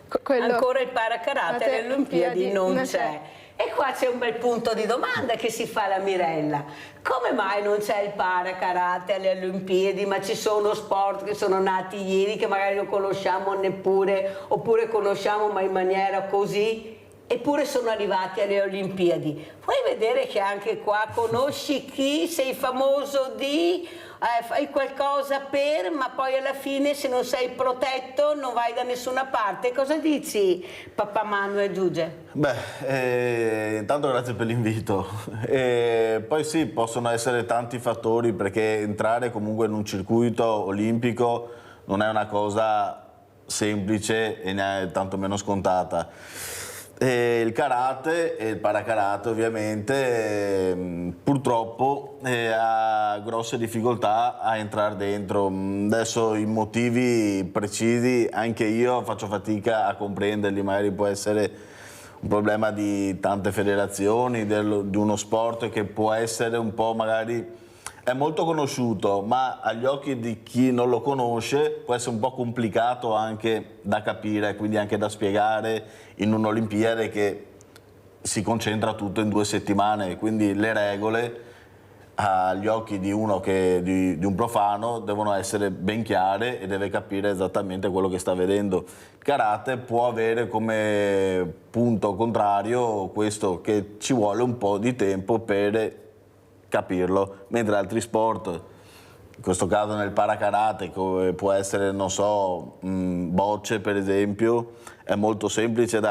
ancora il para karate alle Olimpiadi non c'è. E qua c'è un bel punto di domanda che si fa la Mirella. Come mai non c'è il para karate alle Olimpiadi, ma ci sono sport che sono nati ieri, che magari non conosciamo neppure, oppure conosciamo ma in maniera così, eppure sono arrivati alle Olimpiadi? Puoi vedere che anche qua conosci chi, sei famoso di, fai qualcosa per, ma poi alla fine se non sei protetto non vai da nessuna parte. Cosa dici, papà Manuel Giuge? Beh, intanto grazie per l'invito. Poi sì, possono essere tanti fattori, perché entrare comunque in un circuito olimpico non è una cosa semplice e neanche tanto meno scontata. Il karate e il parakarate ovviamente purtroppo ha grosse difficoltà a entrare dentro. Adesso i motivi precisi anche io faccio fatica a comprenderli, magari può essere un problema di tante federazioni, di uno sport che può essere un po' magari è molto conosciuto, ma agli occhi di chi non lo conosce può essere un po' complicato anche da capire, quindi anche da spiegare in un'Olimpiade che si concentra tutto in 2 settimane, quindi le regole agli occhi di uno di un profano devono essere ben chiare e deve capire esattamente quello che sta vedendo. Il karate può avere come punto contrario questo, che ci vuole un po' di tempo per capirlo, mentre altri sport, in questo caso nel parakarate, come può essere, non so, bocce per esempio, è molto semplice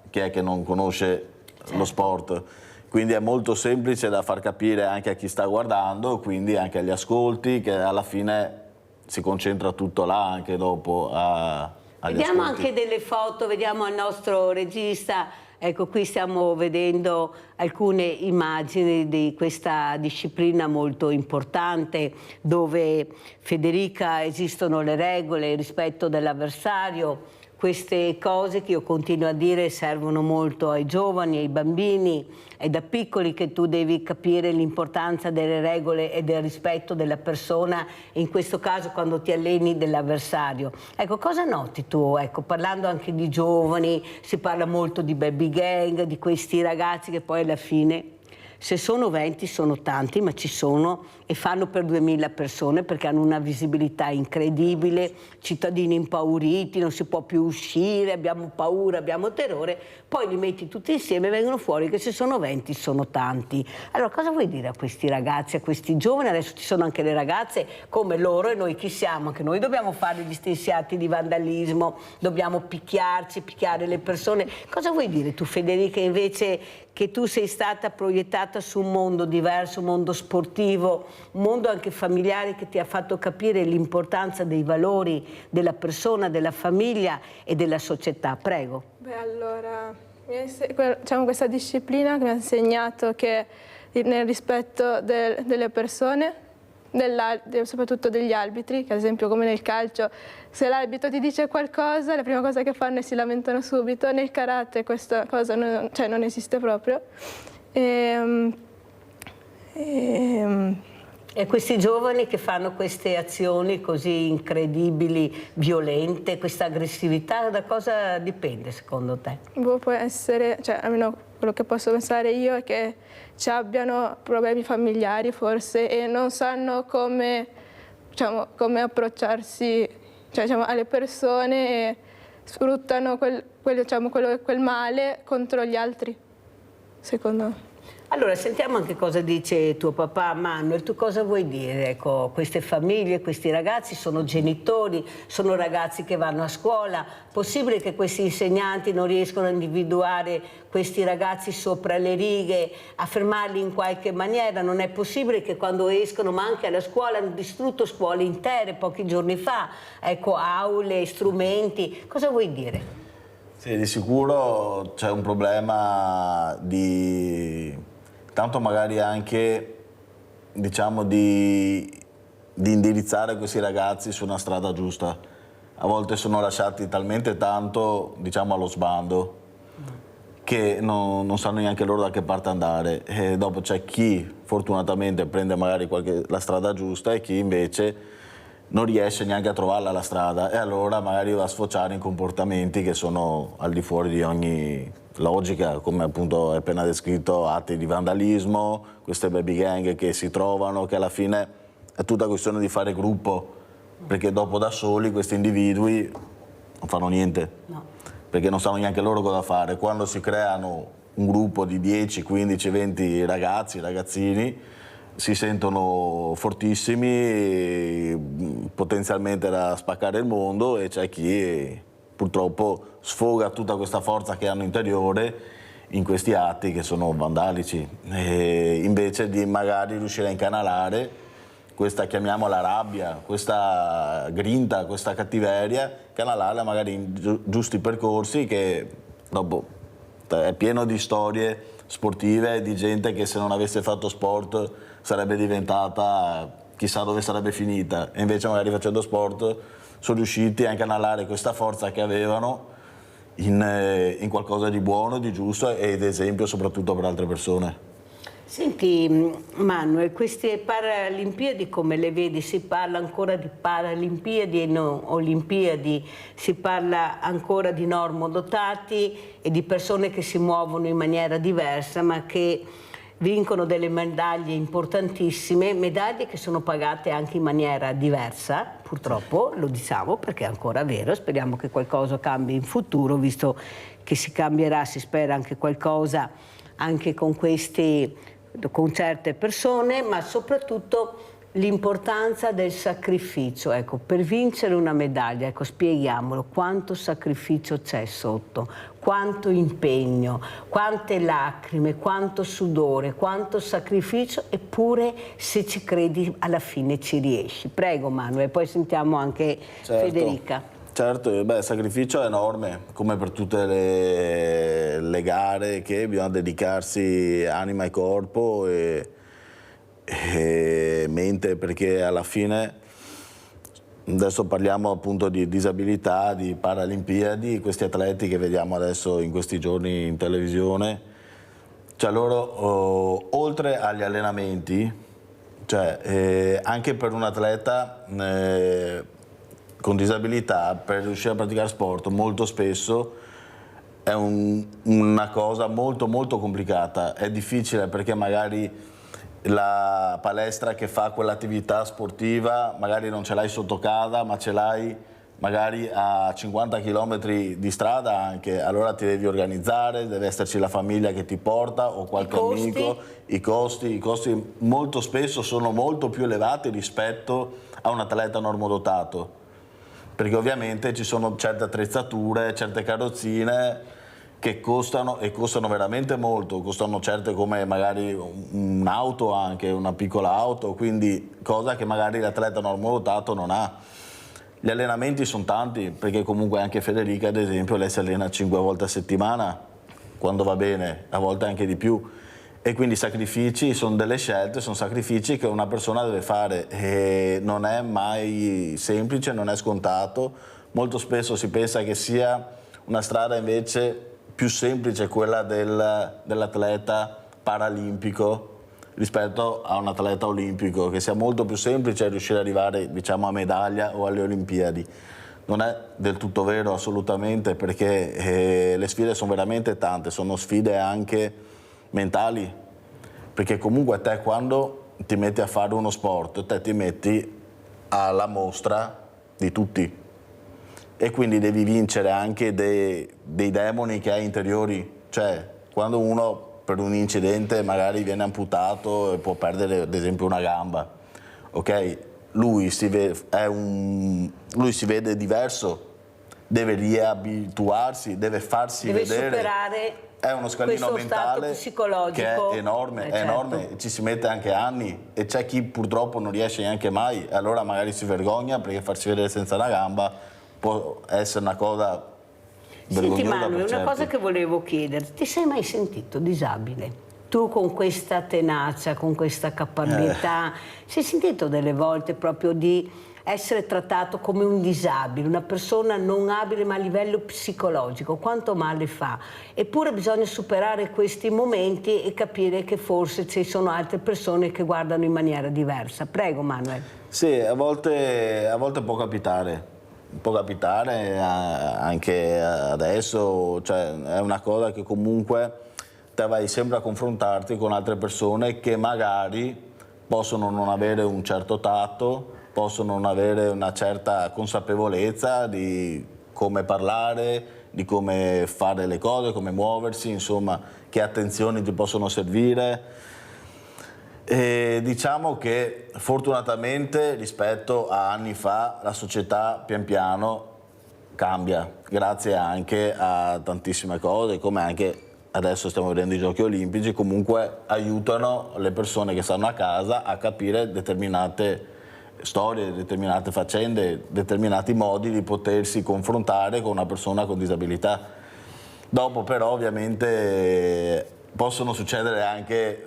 chi è che non conosce lo sport, quindi è molto semplice da far capire anche a chi sta guardando, quindi anche agli ascolti, che alla fine si concentra tutto là anche dopo Vediamo ascolti. anche delle foto, vediamo al nostro regista. Ecco, qui stiamo vedendo alcune immagini di questa disciplina molto importante, dove Federica esistono le regole, il rispetto dell'avversario, queste cose che io continuo a dire servono molto ai giovani, ai bambini. È da piccoli che tu devi capire l'importanza delle regole e del rispetto della persona, e in questo caso quando ti alleni dell'avversario. Ecco, cosa noti tu? Ecco, parlando anche di giovani, si parla molto di baby gang, di questi ragazzi che poi alla fine, se sono 20 sono tanti, ma ci sono e fanno per 2000 persone, perché hanno una visibilità incredibile, cittadini impauriti, non si può più uscire, abbiamo paura, abbiamo terrore, poi li metti tutti insieme e vengono fuori che se sono 20 sono tanti. Allora cosa vuoi dire a questi ragazzi, a questi giovani? Adesso ci sono anche le ragazze come loro, e noi chi siamo? Anche noi dobbiamo fare gli stessi atti di vandalismo, dobbiamo picchiarci, picchiare le persone. Cosa vuoi dire tu, Federica, invece che tu sei stata proiettata su un mondo diverso, un mondo sportivo, un mondo anche familiare, che ti ha fatto capire l'importanza dei valori della persona, della famiglia e della società? Prego. Beh, allora, diciamo, questa disciplina che mi ha insegnato che nel rispetto delle persone, soprattutto degli arbitri, che ad esempio come nel calcio, se l'arbitro ti dice qualcosa, la prima cosa che fanno è si lamentano subito. Nel karate questa cosa non esiste proprio. E questi giovani che fanno queste azioni così incredibili, violente, questa aggressività, da cosa dipende secondo te? Può essere, cioè almeno quello che posso pensare io è che ci abbiano problemi familiari forse e non sanno come, come approcciarsi alle persone e sfruttano quel male contro gli altri, secondo me. Allora, sentiamo anche cosa dice tuo papà. Manuel, tu cosa vuoi dire? Ecco, queste famiglie, questi ragazzi sono genitori, sono ragazzi che vanno a scuola. Possibile che questi insegnanti non riescono a individuare questi ragazzi sopra le righe, a fermarli in qualche maniera? Non è possibile che quando escono, ma anche alla scuola, hanno distrutto scuole intere pochi giorni fa, ecco, aule, strumenti. Cosa vuoi dire? Sì, di sicuro c'è un problema di... tanto magari anche, diciamo, di indirizzare questi ragazzi su una strada giusta. A volte sono lasciati talmente tanto, diciamo, allo sbando che non sanno neanche loro da che parte andare. E dopo c'è chi fortunatamente prende magari la strada giusta e chi invece non riesce neanche a trovarla la strada e allora magari va a sfociare in comportamenti che sono al di fuori di ogni logica, come appunto hai appena descritto, atti di vandalismo, queste baby gang che si trovano, che alla fine è tutta questione di fare gruppo, perché dopo da soli questi individui non fanno niente, perché non sanno neanche loro cosa fare. Quando si creano un gruppo di 10, 15, 20 ragazzi, ragazzini, si sentono fortissimi, potenzialmente da spaccare il mondo, e c'è chi purtroppo sfoga tutta questa forza che hanno interiore in questi atti che sono vandalici, e invece di magari riuscire a incanalare questa, chiamiamola rabbia, questa grinta, questa cattiveria, canalarla magari in giusti percorsi, che dopo è pieno di storie sportive di gente che se non avesse fatto sport sarebbe diventata, chissà dove sarebbe finita, e invece magari facendo sport sono riusciti a incanalare questa forza che avevano in qualcosa di buono, di giusto ed esempio soprattutto per altre persone. Senti Manuel, queste Paralimpiadi come le vedi? Si parla ancora di Paralimpiadi e non Olimpiadi, si parla ancora di normodotati e di persone che si muovono in maniera diversa ma che vincono delle medaglie importantissime, medaglie che sono pagate anche in maniera diversa, purtroppo, lo diciamo perché è ancora vero, speriamo che qualcosa cambi in futuro, visto che si cambierà, si spera anche qualcosa anche con certe persone, ma soprattutto l'importanza del sacrificio, ecco, per vincere una medaglia, ecco, spieghiamolo, quanto sacrificio c'è sotto, quanto impegno, quante lacrime, quanto sudore, quanto sacrificio, eppure se ci credi alla fine ci riesci. Prego Manuel, poi sentiamo anche Federica. Certo, il sacrificio è enorme, come per tutte le gare, che bisogna dedicarsi anima e corpo e mente, perché alla fine, adesso parliamo appunto di disabilità, di Paralimpiadi, questi atleti che vediamo adesso in questi giorni in televisione, cioè loro oltre agli allenamenti, cioè anche per un atleta con disabilità, per riuscire a praticare sport molto spesso è una cosa molto molto complicata, è difficile perché magari la palestra che fa quell'attività sportiva magari non ce l'hai sotto casa, ma ce l'hai magari a 50 km di strada anche, allora ti devi organizzare, deve esserci la famiglia che ti porta o qualche amico, i costi molto spesso sono molto più elevati rispetto a un atleta normodotato, perché ovviamente ci sono certe attrezzature, certe carrozzine che costano veramente molto, costano certe come magari un'auto, anche una piccola auto, quindi cosa che magari l'atleta normodotato non ha. Gli allenamenti sono tanti, perché comunque anche Federica ad esempio, lei si allena 5 volte a settimana, quando va bene, a volte anche di più, e quindi i sacrifici sono delle scelte, sono sacrifici che una persona deve fare e non è mai semplice, non è scontato. Molto spesso si pensa che sia una strada invece più semplice quella dell'atleta paralimpico rispetto a un atleta olimpico, che sia molto più semplice riuscire ad arrivare, diciamo, a medaglia o alle Olimpiadi. Non è del tutto vero assolutamente, perché le sfide sono veramente tante, sono sfide anche mentali, perché comunque te quando ti metti a fare uno sport, te ti metti alla mostra di tutti e quindi devi vincere anche dei demoni che hai interiori, cioè quando uno per un incidente magari viene amputato e può perdere ad esempio una gamba, ok? Lui si vede diverso, deve riabituarsi, deve farsi vedere. Superare è uno scalino mentale che è enorme, certo. Ci si mette anche anni e c'è chi purtroppo non riesce neanche mai, allora magari si vergogna perché farsi vedere senza una gamba può essere una cosa vergognosa. Senti Manuel, per una cosa certi. che volevo chiederti, ti sei mai sentito disabile? Tu con questa tenacia, con questa caparbietà, sei sentito delle volte proprio di essere trattato come un disabile, una persona non abile ma a livello psicologico, quanto male fa? Eppure bisogna superare questi momenti e capire che forse ci sono altre persone che guardano in maniera diversa. Prego Manuel. Sì, a volte può capitare anche adesso, cioè è una cosa che comunque te vai sempre a confrontarti con altre persone che magari possono non avere un certo tatto, possono non avere una certa consapevolezza di come parlare, di come fare le cose, come muoversi, insomma, che attenzioni ti possono servire. E diciamo che fortunatamente rispetto a anni fa la società pian piano cambia, grazie anche a tantissime cose, come anche adesso stiamo vedendo i Giochi Olimpici, comunque aiutano le persone che stanno a casa a capire determinate storie, determinate faccende, determinati modi di potersi confrontare con una persona con disabilità. Dopo però ovviamente possono succedere anche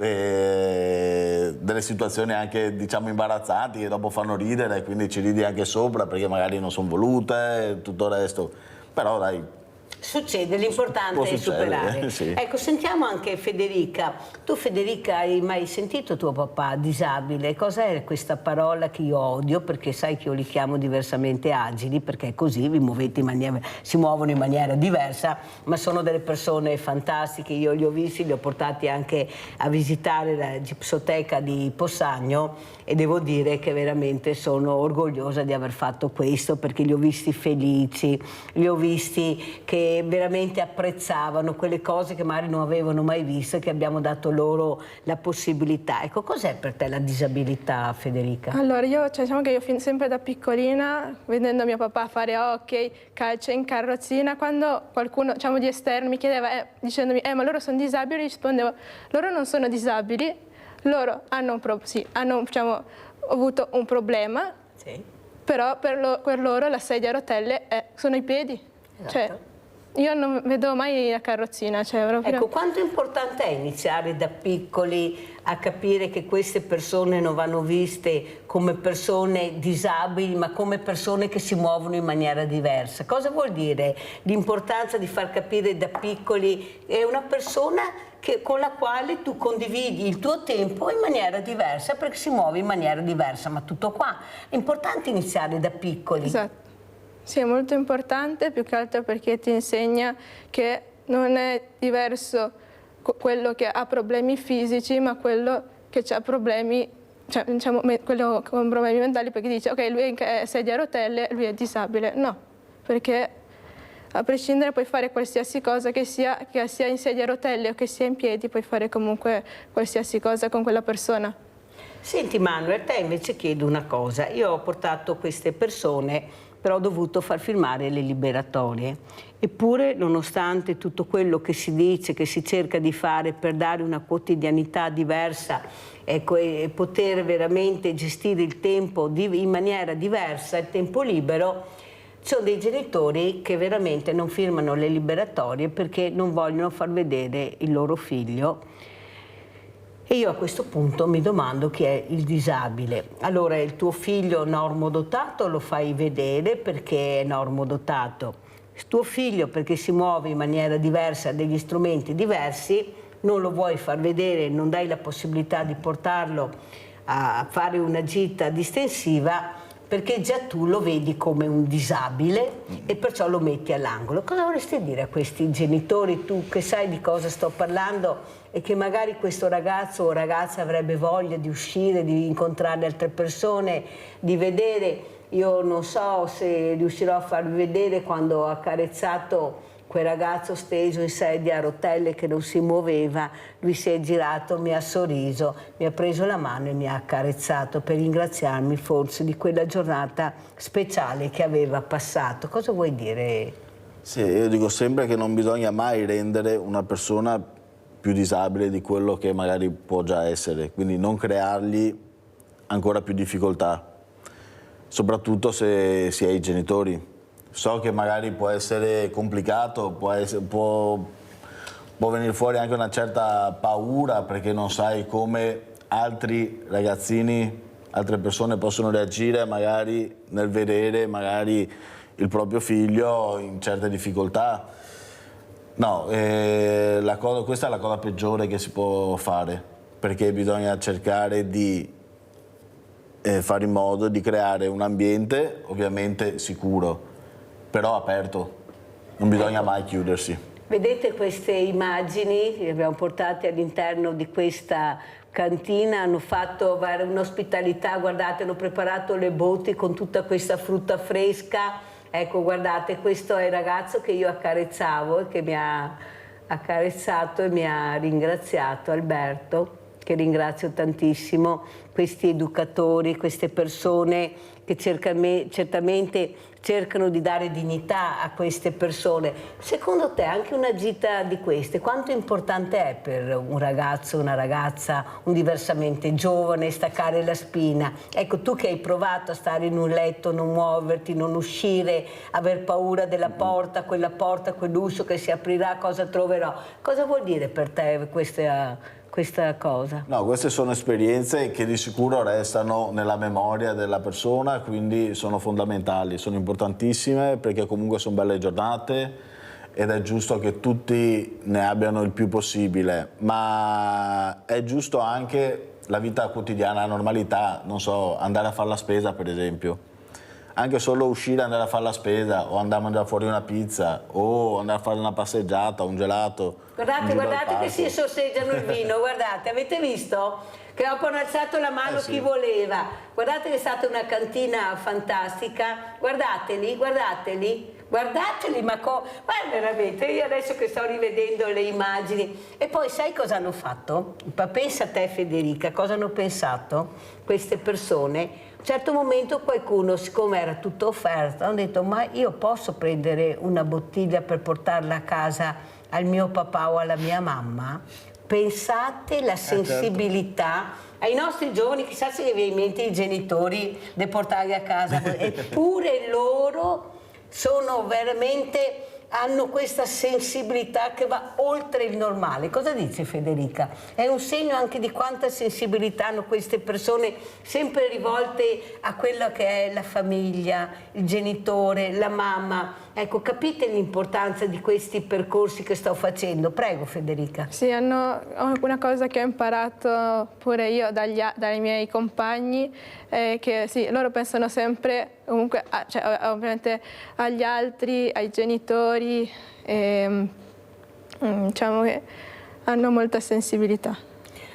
delle situazioni anche diciamo imbarazzanti che dopo fanno ridere e quindi ci ridi anche sopra perché magari non sono volute e tutto il resto, però dai. Succede, l'importante è superare. Sì. Ecco, sentiamo anche Federica. Tu Federica hai mai sentito tuo papà disabile? Cos'è questa parola che io odio? Perché sai che io li chiamo diversamente agili, perché è così, vi muovete in maniera, si muovono in maniera diversa, ma sono delle persone fantastiche, io li ho visti, li ho portati anche a visitare la Gipsoteca di Possagno e devo dire che veramente sono orgogliosa di aver fatto questo perché li ho visti felici, li ho visti che veramente apprezzavano quelle cose che magari non avevano mai visto e che abbiamo dato loro la possibilità. Ecco, cos'è per te la disabilità, Federica? Allora, diciamo che io sempre da piccolina, vedendo mio papà fare hockey, calcio in carrozzina, quando qualcuno, diciamo, di esterno mi chiedeva, dicendomi, ma loro sono disabili, rispondevo, loro non sono disabili, loro hanno diciamo, avuto un problema, sì. Però per loro la sedia a rotelle sono i piedi. Esatto. Cioè, io non vedo mai la carrozzina. Cioè, proprio... Ecco, quanto è importante è iniziare da piccoli a capire che queste persone non vanno viste come persone disabili, ma come persone che si muovono in maniera diversa. Cosa vuol dire l'importanza di far capire da piccoli è una persona con la quale tu condividi il tuo tempo in maniera diversa perché si muove in maniera diversa, ma tutto qua. È importante iniziare da piccoli. Esatto. Sì, è molto importante, più che altro perché ti insegna che non è diverso quello che ha problemi fisici, ma quello che ha problemi, cioè, diciamo, quello con problemi mentali, perché dice, ok, lui è sedia a rotelle, lui è disabile. No, perché a prescindere puoi fare qualsiasi cosa, che sia in sedia a rotelle o che sia in piedi, puoi fare comunque qualsiasi cosa con quella persona. Senti Manuel, a te invece chiedo una cosa. Io ho portato queste persone, però ho dovuto far firmare le liberatorie. Eppure, nonostante tutto quello che si dice, che si cerca di fare per dare una quotidianità diversa, ecco, e poter veramente gestire il tempo in maniera diversa, il tempo libero, ci sono dei genitori che veramente non firmano le liberatorie perché non vogliono far vedere il loro figlio. E io a questo punto mi domando chi è il disabile. Allora, il tuo figlio normodotato lo fai vedere perché è normodotato. Il tuo figlio perché si muove in maniera diversa, ha degli strumenti diversi, non lo vuoi far vedere, non dai la possibilità di portarlo a fare una gita distensiva, perché già tu lo vedi come un disabile e perciò lo metti all'angolo. Cosa vorresti dire a questi genitori, tu che sai di cosa sto parlando e che magari questo ragazzo o ragazza avrebbe voglia di uscire, di incontrare altre persone, di vedere? Io non so se riuscirò a farvi vedere quando ho accarezzato quel ragazzo steso in sedia a rotelle che non si muoveva, lui si è girato, mi ha sorriso, mi ha preso la mano e mi ha accarezzato per ringraziarmi forse di quella giornata speciale che aveva passato. Cosa vuoi dire? Sì, io dico sempre che non bisogna mai rendere una persona più disabile di quello che magari può già essere, quindi non creargli ancora più difficoltà, soprattutto se si è i genitori. So che magari può essere complicato, può venire fuori anche una certa paura perché non sai come altri ragazzini, altre persone possono reagire magari nel vedere magari il proprio figlio in certe difficoltà. No, questa è la cosa peggiore che si può fare, perché bisogna cercare di fare in modo di creare un ambiente ovviamente sicuro, però aperto, non bisogna mai chiudersi. Vedete queste immagini che abbiamo portate all'interno di questa cantina, hanno fatto un'ospitalità, guardate, hanno preparato le botti con tutta questa frutta fresca. Ecco, guardate, questo è il ragazzo che io accarezzavo e che mi ha accarezzato e mi ha ringraziato, Alberto, che ringrazio tantissimo, questi educatori, queste persone che certamente cercano di dare dignità a queste persone. Secondo te anche una gita di queste, quanto importante è per un ragazzo, una ragazza, un diversamente giovane, staccare la spina? Ecco, tu che hai provato a stare in un letto, non muoverti, non uscire, aver paura della porta, quell'uscio che si aprirà, cosa troverò? Cosa vuol dire per te questa cosa? No, queste sono esperienze che di sicuro restano nella memoria della persona, quindi sono fondamentali, sono importantissime perché comunque sono belle giornate ed è giusto che tutti ne abbiano il più possibile, ma è giusto anche la vita quotidiana, la normalità, non so, andare a fare la spesa per esempio. Anche solo uscire, andare a fare la spesa o andare a mangiare fuori una pizza o andare a fare una passeggiata, un gelato. Guardate che si sorseggiano il vino, guardate, avete visto? Che ho appena alzato la mano chi voleva. Guardate che è stata una cantina fantastica, guardateli, ma guarda, veramente, io adesso che sto rivedendo le immagini. E poi sai cosa hanno fatto? Pensa a te Federica, cosa hanno pensato queste persone? A un certo momento qualcuno, siccome era tutto offerto, hanno detto ma io posso prendere una bottiglia per portarla a casa al mio papà o alla mia mamma? Pensate la sensibilità ai nostri giovani, chissà se vi viene in mente i genitori di portarli a casa, eppure loro sono veramente, hanno questa sensibilità che va oltre il normale. Cosa dice Federica? È un segno anche di quanta sensibilità hanno queste persone, sempre rivolte a quella che è la famiglia, il genitore, la mamma. Ecco, capite l'importanza di questi percorsi che sto facendo? Prego Federica. Sì, una cosa che ho imparato pure io dai miei compagni è che sì, loro pensano sempre comunque, ovviamente agli altri, ai genitori, e, diciamo che hanno molta sensibilità.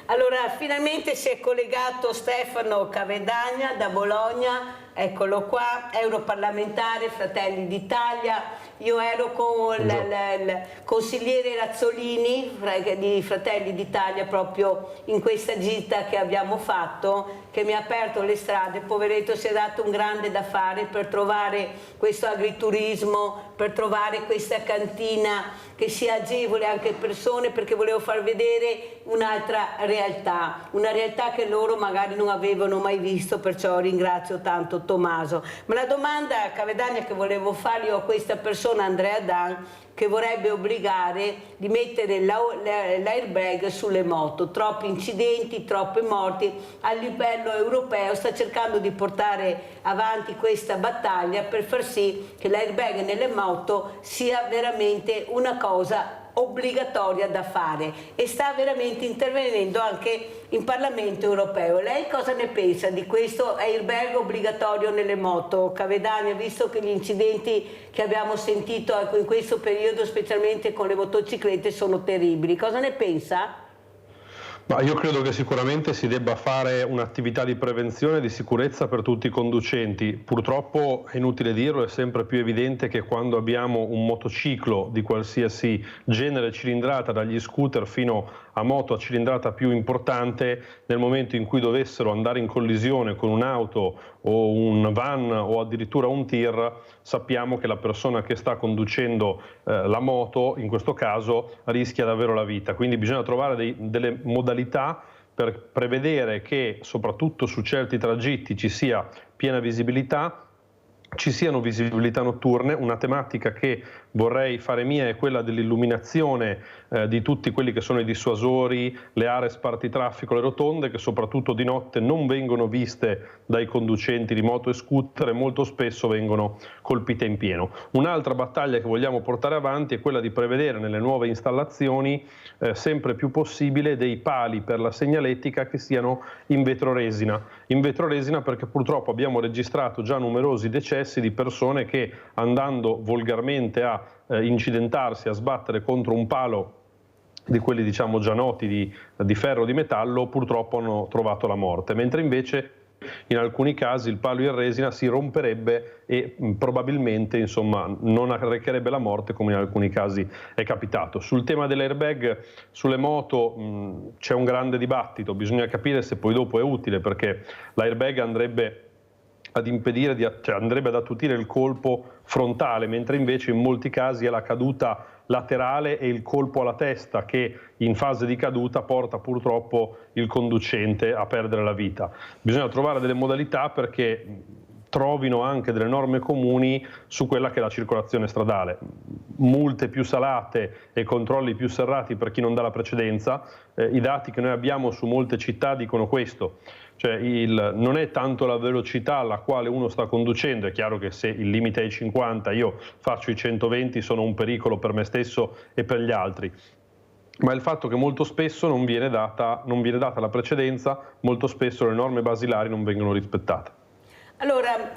Allora, finalmente si è collegato Stefano Cavedagna da Bologna, eccolo qua, europarlamentare, Fratelli d'Italia. Io ero con il consigliere Razzolini di Fratelli d'Italia proprio in questa gita che abbiamo fatto, che mi ha aperto le strade. Poveretto, si è dato un grande da fare per trovare questo agriturismo, per trovare questa cantina che sia agevole anche persone, perché volevo far vedere un'altra realtà, una realtà che loro magari non avevano mai visto, perciò ringrazio tanto Tommaso. Ma la domanda, Cavedagna, che volevo fare io a questa persona, Andrea Dan, che vorrebbe obbligare di mettere l'airbag sulle moto, troppi incidenti, troppi morti, a livello europeo sta cercando di portare avanti questa battaglia per far sì che l'airbag nelle moto sia veramente una cosa obbligatoria da fare e sta veramente intervenendo anche in Parlamento europeo. Lei cosa ne pensa di questo airbag obbligatorio nelle moto? Cavedani, visto che gli incidenti che abbiamo sentito in questo periodo, specialmente con le motociclette, sono terribili, cosa ne pensa? Ma io credo che sicuramente si debba fare un'attività di prevenzione e di sicurezza per tutti i conducenti. Purtroppo, è inutile dirlo, è sempre più evidente che quando abbiamo un motociclo di qualsiasi genere, cilindrata, dagli scooter fino a moto a cilindrata più importante, nel momento in cui dovessero andare in collisione con un'auto o un van o addirittura un tir, sappiamo che la persona che sta conducendo la moto, in questo caso, rischia davvero la vita. Quindi bisogna trovare delle modalità per prevedere che soprattutto su certi tragitti ci sia piena visibilità, ci siano visibilità notturne. Una tematica che vorrei fare mia è quella dell'illuminazione di tutti quelli che sono i dissuasori, le aree spartitraffico, le rotonde, che soprattutto di notte non vengono viste dai conducenti di moto e scooter e molto spesso vengono colpite in pieno. Un'altra battaglia che vogliamo portare avanti è quella di prevedere nelle nuove installazioni sempre più possibile dei pali per la segnaletica che siano in vetroresina. In vetroresina perché purtroppo abbiamo registrato già numerosi decessi di persone che, andando volgarmente a incidentarsi, a sbattere contro un palo di quelli diciamo già noti di ferro o di metallo, purtroppo hanno trovato la morte, mentre invece in alcuni casi il palo in resina si romperebbe e probabilmente insomma non arrecherebbe la morte, come in alcuni casi è capitato. Sul tema dell'airbag sulle moto c'è un grande dibattito, bisogna capire se poi dopo è utile, perché l'airbag andrebbe ad impedire, andrebbe ad attutire il colpo frontale, mentre invece in molti casi è la caduta laterale e il colpo alla testa che in fase di caduta porta purtroppo il conducente a perdere la vita. Bisogna trovare delle modalità perché trovino anche delle norme comuni su quella che è la circolazione stradale. Multe più salate e controlli più serrati per chi non dà la precedenza. I dati che noi abbiamo su molte città dicono questo. Cioè non è tanto la velocità alla quale uno sta conducendo, è chiaro che se il limite è i 50, io faccio i 120, sono un pericolo per me stesso e per gli altri, ma il fatto che molto spesso non viene data la precedenza, molto spesso le norme basilari non vengono rispettate. Allora,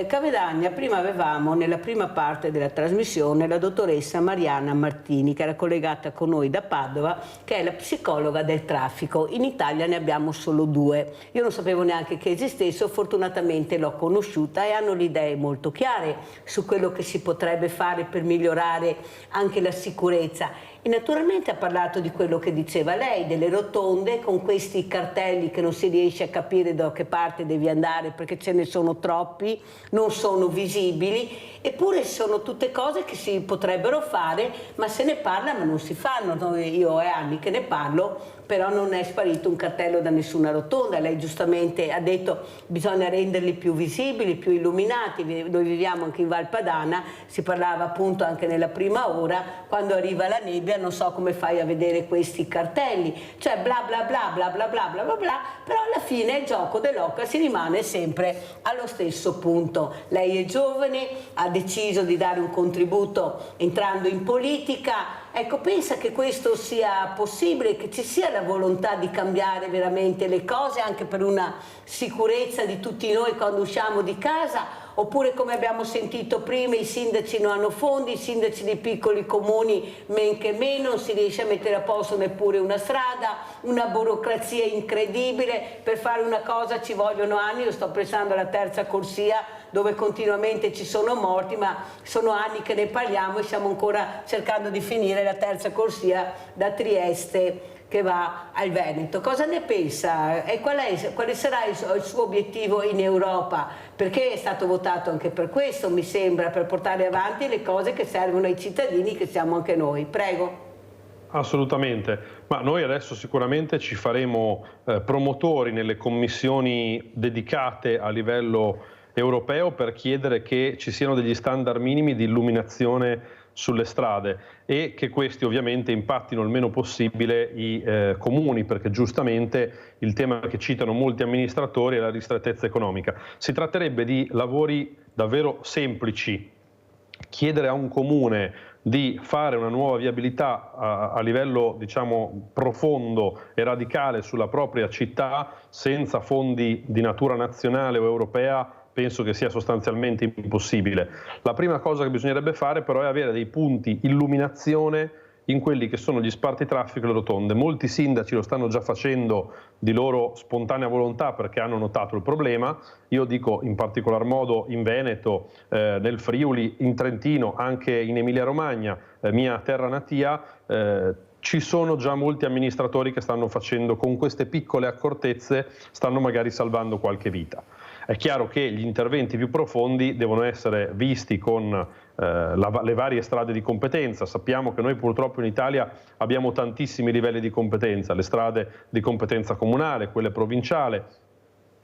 Cavedagna, prima avevamo nella prima parte della trasmissione la dottoressa Mariana Martini, che era collegata con noi da Padova, che è la psicologa del traffico. In Italia ne abbiamo solo 2. Io non sapevo neanche che esistesse, fortunatamente l'ho conosciuta e hanno le idee molto chiare su quello che si potrebbe fare per migliorare anche la sicurezza. E naturalmente ha parlato di quello che diceva lei, delle rotonde con questi cartelli che non si riesce a capire da che parte devi andare perché ce ne sono troppi, non sono visibili, eppure sono tutte cose che si potrebbero fare, ma se ne parla ma non si fanno. Io è anni che ne parlo, però non è sparito un cartello da nessuna rotonda. Lei giustamente ha detto bisogna renderli più visibili, più illuminati. Noi viviamo anche in Val Padana, si parlava appunto anche nella prima ora, quando arriva la nebbia non so come fai a vedere questi cartelli, cioè bla bla bla bla bla bla bla bla bla, però alla fine il gioco dell'oca si rimane sempre allo stesso punto. Lei è giovane, ha deciso di dare un contributo entrando in politica. Ecco, pensa che questo sia possibile, che ci sia la volontà di cambiare veramente le cose anche per una sicurezza di tutti noi quando usciamo di casa? Oppure, come abbiamo sentito prima, i sindaci non hanno fondi, i sindaci dei piccoli comuni men che meno, non si riesce a mettere a posto neppure una strada, una burocrazia incredibile, per fare una cosa ci vogliono anni. Io sto pensando alla terza corsia dove continuamente ci sono morti, ma sono anni che ne parliamo e stiamo ancora cercando di finire la terza corsia da Trieste che va al Veneto. Cosa ne pensa? E quale sarà il suo obiettivo in Europa? Perché è stato votato anche per questo, mi sembra, per portare avanti le cose che servono ai cittadini, che siamo anche noi. Prego. Assolutamente, ma noi adesso sicuramente ci faremo promotori nelle commissioni dedicate a livello europeo per chiedere che ci siano degli standard minimi di illuminazione sulle strade e che questi ovviamente impattino il meno possibile i comuni, perché giustamente il tema che citano molti amministratori è la ristrettezza economica. Si tratterebbe di lavori davvero semplici, chiedere a un comune di fare una nuova viabilità a livello, diciamo, profondo e radicale sulla propria città senza fondi di natura nazionale o europea, penso che sia sostanzialmente impossibile. La prima cosa che bisognerebbe fare però è avere dei punti illuminazione in quelli che sono gli spartitraffico e le rotonde. Molti sindaci lo stanno già facendo di loro spontanea volontà perché hanno notato il problema. Io dico in particolar modo in Veneto, nel Friuli, in Trentino, anche in Emilia-Romagna, mia terra natia, ci sono già molti amministratori che stanno facendo, con queste piccole accortezze, stanno magari salvando qualche vita. È chiaro che gli interventi più profondi devono essere visti con le varie strade di competenza. Sappiamo che noi purtroppo in Italia abbiamo tantissimi livelli di competenza, le strade di competenza comunale, quelle provinciale,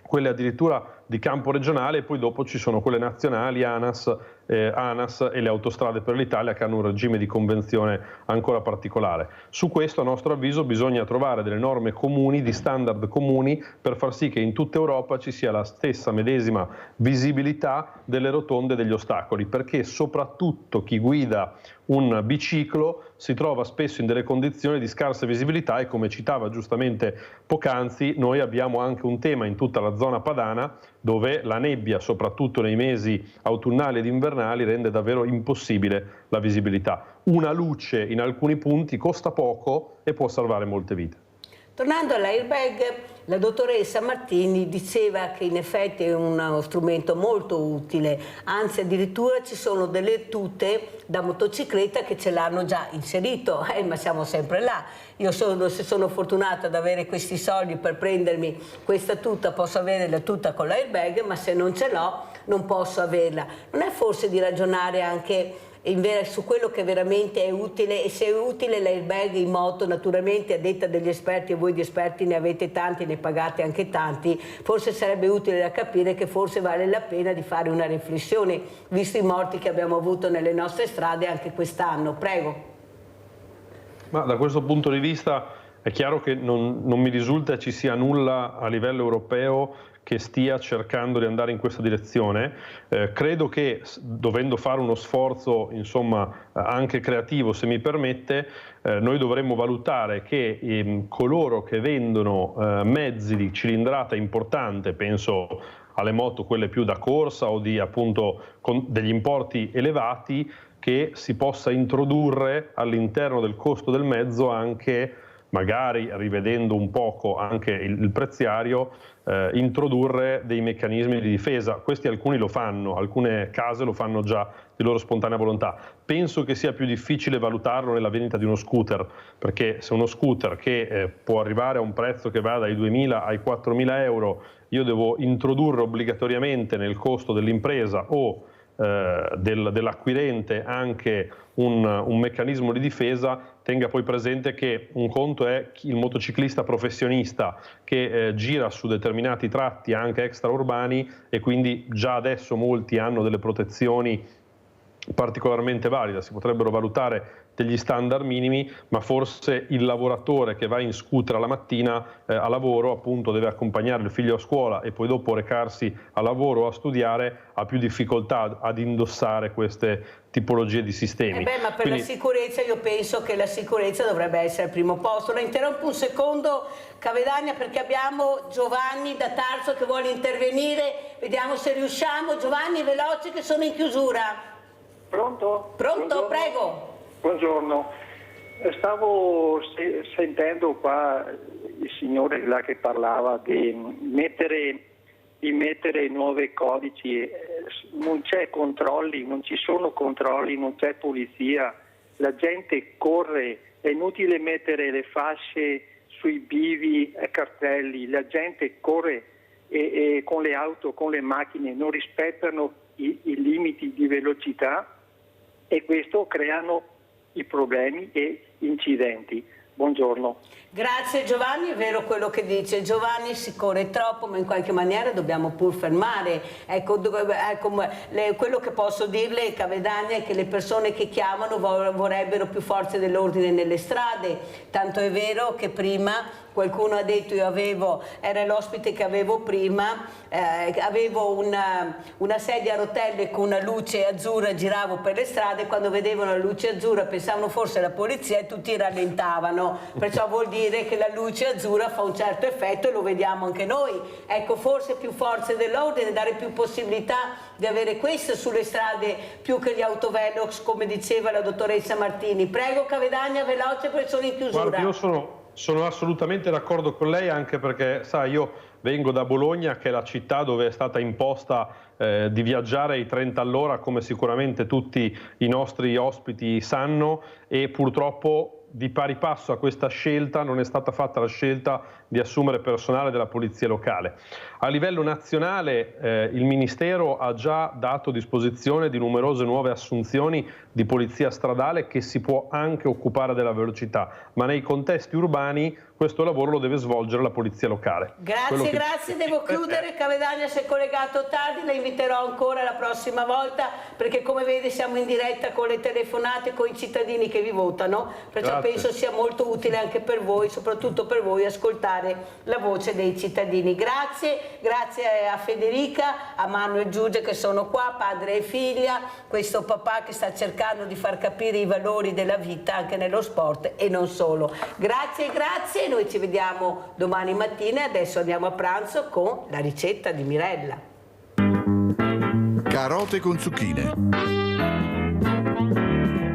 quelle addirittura di campo regionale, e poi dopo ci sono quelle nazionali, ANAS e le autostrade per l'Italia, che hanno un regime di convenzione ancora particolare. Su questo, a nostro avviso, bisogna trovare delle norme comuni, di standard comuni, per far sì che in tutta Europa ci sia la stessa medesima visibilità delle rotonde e degli ostacoli, perché soprattutto chi guida un biciclo si trova spesso in delle condizioni di scarsa visibilità, e come citava giustamente poc'anzi, noi abbiamo anche un tema in tutta la zona padana dove la nebbia, soprattutto nei mesi autunnali ed invernali, rende davvero impossibile la visibilità. Una luce in alcuni punti costa poco e può salvare molte vite. Tornando all'airbag, la dottoressa Martini diceva che in effetti è uno strumento molto utile, anzi addirittura ci sono delle tute da motocicletta che ce l'hanno già inserito, ma siamo sempre là. Io se sono fortunata ad avere questi soldi per prendermi questa tuta, posso avere la tuta con l'airbag, ma se non ce l'ho non posso averla. Non è forse di ragionare anche su quello che veramente è utile, e se è utile l'airbag in moto, naturalmente a detta degli esperti, e voi di esperti ne avete tanti, ne pagate anche tanti, forse sarebbe utile da capire che forse vale la pena di fare una riflessione, visto i morti che abbiamo avuto nelle nostre strade anche quest'anno. Prego. Ma da questo punto di vista è chiaro che non mi risulta ci sia nulla a livello europeo che stia cercando di andare in questa direzione. Credo che, dovendo fare uno sforzo, insomma, anche creativo, se mi permette, noi dovremmo valutare che coloro che vendono mezzi di cilindrata importante, penso alle moto, quelle più da corsa o di, appunto, con degli importi elevati, che si possa introdurre all'interno del costo del mezzo anche, magari rivedendo un poco anche il preziario, introdurre dei meccanismi di difesa. Questi alcuni lo fanno, alcune case lo fanno già di loro spontanea volontà. Penso che sia più difficile valutarlo nella vendita di uno scooter, perché se uno scooter che può arrivare a un prezzo che va dai 2.000 ai 4.000 euro, io devo introdurre obbligatoriamente nel costo dell'impresa o dell'acquirente anche un meccanismo di difesa, tenga poi presente che un conto è il motociclista professionista che gira su determinati tratti anche extraurbani, e quindi già adesso molti hanno delle protezioni particolarmente valide. Si potrebbero valutare degli standard minimi, ma forse il lavoratore che va in scooter alla mattina a lavoro, appunto, deve accompagnare il figlio a scuola e poi dopo recarsi a lavoro o a studiare, ha più difficoltà ad indossare queste tipologie di sistemi. Ma per la sicurezza io penso che la sicurezza dovrebbe essere al primo posto. La interrompo un secondo, Cavedagna, perché abbiamo Giovanni da Tarso che vuole intervenire. Vediamo se riusciamo. Giovanni, veloce che sono in chiusura. Pronto? Pronto, buongiorno. Prego. Buongiorno. Stavo sentendo qua il signore là che parlava di mettere nuovi codici. Non c'è controlli, non ci sono controlli, non c'è polizia, la gente corre, è inutile mettere le fasce sui bivi e cartelli, la gente corre e con le auto, con le macchine non rispettano i limiti di velocità, e questo creano i problemi e incidenti. Buongiorno. Grazie Giovanni, è vero quello che dice Giovanni, si corre troppo, ma in qualche maniera dobbiamo pur fermare. Ecco, quello che posso dirle, Cavedagna, è che le persone che chiamano vorrebbero più forze dell'ordine nelle strade, tanto è vero che prima, qualcuno ha detto, era l'ospite che avevo prima, avevo una sedia a rotelle con una luce azzurra, giravo per le strade, quando vedevano la luce azzurra pensavano forse la polizia e tutti rallentavano, perciò vuol dire che la luce azzurra fa un certo effetto e lo vediamo anche noi. Ecco, forse più forze dell'ordine, dare più possibilità di avere questo sulle strade più che gli autovelox, come diceva la dottoressa Martini. Prego Cavedagna, veloce perché sono in chiusura. Guarda, io sono assolutamente d'accordo con lei, anche perché, sai, io vengo da Bologna, che è la città dove è stata imposta di viaggiare ai 30 all'ora, come sicuramente tutti i nostri ospiti sanno, e purtroppo di pari passo a questa scelta non è stata fatta la scelta di assumere personale della polizia locale. A livello nazionale il Ministero ha già dato disposizione di numerose nuove assunzioni di polizia stradale che si può anche occupare della velocità, ma nei contesti urbani questo lavoro lo deve svolgere la polizia locale. Grazie, devo chiudere. Cavedagna si è collegato tardi, la inviterò ancora la prossima volta perché come vede siamo in diretta con le telefonate, con i cittadini che vi votano, perciò penso sia molto utile anche per voi, soprattutto per voi, ascoltare la voce dei cittadini. Grazie a Federica, a Manuel Giuge che sono qua, padre e figlia, questo papà che sta cercando di far capire i valori della vita anche nello sport e non solo. Grazie. Noi ci vediamo domani mattina e adesso andiamo a pranzo con la ricetta di Mirella. Carote con zucchine.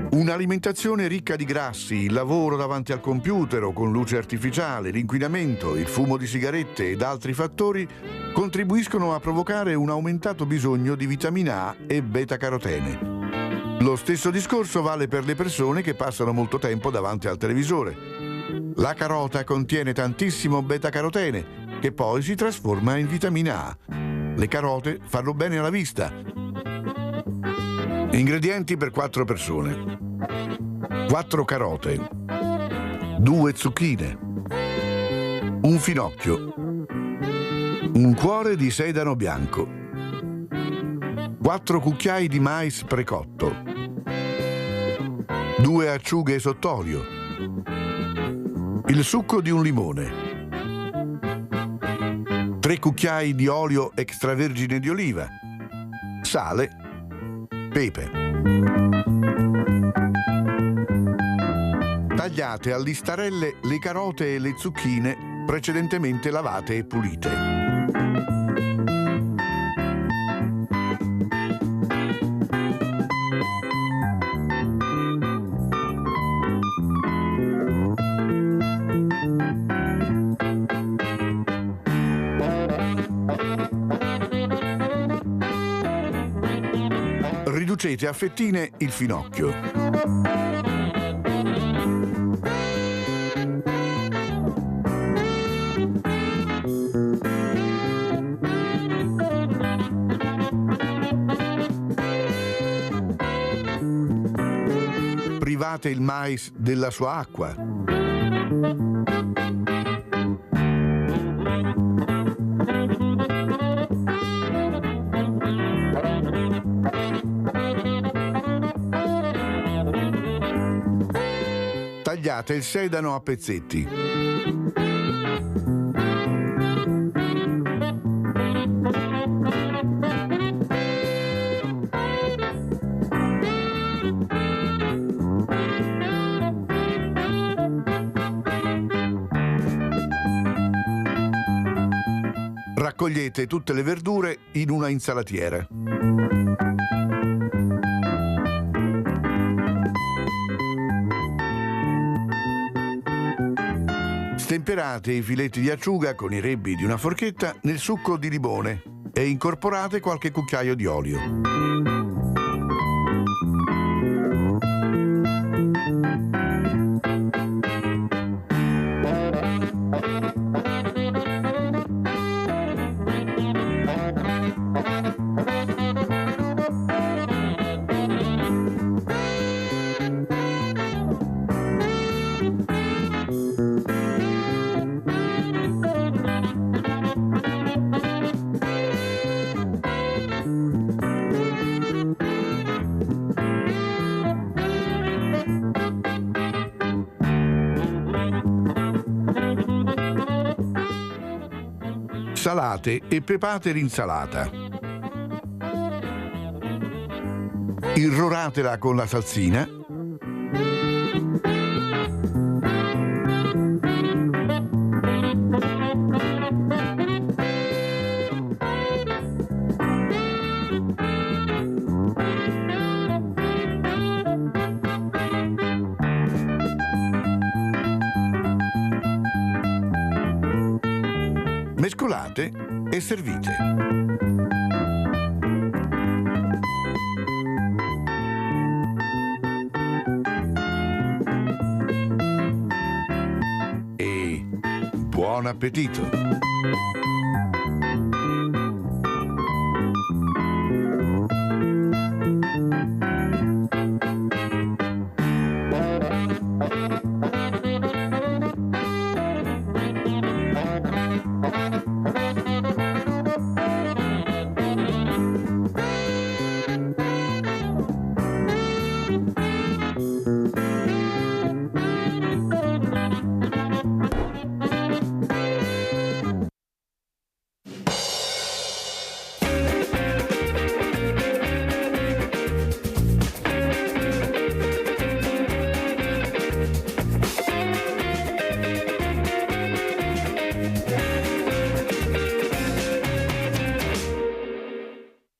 Un'alimentazione ricca di grassi, il lavoro davanti al computer o con luce artificiale, l'inquinamento, il fumo di sigarette ed altri fattori contribuiscono a provocare un aumentato bisogno di vitamina A e beta-carotene. Lo stesso discorso vale per le persone che passano molto tempo davanti al televisore. La carota contiene tantissimo beta-carotene, che poi si trasforma in vitamina A. Le carote fanno bene alla vista. Ingredienti per 4 persone: 4 carote, 2 zucchine, un finocchio, un cuore di sedano bianco, 4 cucchiai di mais precotto, 2 acciughe sott'olio, il succo di un limone, 3 cucchiai di olio extravergine di oliva, sale, pepe. Tagliate a listarelle le carote e le zucchine precedentemente lavate e pulite. Riducete a fettine il finocchio. Private il mais della sua acqua. Tagliate il sedano a pezzetti. Raccogliete tutte le verdure in una insalatiera. Stemperate i filetti di acciuga con i rebbi di una forchetta nel succo di limone e incorporate qualche cucchiaio di olio. salate e pepate l'insalata. Irroratela con la salsina. Mescolate e servite. E buon appetito!